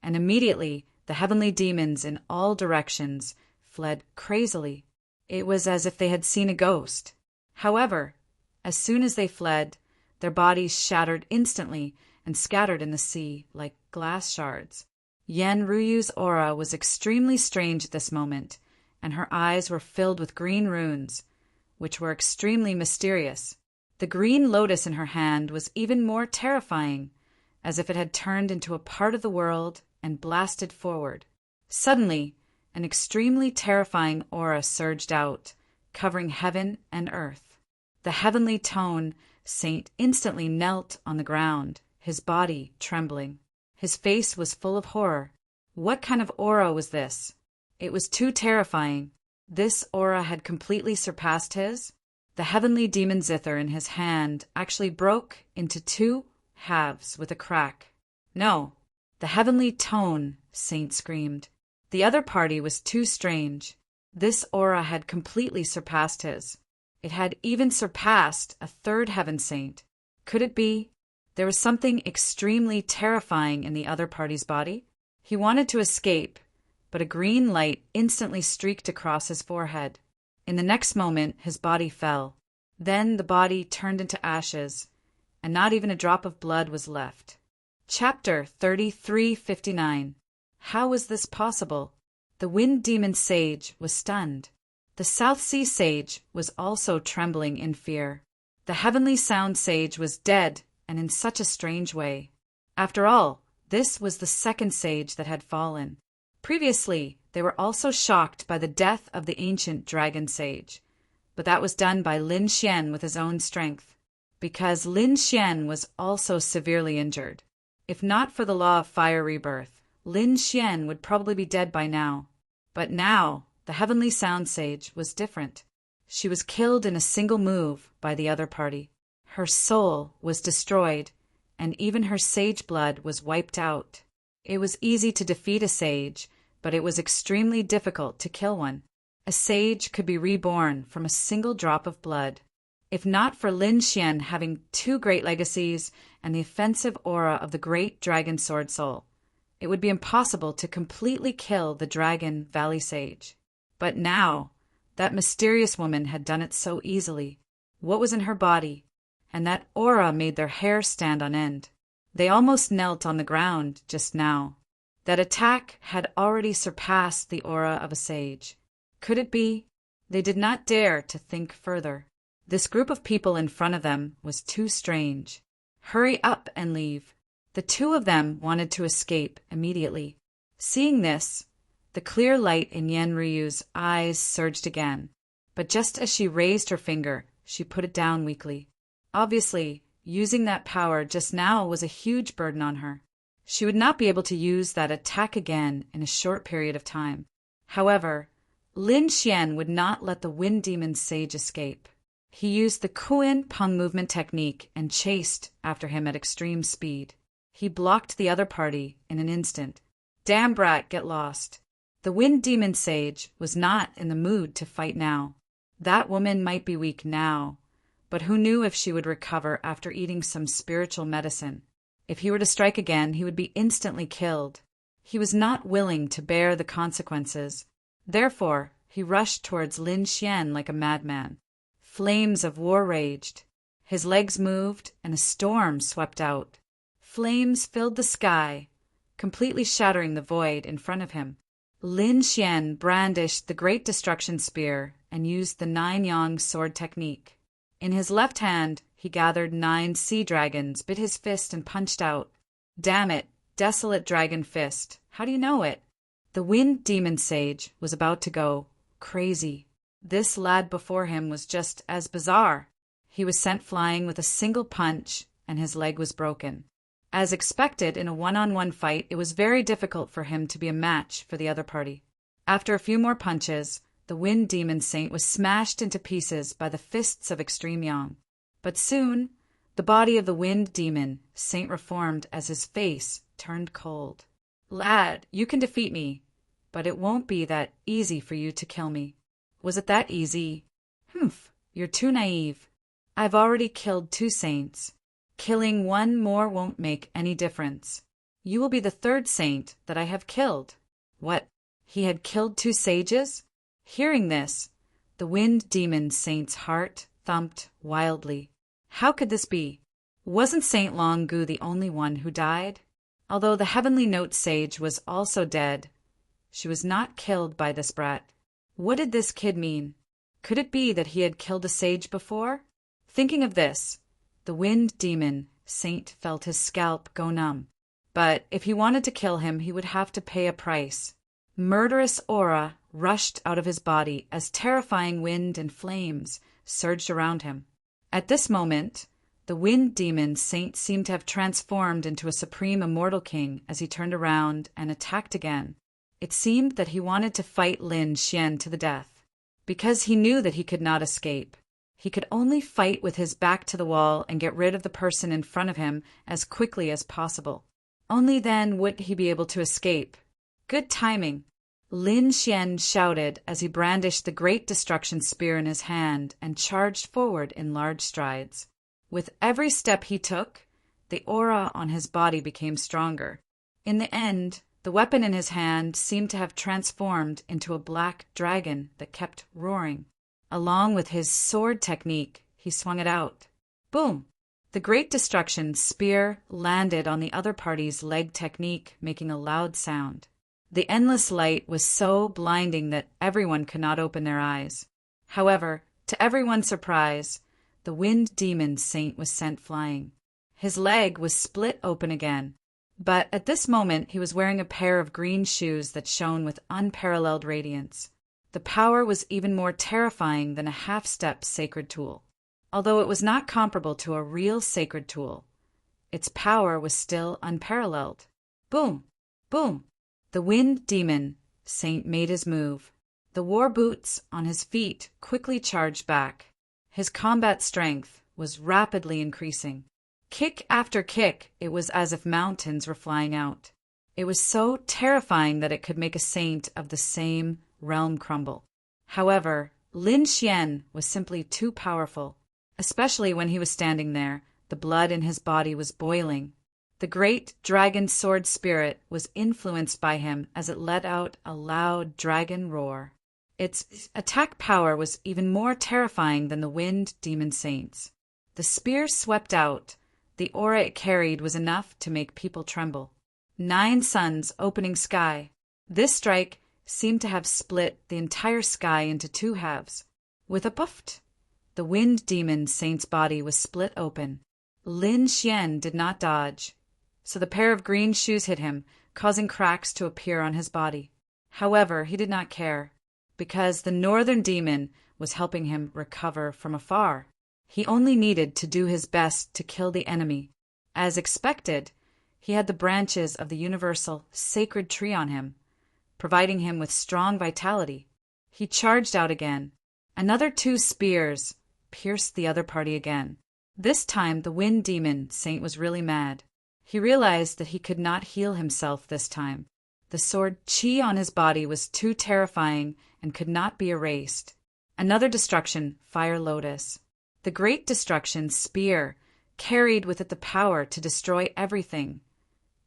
and immediately the heavenly demons in all directions fled crazily. It was as if they had seen a ghost. However, as soon as they fled, their bodies shattered instantly and scattered in the sea like glass shards. Yen Ryu's aura was extremely strange at this moment, and her eyes were filled with green runes, which were extremely mysterious. The green lotus in her hand was even more terrifying, as if it had turned into a part of the world and blasted forward. Suddenly, an extremely terrifying aura surged out, covering heaven and earth. The heavenly tone saint instantly knelt on the ground, his body trembling. His face was full of horror. What kind of aura was this? It was too terrifying. This aura had completely surpassed his. The heavenly demon zither in his hand actually broke into two halves with a crack. No, the heavenly tone saint screamed. The other party was too strange. This aura had completely surpassed his. It had even surpassed a third heaven saint. Could it be? There was something extremely terrifying in the other party's body. He wanted to escape, but a green light instantly streaked across his forehead. In the next moment, his body fell. Then the body turned into ashes, and not even a drop of blood was left. Chapter 3359. How was this possible? The Wind Demon Sage was stunned. The South Sea Sage was also trembling in fear. The Heavenly Sound Sage was dead, and in such a strange way. After all, this was the second sage that had fallen. Previously, they were also shocked by the death of the ancient dragon sage, but that was done by Lin Xian with his own strength, because Lin Xian was also severely injured. If not for the law of fire rebirth, Lin Xian would probably be dead by now. But now, the Heavenly Sound Sage was different. She was killed in a single move by the other party. Her soul was destroyed, and even her sage blood was wiped out. It was easy to defeat a sage, but it was extremely difficult to kill one. A sage could be reborn from a single drop of blood. If not for Lin Xian having two great legacies and the offensive aura of the great dragon sword soul, it would be impossible to completely kill the dragon valley sage. But now, that mysterious woman had done it so easily. What was in her body? And that aura made their hair stand on end. They almost knelt on the ground just now. That attack had already surpassed the aura of a sage. Could it be? They did not dare to think further. This group of people in front of them was too strange. Hurry up and leave. The two of them wanted to escape immediately. Seeing this, the clear light in Yen Ryu's eyes surged again. But just as she raised her finger, she put it down weakly. Obviously, using that power just now was a huge burden on her. She would not be able to use that attack again in a short period of time. However, Lin Xian would not let the Wind Demon Sage escape. He used the Kuan Peng movement technique and chased after him at extreme speed. He blocked the other party in an instant. Damn brat, get lost. The Wind Demon Sage was not in the mood to fight now. That woman might be weak now, but who knew if she would recover after eating some spiritual medicine? If he were to strike again, he would be instantly killed. He was not willing to bear the consequences. Therefore, he rushed towards Lin Xian like a madman. Flames of war raged. His legs moved, and a storm swept out. Flames filled the sky, completely shattering the void in front of him. Lin Xian brandished the Great Destruction Spear and used the 9-yang sword technique. In his left hand, he gathered 9 sea dragons, bit his fist, and punched out. Damn it, desolate dragon fist. How do you know it? The Wind Demon Sage was about to go crazy. This lad before him was just as bizarre. He was sent flying with a single punch, and his leg was broken. As expected in a one-on-one fight, it was very difficult for him to be a match for the other party. After a few more punches, the Wind Demon Saint was smashed into pieces by the fists of Extreme Yang. But soon, the body of the Wind Demon Saint reformed as his face turned cold. Lad, you can defeat me, but it won't be that easy for you to kill me. Was it that easy? Humph, you're too naive. I've already killed 2 saints. Killing one more won't make any difference. You will be the 3rd saint that I have killed. What? He had killed 2 sages? Hearing this, the Wind Demon Saint's heart thumped wildly. How could this be? Wasn't Saint Long Gu the only one who died? Although the Heavenly Note Sage was also dead, she was not killed by this brat. What did this kid mean? Could it be that he had killed a sage before? Thinking of this, the Wind Demon Saint felt his scalp go numb. But if he wanted to kill him, he would have to pay a price. Murderous aura rushed out of his body as terrifying wind and flames surged around him. At this moment, the Wind Demon Saint seemed to have transformed into a supreme immortal king as he turned around and attacked again. It seemed that he wanted to fight Lin Xian to the death. Because he knew that he could not escape. He could only fight with his back to the wall and get rid of the person in front of him as quickly as possible. Only then would he be able to escape. Good timing. Lin Xian shouted as he brandished the Great Destruction Spear in his hand and charged forward in large strides. With every step he took, the aura on his body became stronger. In the end, the weapon in his hand seemed to have transformed into a black dragon that kept roaring. Along with his sword technique, he swung it out. Boom! The Great Destruction Spear landed on the other party's leg technique, making a loud sound. The endless light was so blinding that everyone could not open their eyes. However, to everyone's surprise, the Wind Demon Saint was sent flying. His leg was split open again, but at this moment he was wearing a pair of green shoes that shone with unparalleled radiance. The power was even more terrifying than a half-step sacred tool. Although it was not comparable to a real sacred tool, its power was still unparalleled. Boom! Boom! The Wind Demon Saint made his move. The war boots on his feet quickly charged back. His combat strength was rapidly increasing. Kick after kick, it was as if mountains were flying out. It was so terrifying that it could make a saint of the same realm crumble. However, Lin Xian was simply too powerful. Especially when he was standing there, the blood in his body was boiling. The great dragon sword spirit was influenced by him as it let out a loud dragon roar. Its attack power was even more terrifying than the Wind Demon Saint's. The spear swept out. The aura it carried was enough to make people tremble. 9 suns opening sky. This strike seemed to have split the entire sky into 2 halves. With a puff, the Wind Demon Saint's body was split open. Lin Xian did not dodge, so the pair of green shoes hit him, causing cracks to appear on his body. However, he did not care, because the Northern Demon was helping him recover from afar. He only needed to do his best to kill the enemy. As expected, he had the branches of the universal sacred tree on him, providing him with strong vitality. He charged out again. Another 2 spears pierced the other party again. This time the wind demon saint was really mad. He realized that he could not heal himself this time. The sword chi on his body was too terrifying and could not be erased. Another destruction, fire lotus. The great destruction spear carried with it the power to destroy everything,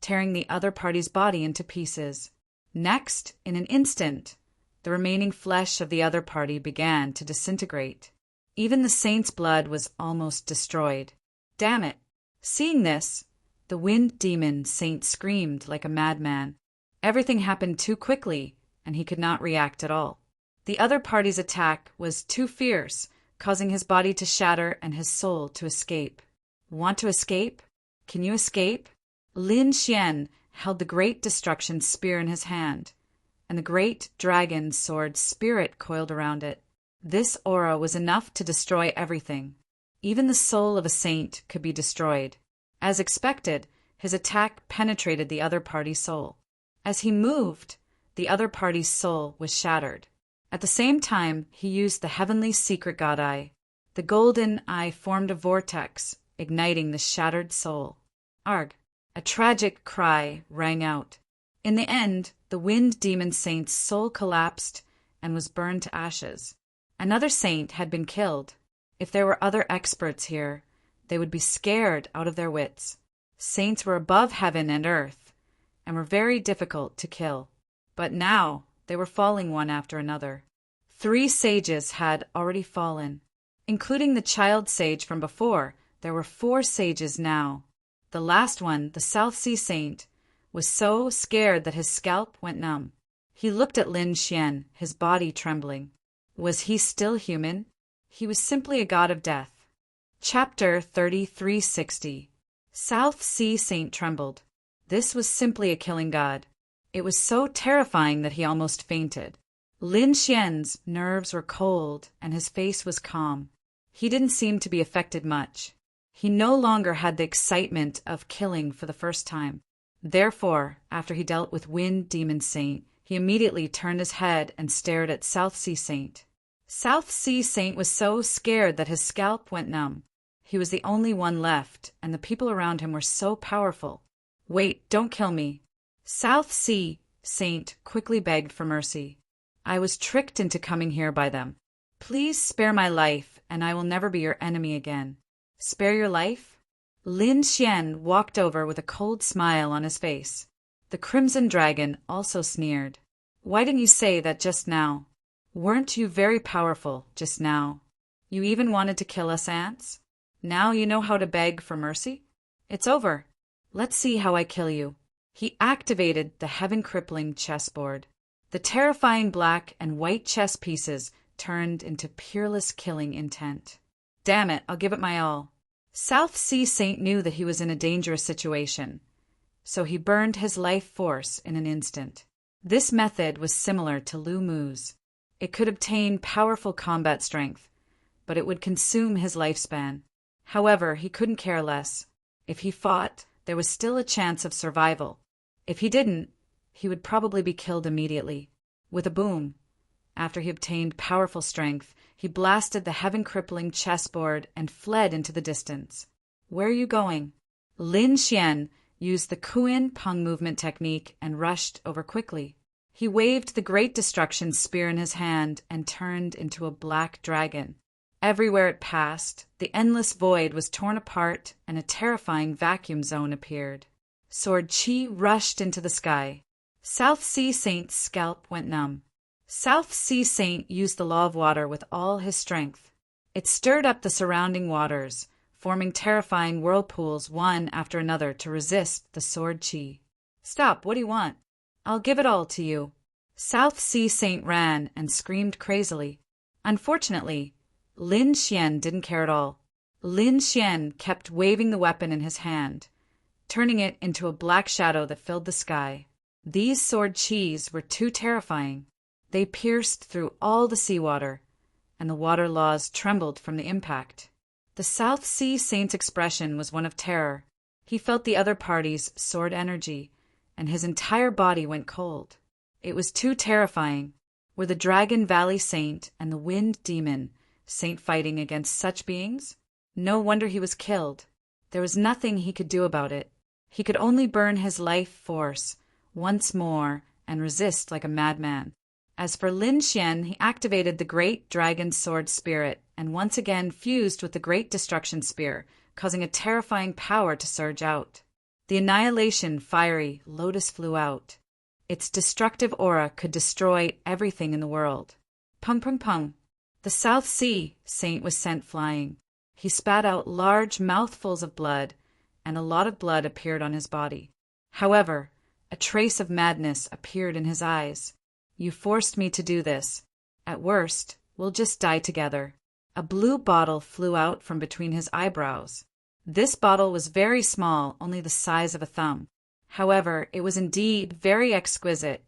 tearing the other party's body into pieces. Next, in an instant, the remaining flesh of the other party began to disintegrate. Even the saint's blood was almost destroyed. Damn it! Seeing this, the wind demon saint screamed like a madman. Everything happened too quickly, and he could not react at all. The other party's attack was too fierce, causing his body to shatter and his soul to escape. Want to escape? Can you escape? Lin Xian held the great destruction spear in his hand, and the great dragon sword spirit coiled around it. This aura was enough to destroy everything. Even the soul of a saint could be destroyed. As expected, his attack penetrated the other party's soul. As he moved, the other party's soul was shattered. At the same time, he used the heavenly secret god eye. The golden eye formed a vortex, igniting the shattered soul. Arg! A tragic cry rang out. In the end, the wind demon saint's soul collapsed and was burned to ashes. Another saint had been killed. If there were other experts here, they would be scared out of their wits. Saints were above heaven and earth, and were very difficult to kill. But now they were falling one after another. 3 sages had already fallen. Including the child sage from before, there were 4 sages now. The last one, the South Sea Saint, was so scared that his scalp went numb. He looked at Lin Xian, his body trembling. Was he still human? He was simply a god of death. Chapter 3360. South Sea Saint trembled. This was simply a killing god. It was so terrifying that he almost fainted. Lin Xian's nerves were cold and his face was calm. He didn't seem to be affected much. He no longer had the excitement of killing for the first time. Therefore, after he dealt with Wind Demon Saint, he immediately turned his head and stared at South Sea Saint. South Sea Saint was so scared that his scalp went numb. He was the only one left, and the people around him were so powerful. Wait, don't kill me. South Sea Saint quickly begged for mercy. I was tricked into coming here by them. Please spare my life, and I will never be your enemy again. Spare your life? Lin Xian walked over with a cold smile on his face. The Crimson Dragon also sneered. Why didn't you say that just now? Weren't you very powerful just now? You even wanted to kill us ants? Now you know how to beg for mercy? It's over. Let's see how I kill you. He activated the heaven-crippling chessboard. The terrifying black and white chess pieces turned into peerless killing intent. Damn it, I'll give it my all. South Sea Saint knew that he was in a dangerous situation, so he burned his life force in an instant. This method was similar to Lu Mu's. It could obtain powerful combat strength, but it would consume his lifespan. However, he couldn't care less. If he fought, there was still a chance of survival. If he didn't, he would probably be killed immediately. With a boom, after he obtained powerful strength, he blasted the heaven-crippling chessboard and fled into the distance. Where are you going? Lin Xian used the Kuan Peng movement technique and rushed over quickly. He waved the Great Destruction spear in his hand and turned into a black dragon. Everywhere it passed, the endless void was torn apart and a terrifying vacuum zone appeared. Sword Chi rushed into the sky. South Sea Saint's scalp went numb. South Sea Saint used the law of water with all his strength. It stirred up the surrounding waters, forming terrifying whirlpools one after another to resist the Sword Chi. Stop, what do you want? I'll give it all to you. South Sea Saint ran and screamed crazily. Unfortunately, Lin Xian didn't care at all. Lin Xian kept waving the weapon in his hand, turning it into a black shadow that filled the sky. These sword chis were too terrifying. They pierced through all the seawater, and the water laws trembled from the impact. The South Sea Saint's expression was one of terror. He felt the other party's sword energy, and his entire body went cold. It was too terrifying. Were the Dragon Valley Saint and the Wind Demon Saint fighting against such beings? No wonder he was killed. There was nothing he could do about it. He could only burn his life force once more and resist like a madman. As for Lin Xian, he activated the Great Dragon Sword Spirit and once again fused with the Great Destruction Spear, causing a terrifying power to surge out. The Annihilation Fiery Lotus flew out. Its destructive aura could destroy everything in the world. Pung pung pung. The South Sea Saint was sent flying. He spat out large mouthfuls of blood, and a lot of blood appeared on his body. However, a trace of madness appeared in his eyes. You forced me to do this. At worst, we'll just die together. A blue bottle flew out from between his eyebrows. This bottle was very small, only the size of a thumb. However, it was indeed very exquisite,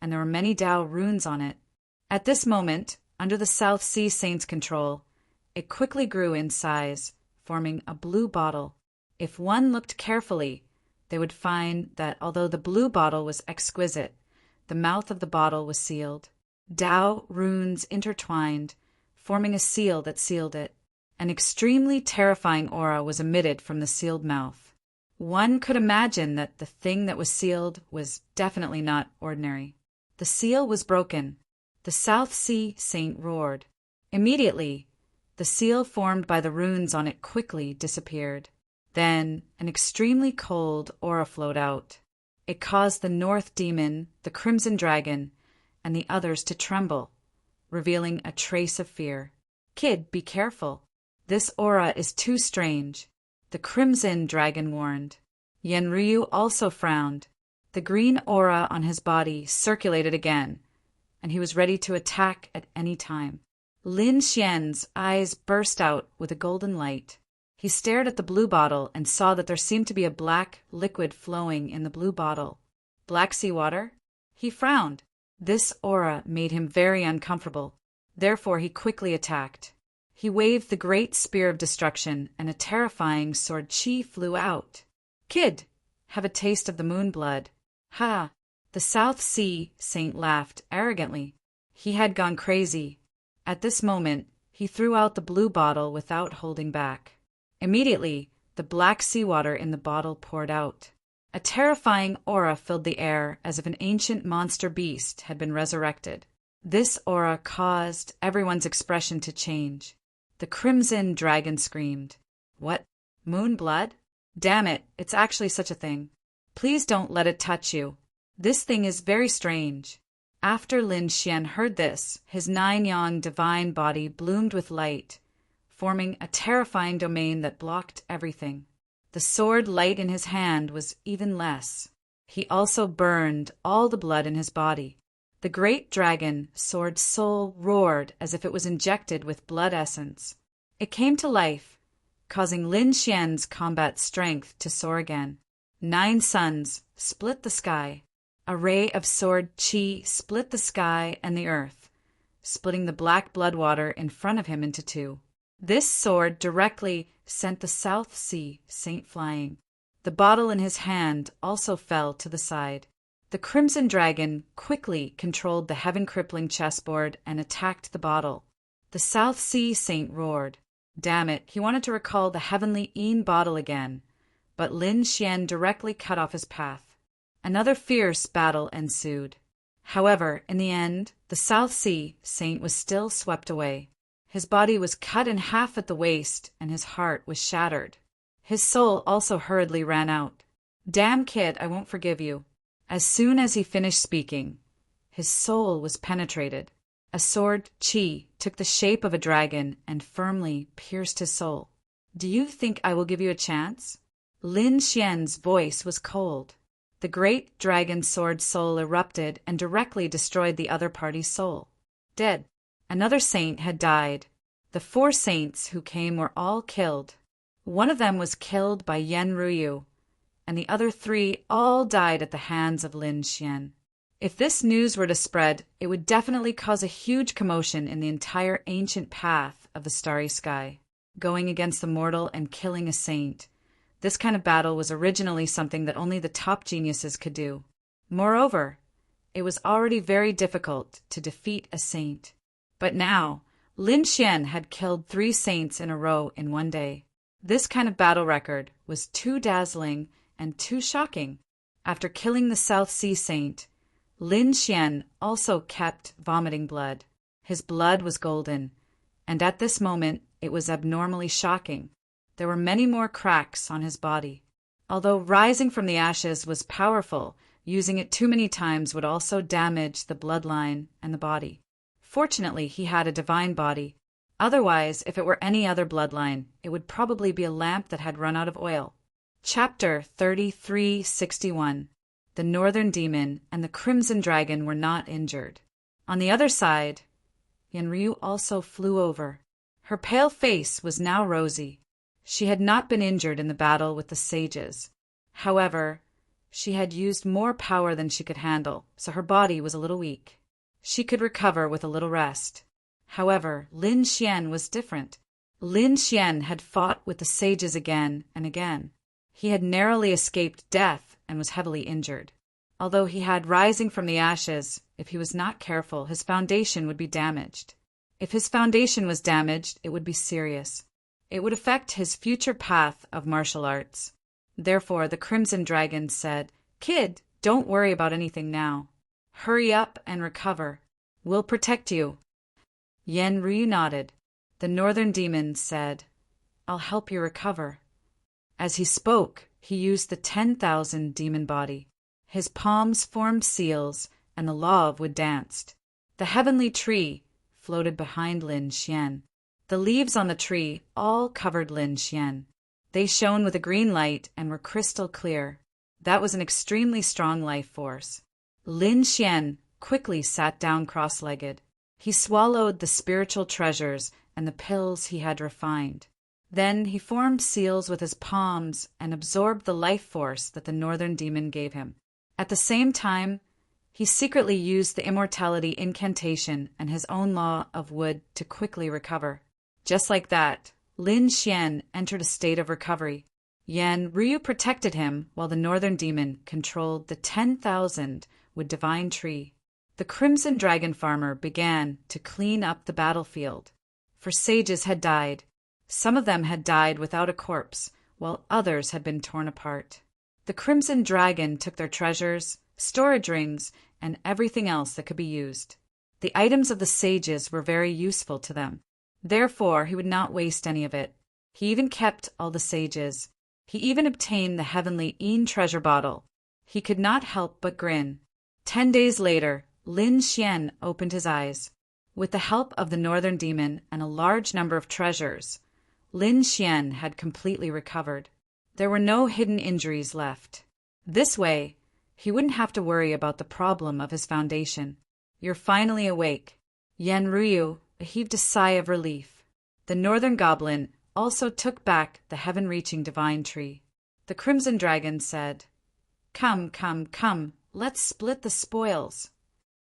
and there were many Tao runes on it. At this moment, under the South Sea Saint's control, it quickly grew in size, forming a blue bottle. If one looked carefully, they would find that although the blue bottle was exquisite, the mouth of the bottle was sealed. Tao runes intertwined, forming a seal that sealed it. An extremely terrifying aura was emitted from the sealed mouth. One could imagine that the thing that was sealed was definitely not ordinary. The seal was broken. The South Sea Saint roared. Immediately, the seal formed by the runes on it quickly disappeared. Then, an extremely cold aura flowed out. It caused the North Demon, the Crimson Dragon, and the others to tremble, revealing a trace of fear. Kid, be careful. This aura is too strange. The Crimson Dragon warned. Yenryu also frowned. The green aura on his body circulated again, and he was ready to attack at any time. Lin Xian's eyes burst out with a golden light. He stared at the blue bottle and saw that there seemed to be a black liquid flowing in the blue bottle. Black seawater? He frowned. This aura made him very uncomfortable. Therefore, he quickly attacked. He waved the great spear of destruction, and a terrifying sword chi flew out. Kid, have a taste of the moon blood. Ha! The South Sea Saint laughed arrogantly. He had gone crazy. At this moment, he threw out the blue bottle without holding back. Immediately, the black seawater in the bottle poured out. A terrifying aura filled the air as if an ancient monster beast had been resurrected. This aura caused everyone's expression to change. The Crimson Dragon screamed. What? Moon blood? Damn it, it's actually such a thing. Please don't let it touch you. This thing is very strange. After Lin Xian heard this, his 9-yang divine body bloomed with light, forming a terrifying domain that blocked everything. The sword light in his hand was even less. He also burned all the blood in his body. The great dragon sword soul roared as if it was injected with blood essence. It came to life, causing Lin Xian's combat strength to soar again. 9 suns split the sky. A ray of sword chi split the sky and the earth, splitting the black blood water in front of him into 2. This sword directly sent the South Sea Saint flying. The bottle in his hand also fell to the side. The Crimson Dragon quickly controlled the heaven-crippling chessboard and attacked the bottle. The South Sea Saint roared. Damn it, he wanted to recall the heavenly Yin bottle again, but Lin Xian directly cut off his path. Another fierce battle ensued. However, in the end, the South Sea Saint was still swept away. His body was cut in half at the waist, and his heart was shattered. His soul also hurriedly ran out. Damn kid, I won't forgive you. As soon as he finished speaking, his soul was penetrated. A sword chi took the shape of a dragon and firmly pierced his soul. Do you think I will give you a chance? Lin Xian's voice was cold. The great dragon sword soul erupted and directly destroyed the other party's soul. Dead. Another saint had died. The 4 saints who came were all killed. One of them was killed by Yenryu, and the other 3 all died at the hands of Lin Xian. If this news were to spread, it would definitely cause a huge commotion in the entire ancient path of the starry sky. going against the mortal and killing a saint. This kind of battle was originally something that only the top geniuses could do. Moreover, it was already very difficult to defeat a saint. But now, Lin Xian had killed 3 saints in a row in one day. This kind of battle record was too dazzling and too shocking. After killing the South Sea saint, Lin Xian also kept vomiting blood. His blood was golden, and at this moment it was abnormally shocking. There were many more cracks on his body. Although rising from the ashes was powerful, using it too many times would also damage the bloodline and the body. Fortunately, he had a divine body. Otherwise, if it were any other bloodline, it would probably be a lamp that had run out of oil. Chapter 3361. The Northern Demon and the Crimson Dragon were not injured. On the other side, Yanryu also flew over. Her pale face was now rosy. She had not been injured in the battle with the sages. However, she had used more power than she could handle, so her body was a little weak. She could recover with a little rest. However, Lin Xian was different. Lin Xian had fought with the sages again and again. He had narrowly escaped death and was heavily injured. Although he had rising from the ashes, if he was not careful, his foundation would be damaged. If his foundation was damaged, it would be serious. It would affect his future path of martial arts. Therefore, the Crimson Dragon said, "Kid, don't worry about anything now. Hurry up and recover. We'll protect you." Yanryu nodded. The Northern Demon said, "I'll help you recover." As he spoke, he used the 10,000 demon body. His palms formed seals, and the law of wood danced. The heavenly tree floated behind Lin Xian. The leaves on the tree all covered Lin Xian. They shone with a green light and were crystal clear. That was an extremely strong life force. Lin Xian quickly sat down cross-legged. He swallowed the spiritual treasures and the pills he had refined. Then he formed seals with his palms and absorbed the life force that the Northern Demon gave him. At the same time, he secretly used the immortality incantation and his own law of wood to quickly recover. Just like that, Lin Xian entered a state of recovery. Yanryu protected him while the Northern Demon controlled the 10,000 with divine tree. The Crimson Dragon farmer began to clean up the battlefield. For sages had died. Some of them had died without a corpse, while others had been torn apart. The Crimson Dragon took their treasures, storage rings, and everything else that could be used. The items of the sages were very useful to them. Therefore, he would not waste any of it. He even kept all the sages. He even obtained the heavenly Yin treasure bottle. He could not help but grin. 10 days later, Lin Xian opened his eyes. With the help of the Northern Demon and a large number of treasures, Lin Xian had completely recovered. There were no hidden injuries left. This way, he wouldn't have to worry about the problem of his foundation. "You're finally awake." Yanryu heaved a sigh of relief. The Northern Goblin also took back the heaven-reaching divine tree. The Crimson Dragon said, Come, let's split the spoils.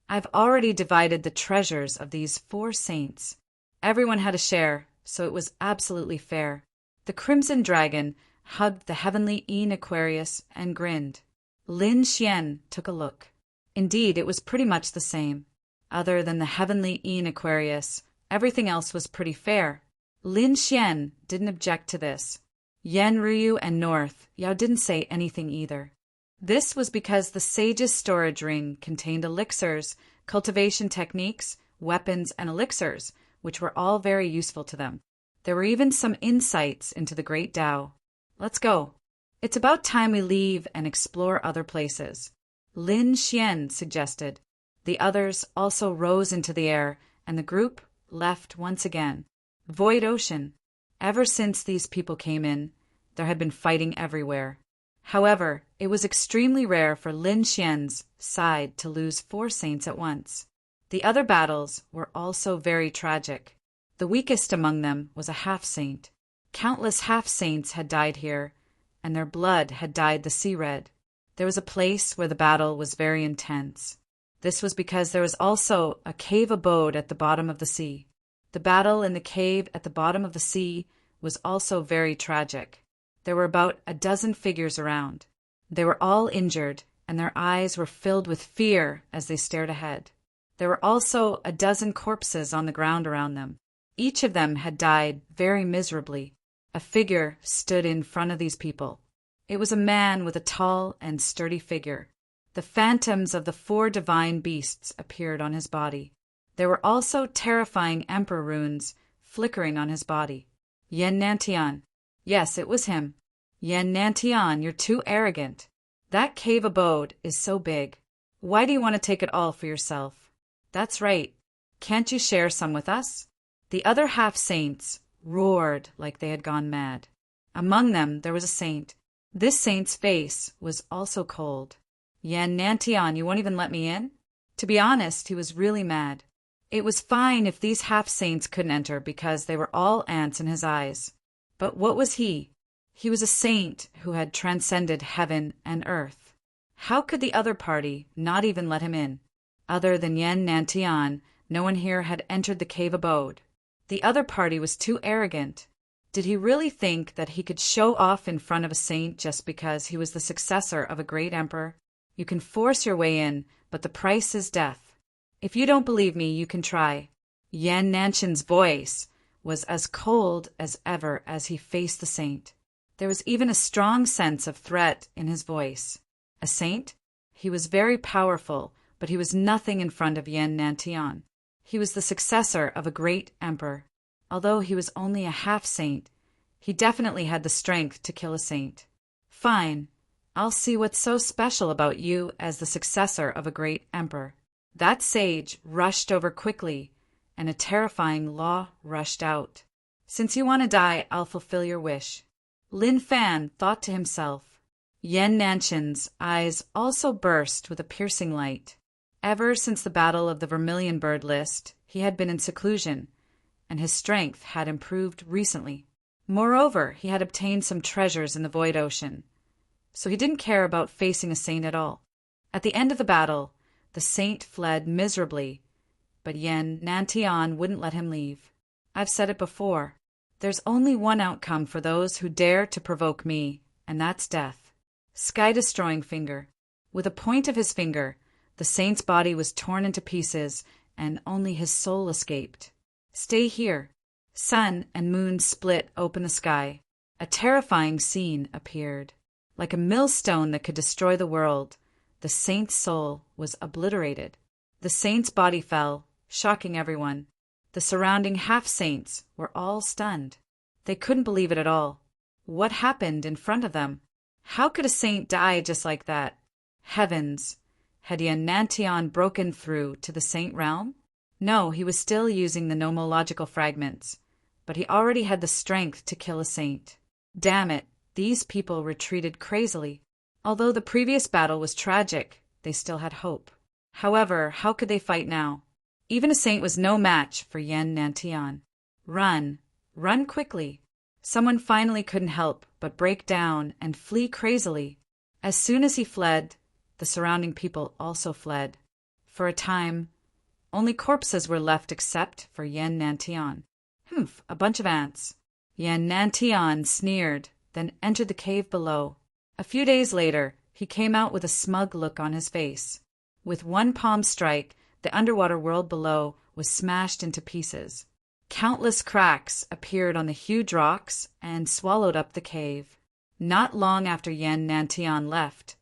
I've already divided the treasures of these 4 saints. Everyone had a share, so it was absolutely fair." The Crimson Dragon hugged the heavenly Yin Aquarius and grinned. Lin Xian took a look. Indeed, it was pretty much the same. Other than the heavenly Yin Aquarius, everything else was pretty fair. Lin Xian didn't object to this. Yanryu and North Yao didn't say anything either. This was because the sage's storage ring contained elixirs, cultivation techniques, weapons, and elixirs, which were all very useful to them. There were even some insights into the Great Tao. "Let's go. It's about time we leave and explore other places," Lin Xian suggested. The others also rose into the air, and the group left once again. Void Ocean. Ever since these people came in, there had been fighting everywhere. However, it was extremely rare for Lin Xian's side to lose 4 saints at once. The other battles were also very tragic. The weakest among them was a half-saint. Countless half-saints had died here, and their blood had dyed the sea red. There was a place where the battle was very intense. This was because there was also a cave abode at the bottom of the sea. The battle in the cave at the bottom of the sea was also very tragic. There were about a dozen figures around. They were all injured, and their eyes were filled with fear as they stared ahead. There were also a dozen corpses on the ground around them. Each of them had died very miserably. A figure stood in front of these people. It was a man with a tall and sturdy figure. The phantoms of the 4 divine beasts appeared on his body. There were also terrifying emperor runes flickering on his body. Yen Nantian. Yes, it was him. Yen Nantian, you're too arrogant. That cave abode is so big. Why do you want to take it all for yourself? That's right. Can't you share some with us? The other half-saints roared like they had gone mad. Among them there was a saint. This saint's face was also cold. Yen Nantian, you won't even let me in? To be honest, he was really mad. It was fine if these half-saints couldn't enter because they were all ants in his eyes. But what was he? He was a saint who had transcended heaven and earth. How could the other party not even let him in? Other than Yen Nantian, no one here had entered the cave abode. The other party was too arrogant. Did he really think that he could show off in front of a saint just because he was the successor of a great emperor? You can force your way in, but the price is death. If you don't believe me, you can try. Yen Nantian's voice was as cold as ever as he faced the saint. There was even a strong sense of threat in his voice. A saint? He was very powerful, but he was nothing in front of Yen Nantian. He was the successor of a great emperor. Although he was only a half-saint, he definitely had the strength to kill a saint. Fine, I'll see what's so special about you as the successor of a great emperor. That sage rushed over quickly, and a terrifying law rushed out. Since you want to die, I'll fulfill your wish. Lin Fan thought to himself. Yen Nantian's eyes also burst with a piercing light. Ever since the Battle of the Vermilion Bird List, he had been in seclusion, and his strength had improved recently. Moreover, he had obtained some treasures in the Void Ocean, so he didn't care about facing a saint at all. At the end of the battle, the saint fled miserably, but Yen Nantian wouldn't let him leave. I've said it before. There's only one outcome for those who dare to provoke me, and that's death. Sky-destroying finger. With a point of his finger, the saint's body was torn into pieces, and only his soul escaped. Stay here. Sun and moon split open the sky. A terrifying scene appeared. Like a millstone that could destroy the world, the saint's soul was obliterated. The saint's body fell, shocking everyone. The surrounding half-saints were all stunned. They couldn't believe it at all. What happened in front of them? How could a saint die just like that? Heavens! Had Yen Nantian broken through to the saint realm? No, he was still using the nomological fragments, but he already had the strength to kill a saint. Damn it, these people retreated crazily. Although the previous battle was tragic, they still had hope. However, how could they fight now? Even a saint was no match for Yen Nantian. Run. Run quickly. Someone finally couldn't help but break down and flee crazily. As soon as he fled, the surrounding people also fled. For a time, only corpses were left except for Yen Nantian. Humph, a bunch of ants. Yen Nantian sneered, then entered the cave below. A few days later, he came out with a smug look on his face. With one palm strike, the underwater world below was smashed into pieces. Countless cracks appeared on the huge rocks and swallowed up the cave. Not long after Yen Nantian left,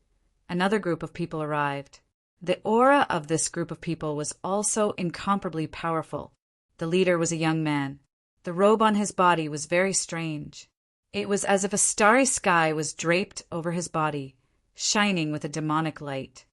another group of people arrived. The aura of this group of people was also incomparably powerful. The leader was a young man. The robe on his body was very strange. It was as if a starry sky was draped over his body, shining with a demonic light.